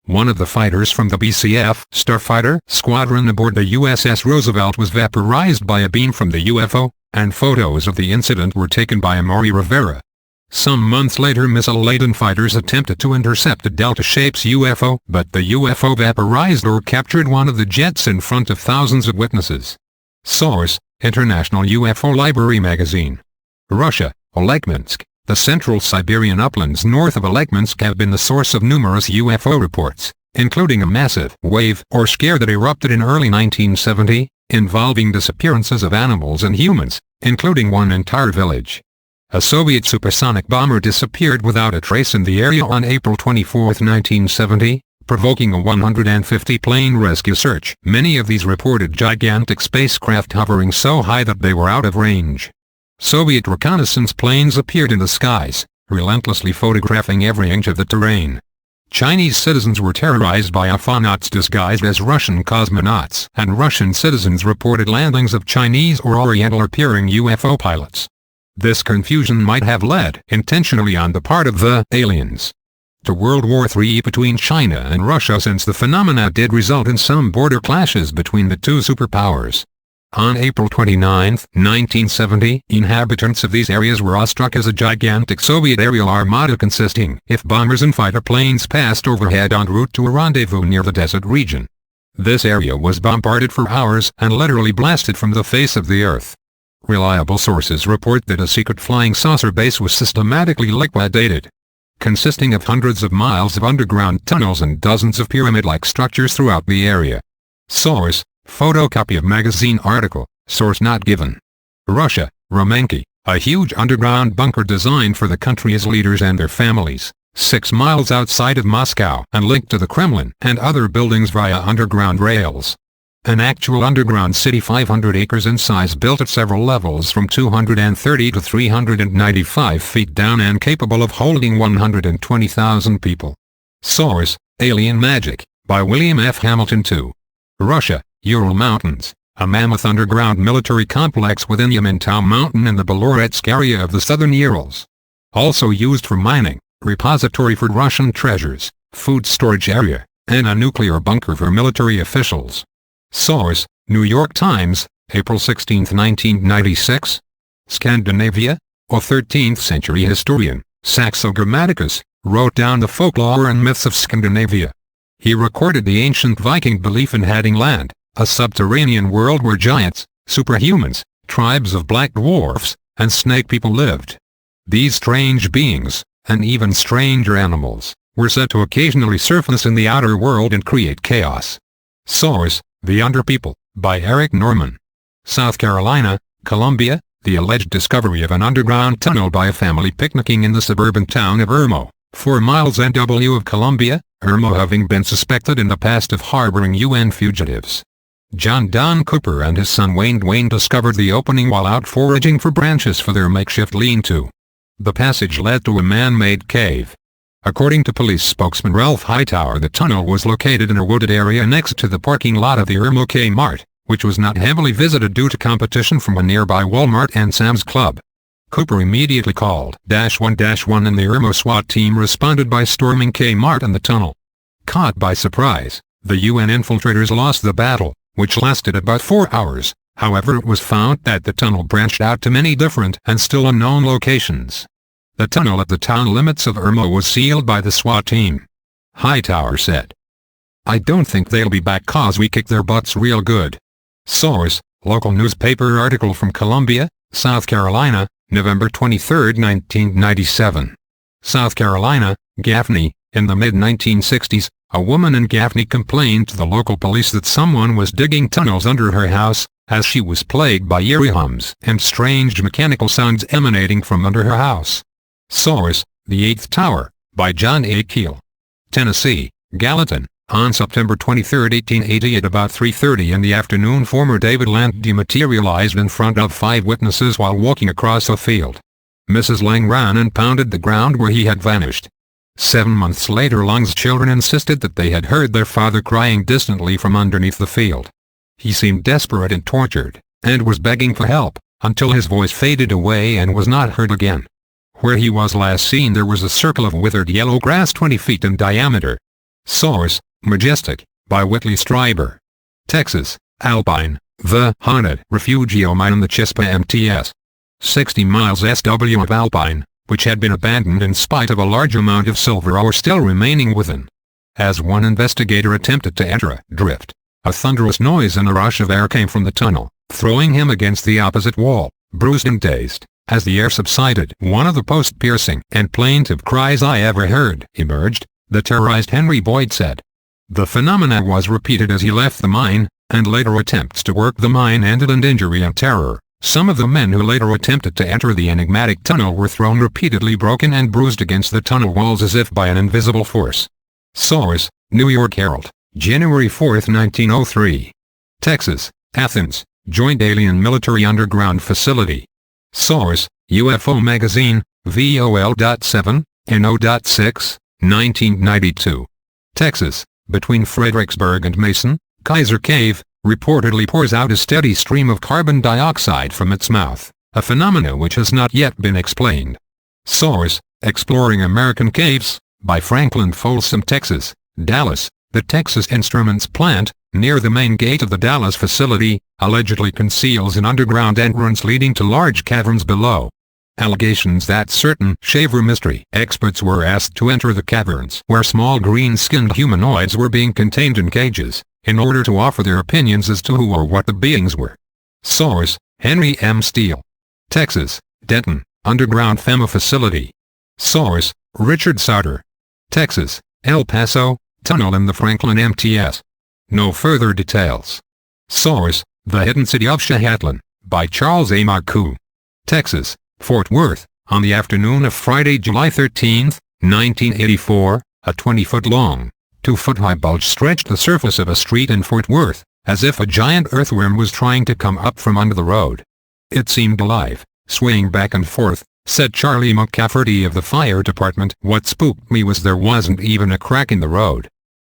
One of the fighters from the BCF Starfighter squadron aboard the USS Roosevelt was vaporized by a beam from the UFO, and photos of the incident were taken by Amaury Rivera. Some months later, missile-laden fighters attempted to intercept a Delta-shaped UFO, but the UFO vaporized or captured one of the jets in front of thousands of witnesses. Source: International UFO Library Magazine. Russia, Olekminsk. The central Siberian uplands north of Olekminsk have been the source of numerous UFO reports, including a massive wave or scare that erupted in early 1970, involving disappearances of animals and humans, including one entire village. A Soviet supersonic bomber disappeared without a trace in the area on April 24, 1970, provoking a 150-plane rescue search. Many of these reported gigantic spacecraft hovering so high that they were out of range. Soviet reconnaissance planes appeared in the skies, relentlessly photographing every inch of the terrain. Chinese citizens were terrorized by ufonauts disguised as Russian cosmonauts, and Russian citizens reported landings of Chinese or Oriental-appearing UFO pilots. This confusion might have led, intentionally on the part of the aliens, to World War III between China and Russia, since the phenomena did result in some border clashes between the two superpowers. On April 29, 1970, inhabitants of these areas were awestruck as a gigantic Soviet aerial armada consisting of bombers and fighter planes passed overhead en route to a rendezvous near the desert region. This area was bombarded for hours and literally blasted from the face of the earth. Reliable sources report that a secret flying saucer base was systematically liquidated, consisting of hundreds of miles of underground tunnels and dozens of pyramid-like structures throughout the area. Source: photocopy of magazine article, source not given. Russia, Romanki, a huge underground bunker designed for the country's leaders and their families, 6 miles outside of Moscow and linked to the Kremlin and other buildings via underground rails. An actual underground city 500 acres in size, built at several levels from 230 to 395 feet down and capable of holding 120,000 people. Source: Alien Magic, by William F. Hamilton II. Russia, Ural Mountains, a mammoth underground military complex within Yamantau Mountain in the Beloretsk area of the southern Urals. Also used for mining, repository for Russian treasures, food storage area, and a nuclear bunker for military officials. Source: New York Times, April 16, 1996. Scandinavia, a 13th century historian, Saxo Grammaticus, wrote down the folklore and myths of Scandinavia. He recorded the ancient Viking belief in Haddam land, a subterranean world where giants, superhumans, tribes of black dwarfs, and snake people lived. These strange beings, and even stranger animals, were said to occasionally surface in the outer world and create chaos. Source: The Underpeople, by Eric Norman. South Carolina, Columbia, the alleged discovery of an underground tunnel by a family picnicking in the suburban town of Irmo, 4 miles NW of Columbia, Irmo having been suspected in the past of harboring UN fugitives. John Don Cooper and his son Wayne discovered the opening while out foraging for branches for their makeshift lean-to. The passage led to a man-made cave. According to police spokesman Ralph Hightower, the tunnel was located in a wooded area next to the parking lot of the Irmo Kmart, which was not heavily visited due to competition from a nearby Walmart and Sam's Club. Cooper immediately called -1-1 and the Irmo SWAT team responded by storming Kmart and the tunnel. Caught by surprise, the UN infiltrators lost the battle, which lasted about 4 hours. However, it was found that the tunnel branched out to many different and still unknown locations. The tunnel at the town limits of Irmo was sealed by the SWAT team. Hightower said, "I don't think they'll be back 'cause we kicked their butts real good." Source: local newspaper article from Columbia, South Carolina, November 23, 1997. South Carolina, Gaffney. In the mid-1960s, a woman in Gaffney complained to the local police that someone was digging tunnels under her house, as she was plagued by eerie hums and strange mechanical sounds emanating from under her house. Source: The Eighth Tower, by John A. Keel. Tennessee, Gallatin. On September 23, 1880 at about 3:30 in the afternoon, former David Land dematerialized in front of 5 witnesses while walking across a field. Mrs. Lang ran and pounded the ground where he had vanished. 7 months later, Lang's children insisted that they had heard their father crying distantly from underneath the field. He seemed desperate and tortured, and was begging for help, until his voice faded away and was not heard again. Where he was last seen there was a circle of withered yellow grass 20 feet in diameter. Source: Majestic, by Whitley Strieber. Texas, Alpine, The Haunted Refugio Mine in the Chispa MTS. 60 miles SW of Alpine, which had been abandoned in spite of a large amount of silver ore still remaining within. As one investigator attempted to enter a drift, a thunderous noise and a rush of air came from the tunnel, throwing him against the opposite wall, bruised and dazed. As the air subsided, one of the most piercing and plaintive cries I ever heard emerged, the terrorized Henry Boyd said. The phenomena was repeated as he left the mine, and later attempts to work the mine ended in injury and terror. Some of the men who later attempted to enter the enigmatic tunnel were thrown repeatedly, broken and bruised against the tunnel walls as if by an invisible force. Source: New York Herald, January 4, 1903. Texas, Athens, Joint Alien Military Underground Facility. Source: UFO Magazine, VOL.7, NO.6, 1992. Texas, between Fredericksburg and Mason, Kaiser Cave reportedly pours out a steady stream of carbon dioxide from its mouth, a phenomenon which has not yet been explained. Source: Exploring American Caves, by Franklin Folsom. Texas, Dallas, the Texas Instruments plant, near the main gate of the Dallas facility, allegedly conceals an underground entrance leading to large caverns below. Allegations that certain shaver mystery experts were asked to enter the caverns where small green-skinned humanoids were being contained in cages, in order to offer their opinions as to who or what the beings were. Source: Henry M. Steele. Texas, Denton, Underground FEMA Facility. Source: Richard Sauter. Texas, El Paso, Tunnel in the Franklin MTS. No further details. Source: The Hidden City of Shahatlan, by Charles A. Marcoux. Texas, Fort Worth, on the afternoon of Friday, July 13, 1984, a 20-foot-long, 2-foot-high bulge stretched the surface of a street in Fort Worth, as if a giant earthworm was trying to come up from under the road. It seemed alive, swaying back and forth, said Charlie McCafferty of the fire department. What spooked me was there wasn't even a crack in the road.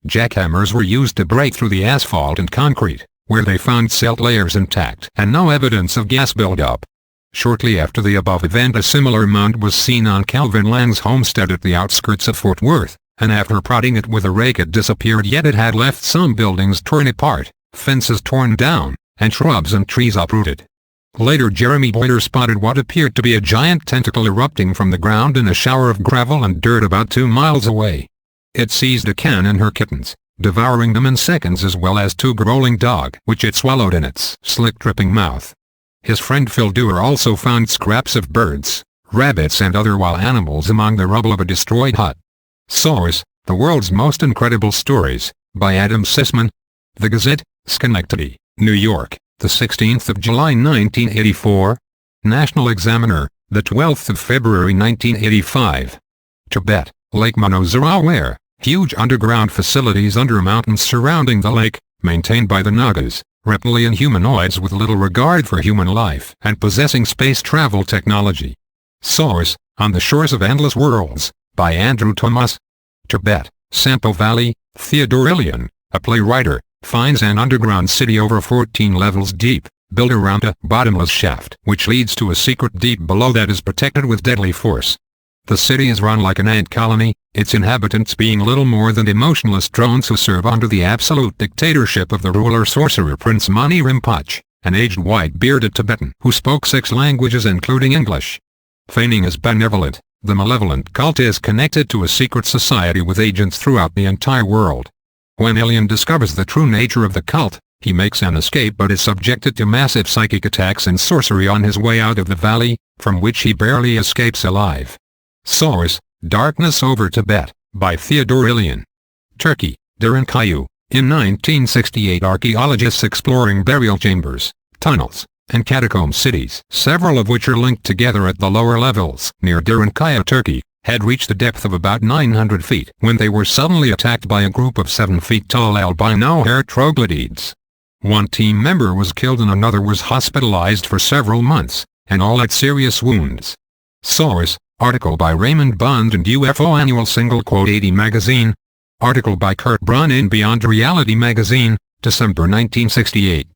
Jackhammers were used to break through the asphalt and concrete, where they found silt layers intact and no evidence of gas buildup. Shortly after the above event, a similar mound was seen on Calvin Lang's homestead at the outskirts of Fort Worth, and after prodding it with a rake it disappeared, yet it had left some buildings torn apart, fences torn down, and shrubs and trees uprooted. Later, Jeremy Boyer spotted what appeared to be a giant tentacle erupting from the ground in a shower of gravel and dirt about 2 miles away. It seized a can and her kittens, devouring them in seconds, as well as 2 growling dogs, which it swallowed in its slick dripping mouth. His friend Phil Dewar also found scraps of birds, rabbits and other wild animals among the rubble of a destroyed hut. Source: The World's Most Incredible Stories, by Adam Sisman. The Gazette, Schenectady, New York, the 16th of July 1984. National Examiner, the 12th of February 1985. Tibet, Lake Manozara, where huge underground facilities under mountains surrounding the lake, maintained by the Nagas, reptilian humanoids with little regard for human life and possessing space travel technology. Source: On the Shores of Endless Worlds, by Andrew Thomas. Tibet, Sampo Valley, Theodore Ilian, a playwright, finds an underground city over 14 levels deep, built around a bottomless shaft which leads to a secret deep below that is protected with deadly force. The city is run like an ant colony, its inhabitants being little more than emotionless drones who serve under the absolute dictatorship of the ruler-sorcerer Prince Mani Rinpoche, an aged white-bearded Tibetan who spoke 6 languages including English. Feigning as benevolent, the malevolent cult is connected to a secret society with agents throughout the entire world. When Alien discovers the true nature of the cult, he makes an escape but is subjected to massive psychic attacks and sorcery on his way out of the valley, from which he barely escapes alive. Source: Darkness Over Tibet, by Theodore Alien. Turkey, Derinkayu. In 1968, archaeologists exploring burial chambers, tunnels, and catacomb cities, several of which are linked together at the lower levels near Derinkayu, Turkey, had reached a depth of about 900 feet when they were suddenly attacked by a group of 7 feet tall albino hair troglodytes. One team member was killed and another was hospitalized for several months, and all had serious wounds. Source: Article by Raymond Bond and UFO Annual Single Quote 80 Magazine. Article by Kurt Brunn in Beyond Reality Magazine, December 1968.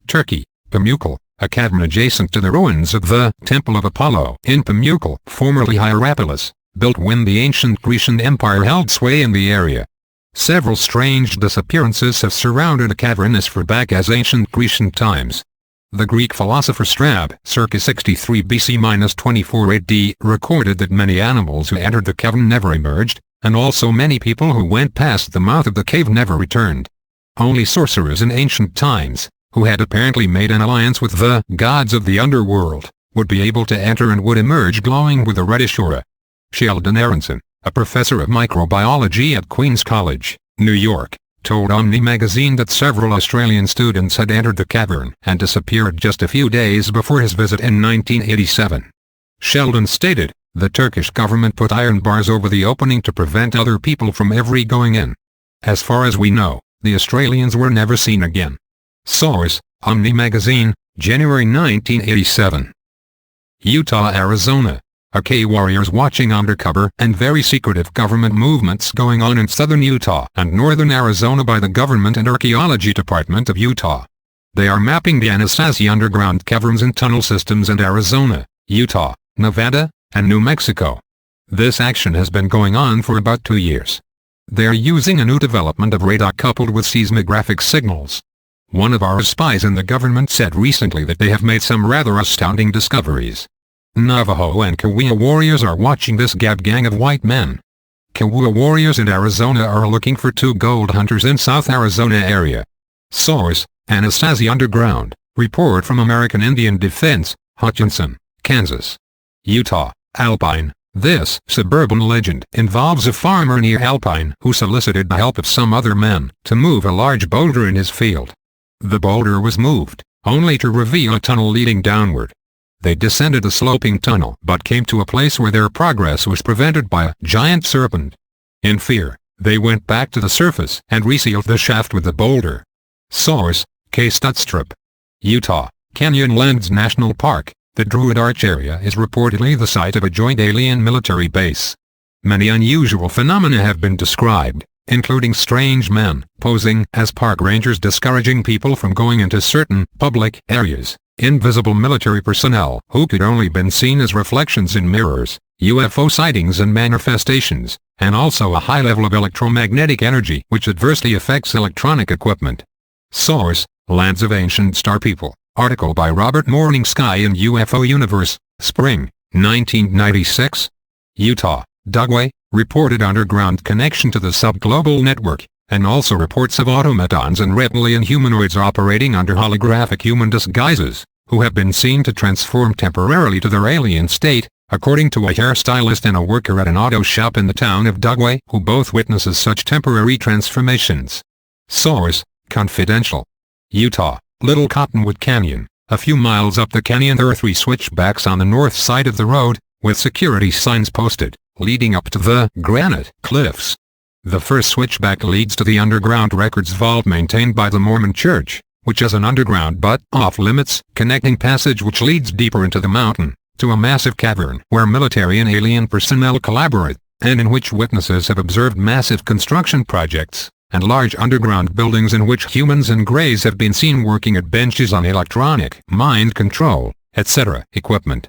Turkey, Pamukkale, a cavern adjacent to the ruins of the Temple of Apollo in Pamukkale, formerly Hierapolis, built when the ancient Grecian Empire held sway in the area. Several strange disappearances have surrounded the cavern as far back as ancient Grecian times. The Greek philosopher Strabo, circa 63 BC-24 AD, recorded that many animals who entered the cavern never emerged, and also many people who went past the mouth of the cave never returned. Only sorcerers in ancient times, who had apparently made an alliance with the gods of the underworld, would be able to enter and would emerge glowing with a reddish aura. Sheldon Aronson, a professor of microbiology at Queen's College, New York, told Omni magazine that several Australian students had entered the cavern and disappeared just a few days before his visit in 1987. Sheldon stated, "The Turkish government put iron bars over the opening to prevent other people from ever going in. As far as we know, the Australians were never seen again." Source: Omni magazine, January 1987. Utah, Arizona. AK warriors watching undercover and very secretive government movements going on in southern Utah and northern Arizona by the Government and Archaeology Department of Utah. They are mapping the Anasazi underground caverns and tunnel systems in Arizona, Utah, Nevada, and New Mexico. This action has been going on for about 2 years. They are using a new development of radar coupled with seismographic signals. One of our spies in the government said recently that they have made some rather astounding discoveries. Navajo and Kiowa warriors are watching this gang of white men. Kiowa warriors in Arizona are looking for 2 gold hunters in South Arizona area. Source: Anasazi Underground, report from American Indian Defense, Hutchinson, Kansas. Utah, Alpine. This suburban legend involves a farmer near Alpine who solicited the help of some other men to move a large boulder in his field. The boulder was moved, only to reveal a tunnel leading downward. They descended a sloping tunnel but came to a place where their progress was prevented by a giant serpent. In fear, they went back to the surface and resealed the shaft with the boulder. Source: K. Stutstrup. Utah, Canyonlands National Park. The Druid Arch area is reportedly the site of a joint alien military base. Many unusual phenomena have been described, including strange men posing as park rangers discouraging people from going into certain public areas, invisible military personnel who could only been seen as reflections in mirrors, UFO sightings and manifestations, and also a high level of electromagnetic energy which adversely affects electronic equipment. Source: Lands of Ancient Star People. Article by Robert Morning Sky in UFO Universe, Spring, 1996. Utah, Dugway, reported underground connection to the subglobal network, and also reports of automatons and reptilian humanoids operating under holographic human disguises, who have been seen to transform temporarily to their alien state, according to a hairstylist and a worker at an auto shop in the town of Dugway who both witnesses such temporary transformations. Source: Confidential. Utah, Little Cottonwood Canyon, a few miles up the canyon there are 3 switchbacks on the north side of the road, with security signs posted, leading up to the granite cliffs. The first switchback leads to the underground records vault maintained by the Mormon Church, which has an underground but off-limits connecting passage which leads deeper into the mountain, to a massive cavern where military and alien personnel collaborate, and in which witnesses have observed massive construction projects, and large underground buildings in which humans and greys have been seen working at benches on electronic, mind control, etc. equipment.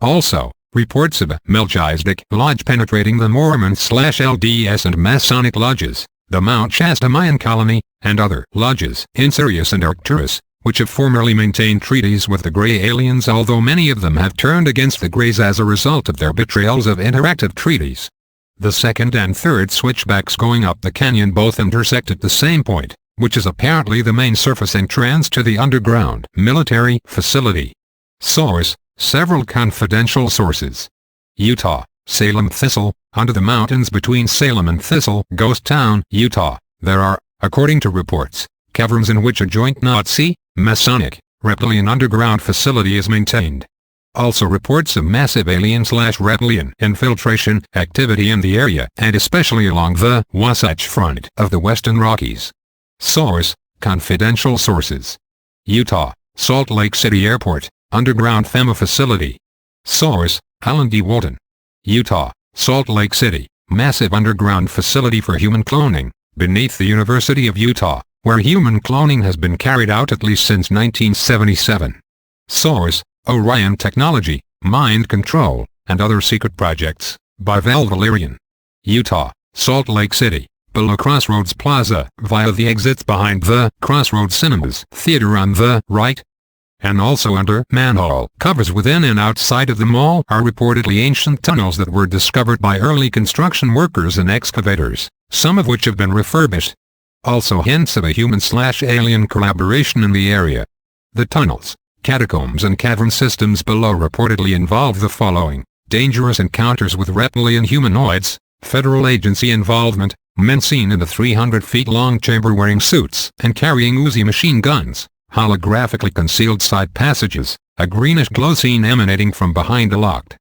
Also, Reports of a Melchizedek lodge penetrating the Mormon/LDS and Masonic lodges, the Mount Shasta Mayan colony, and other lodges in Sirius and Arcturus, which have formerly maintained treaties with the Grey aliens, although many of them have turned against the Greys as a result of their betrayals of interactive treaties. The second and third switchbacks going up the canyon both intersect at the same point, which is apparently the main surface entrance to the underground military facility. Source: several confidential sources. Utah, Salem Thistle. Under the mountains between Salem and Thistle, Ghost Town, Utah, there are, according to reports, caverns in which a joint Nazi, Masonic, reptilian underground facility is maintained. Also reports of massive alien/reptilian infiltration activity in the area and especially along the Wasatch Front of the Western Rockies. Source: confidential sources. Utah, Salt Lake City Airport, underground FEMA facility. Source: Alan D. Walton. Utah, Salt Lake City, massive underground facility for human cloning, beneath the University of Utah, where human cloning has been carried out at least since 1977. Source: Orion Technology, Mind Control, and Other Secret Projects, by Val Valerian. Utah, Salt Lake City, below Crossroads Plaza, via the exits behind the Crossroads Cinemas Theater on the right. And also under manhole covers within and outside of the mall are reportedly ancient tunnels that were discovered by early construction workers and excavators, some of which have been refurbished. Also hints of a human/alien collaboration in the area. The tunnels, catacombs and cavern systems below reportedly involve the following: dangerous encounters with reptilian humanoids, federal agency involvement, men seen in the 300-feet-long chamber wearing suits and carrying Uzi machine guns, holographically concealed side passages, a greenish glow seen emanating from behind a locked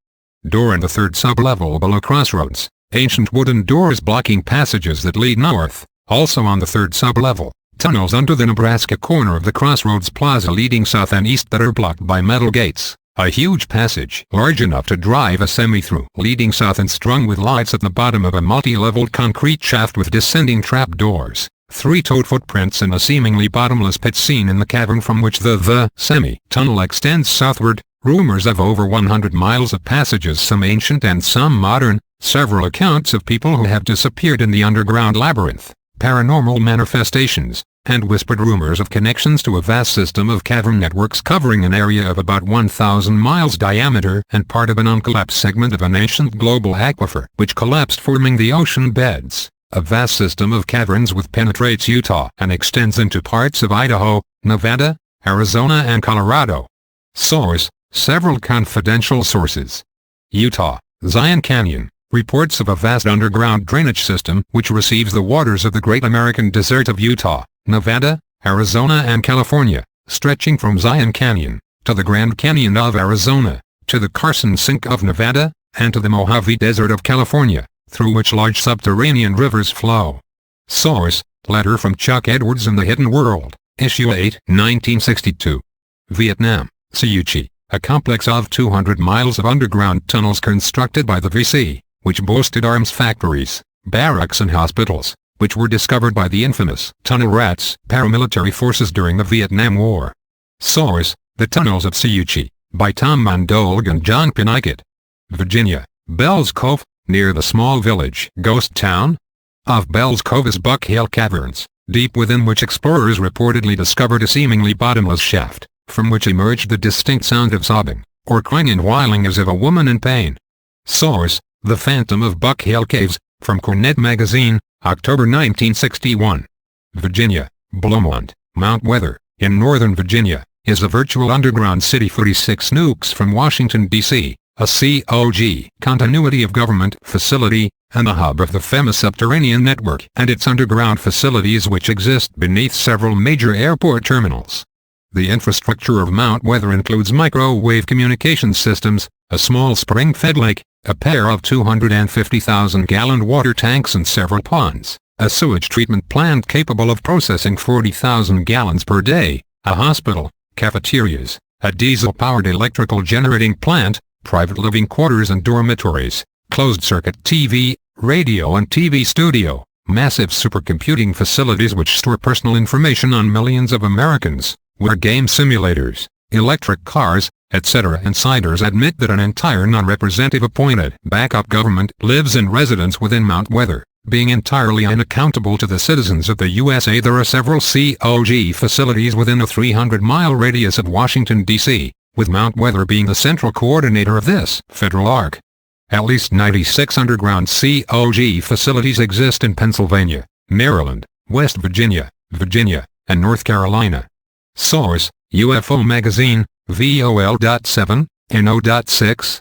door in the third sublevel below Crossroads, ancient wooden doors blocking passages that lead north, also on the third sublevel, tunnels under the Nebraska corner of the Crossroads Plaza leading south and east that are blocked by metal gates, a huge passage large enough to drive a semi through leading south and strung with lights at the bottom of a multi-leveled concrete shaft with descending trap doors, 3-toed footprints in a seemingly bottomless pit seen in the cavern from which the semi-tunnel extends southward, rumors of over 100 miles of passages, some ancient and some modern, several accounts of people who have disappeared in the underground labyrinth, paranormal manifestations, and whispered rumors of connections to a vast system of cavern networks covering an area of about 1,000 miles diameter and part of an uncollapsed segment of an ancient global aquifer which collapsed forming the ocean beds. A vast system of caverns which penetrates Utah and extends into parts of Idaho, Nevada, Arizona and Colorado. Source: several confidential sources. Utah, Zion Canyon, reports of a vast underground drainage system which receives the waters of the Great American Desert of Utah, Nevada, Arizona and California, stretching from Zion Canyon, to the Grand Canyon of Arizona, to the Carson Sink of Nevada, and to the Mojave Desert of California, through which large subterranean rivers flow. Source: letter from Chuck Edwards in The Hidden World, Issue 8, 1962. Vietnam, Siuchi, a complex of 200 miles of underground tunnels constructed by the VC, which boasted arms factories, barracks and hospitals, which were discovered by the infamous Tunnel Rats paramilitary forces during the Vietnam War. Source: The Tunnels of Siuchi, by Tom Mandolg and John CONNECTICUT. Virginia, Bell's Cove, near the small village ghost town of Bell's Cove is Buck Hill Caverns, deep within which explorers reportedly discovered a seemingly bottomless shaft, from which emerged the distinct sound of sobbing, or crying and wailing as of a woman in pain. Source: The Phantom of Buck Hill Caves, from Cornet Magazine, October 1961. Virginia, Beaumont, Mount Weather, in Northern Virginia, is a virtual underground city 46 nukes from Washington, D.C., a COG continuity of government facility, and the hub of the FEMA subterranean network and its underground facilities which exist beneath several major airport terminals. The infrastructure of Mount Weather includes microwave communication systems, a small spring-fed lake, a pair of 250,000-gallon water tanks and several ponds, a sewage treatment plant capable of processing 40,000 gallons per day, a hospital, cafeterias, a diesel-powered electrical generating plant, private living quarters and dormitories, closed-circuit TV, radio and TV studio, massive supercomputing facilities which store personal information on millions of Americans, where game simulators, electric cars, etc. Insiders admit that an entire non-representative appointed backup government lives in residence within Mount Weather, being entirely unaccountable to the citizens of the USA. There are several COG facilities within a 300-mile radius of Washington, D.C., with Mount Weather being the central coordinator of this federal arc. At least 96 underground COG facilities exist in Pennsylvania, Maryland, West Virginia, and North Carolina. Source: UFO Magazine, VOL.7, NO.6.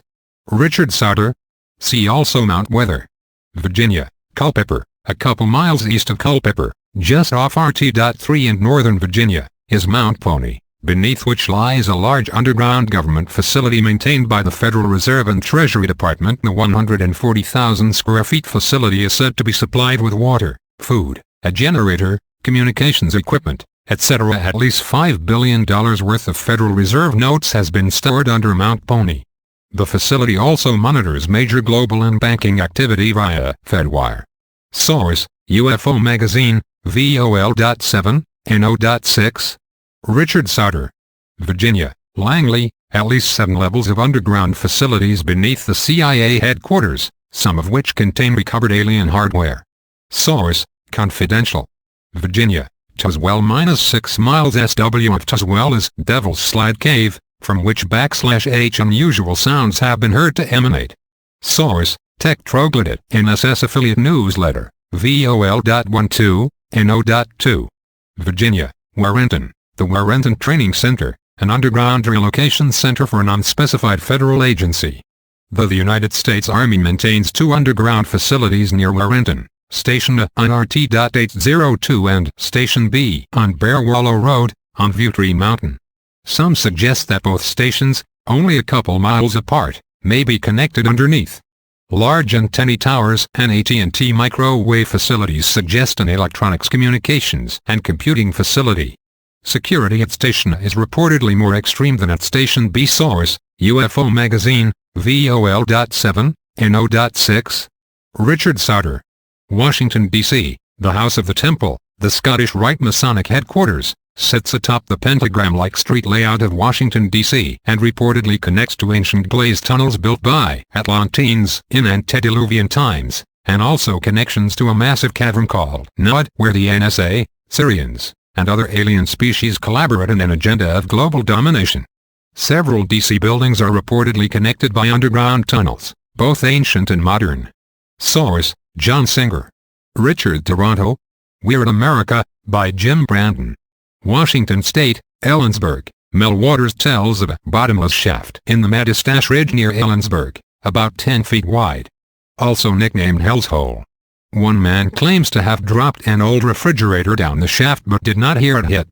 Richard Sauter. See also Mount Weather, Virginia. Culpeper, a couple miles east of Culpeper, just off RT.3 in northern Virginia, is Mount Pony, beneath which lies a large underground government facility maintained by the Federal Reserve and Treasury Department. The 140,000 square feet facility is said to be supplied with water, food, a generator, communications equipment, etc. At least $5 billion worth of Federal Reserve notes has been stored under Mount Pony. The facility also monitors major global and banking activity via Fedwire. Source: UFO Magazine, VOL.7, NO.6. Richard Sauter. Virginia, Langley, at least 7 levels of underground facilities beneath the CIA headquarters, some of which contain recovered alien hardware. Source: Confidential. Virginia, Tazewell -6 miles SW of Tazewell is Devil's Slide Cave, from which /H unusual sounds have been heard to emanate. Source: Tech Troglodyte NSS affiliate newsletter, VOL.12, NO.2. Virginia, Warrenton, the Warrenton Training Center, an underground relocation center for an unspecified federal agency. Though the United States Army maintains 2 underground facilities near Warrenton, Station A on RT.802 and Station B on Bear Wallow Road, on Viewtree Mountain. Some suggest that both stations, only a couple miles apart, may be connected underneath. Large antennae towers and AT&T microwave facilities suggest an electronics communications and computing facility. Security at Station A is reportedly more extreme than at Station B. Source: UFO Magazine, VOL.7, NO.6. Richard Sauter. Washington, D.C., the House of the Temple, the Scottish Rite Masonic headquarters, sits atop the pentagram-like street layout of Washington, D.C. and reportedly connects to ancient glazed tunnels built by Atlanteans in antediluvian times, and also connections to a massive cavern called Nod, where the NSA, Syrians, and other alien species collaborate in an agenda of global domination. Several D.C. buildings are reportedly connected by underground tunnels, both ancient and modern. Source: Jon Singer. Richard Toronto. Weird America, by Jim Brandon. Washington State, Ellensburg. Mel Waters tells of a bottomless shaft in the Madistache Ridge near Ellensburg, about 10 feet wide. Also nicknamed Hell's Hole. One man claims to have dropped an old refrigerator down the shaft but did not hear it hit.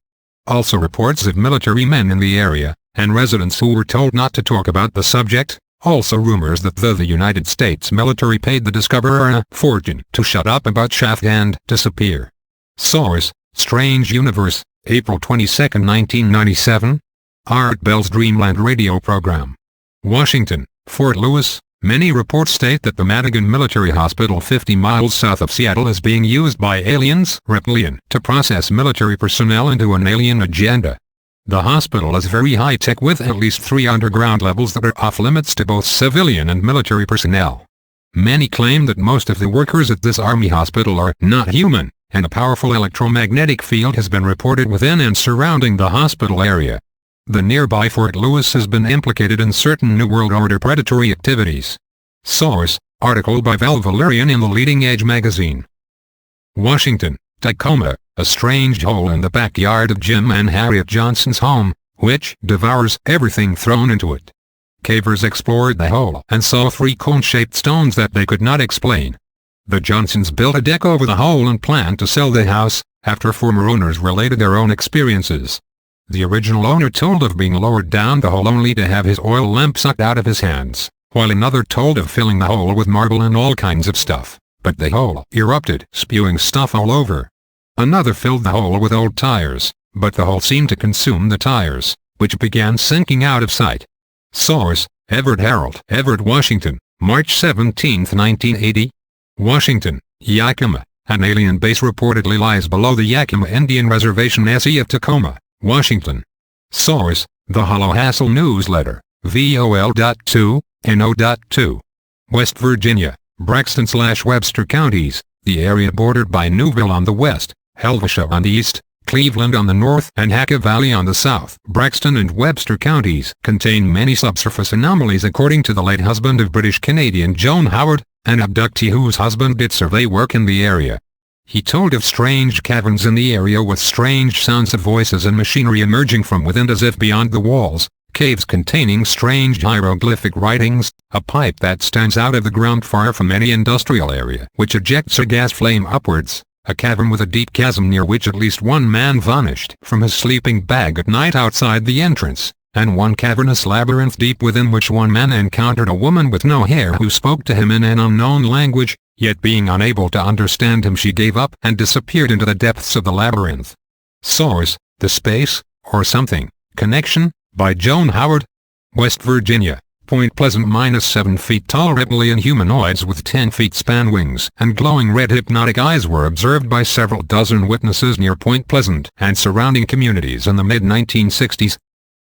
Also reports of military men in the area, and residents who were told not to talk about the subject. Also rumors that the United States military paid the discoverer a fortune to shut up about shaft and disappear. Source: Strange Universe, April 22, 1997. Art Bell's Dreamland radio program. Washington, Fort Lewis. Many reports state that the Madigan Military Hospital 50 miles south of Seattle is being used by aliens, reptilian, to process military personnel into an alien agenda. The hospital is very high-tech with at least 3 underground levels that are off-limits to both civilian and military personnel. Many claim that most of the workers at this army hospital are not human, and a powerful electromagnetic field has been reported within and surrounding the hospital area. The nearby Fort Lewis has been implicated in certain New World Order predatory activities. Source: article by Val Valerian in the Leading Edge magazine. Washington, Tacoma, a strange hole in the backyard of Jim and Harriet Johnson's home, which devours everything thrown into it. Cavers explored the hole and saw 3 cone-shaped stones that they could not explain. The Johnsons built a deck over the hole and planned to sell the house, after former owners related their own experiences. The original owner told of being lowered down the hole only to have his oil lamp sucked out of his hands, while another told of filling the hole with marble and all kinds of stuff, but the hole erupted, spewing stuff all over. Another filled the hole with old tires, but the hole seemed to consume the tires, which began sinking out of sight. Source: Everett Herald. Everett, Washington, March 17, 1980. Washington, Yakima. An alien base reportedly lies below the Yakima Indian Reservation SE of Tacoma, Washington. Source: The Hollow Hassle Newsletter, VOL.2, NO.2. West Virginia, Braxton/Webster counties, the area bordered by Newville on the west, Helvetia on the east, Cleveland on the north, and Hackett Valley on the south. Braxton and Webster counties contain many subsurface anomalies according to the late husband of British-Canadian Joan Howard, an abductee whose husband did survey work in the area. He told of strange caverns in the area with strange sounds of voices and machinery emerging from within as if beyond the walls, caves containing strange hieroglyphic writings, a pipe that stands out of the ground far from any industrial area which ejects a gas flame upwards, a cavern with a deep chasm near which at least one man vanished from his sleeping bag at night outside the entrance, and one cavernous labyrinth deep within which one man encountered a woman with no hair who spoke to him in an unknown language, yet being unable to understand him she gave up and disappeared into the depths of the labyrinth. Source: The Space, or Something, Connection, by Joan Howard. West Virginia, Point Pleasant -7 feet tall reptilian humanoids with 10 feet span wings and glowing red hypnotic eyes were observed by several dozen witnesses near Point Pleasant and surrounding communities in the mid-1960s.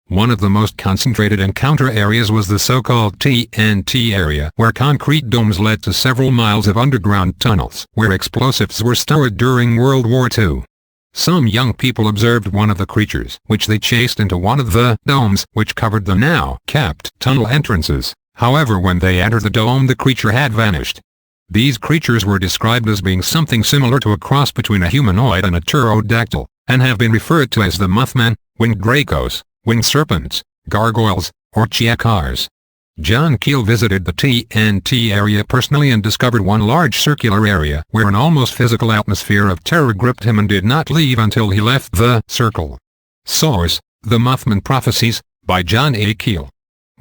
One of the most concentrated encounter areas was the so-called TNT area, where concrete domes led to several miles of underground tunnels where explosives were stored during World War II. Some young people observed one of the creatures, which they chased into one of the domes which covered the now-capped tunnel entrances. However, when they entered the dome, the creature had vanished. These creatures were described as being something similar to a cross between a humanoid and a pterodactyl, and have been referred to as the Mothman, winged dracos, winged serpents, gargoyles, or chiakars. John Keel visited the TNT area personally and discovered one large circular area where an almost physical atmosphere of terror gripped him and did not leave until he left the circle. Source: The Mothman Prophecies, by John A. Keel.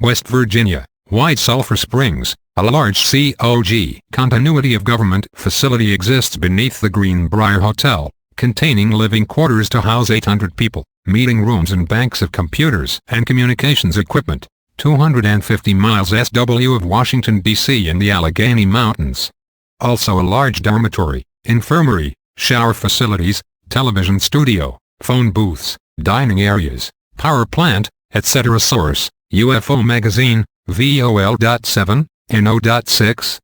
West Virginia, White Sulphur Springs, a large COG continuity of government facility exists beneath the Greenbrier Hotel, containing living quarters to house 800 people, meeting rooms and banks of computers and communications equipment. 250 miles SW of Washington, D.C. in the Allegheny Mountains. Also a large dormitory, infirmary, shower facilities, television studio, phone booths, dining areas, power plant, etc. Source: UFO Magazine, VOL.7, NO.6.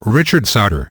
Richard Sauter,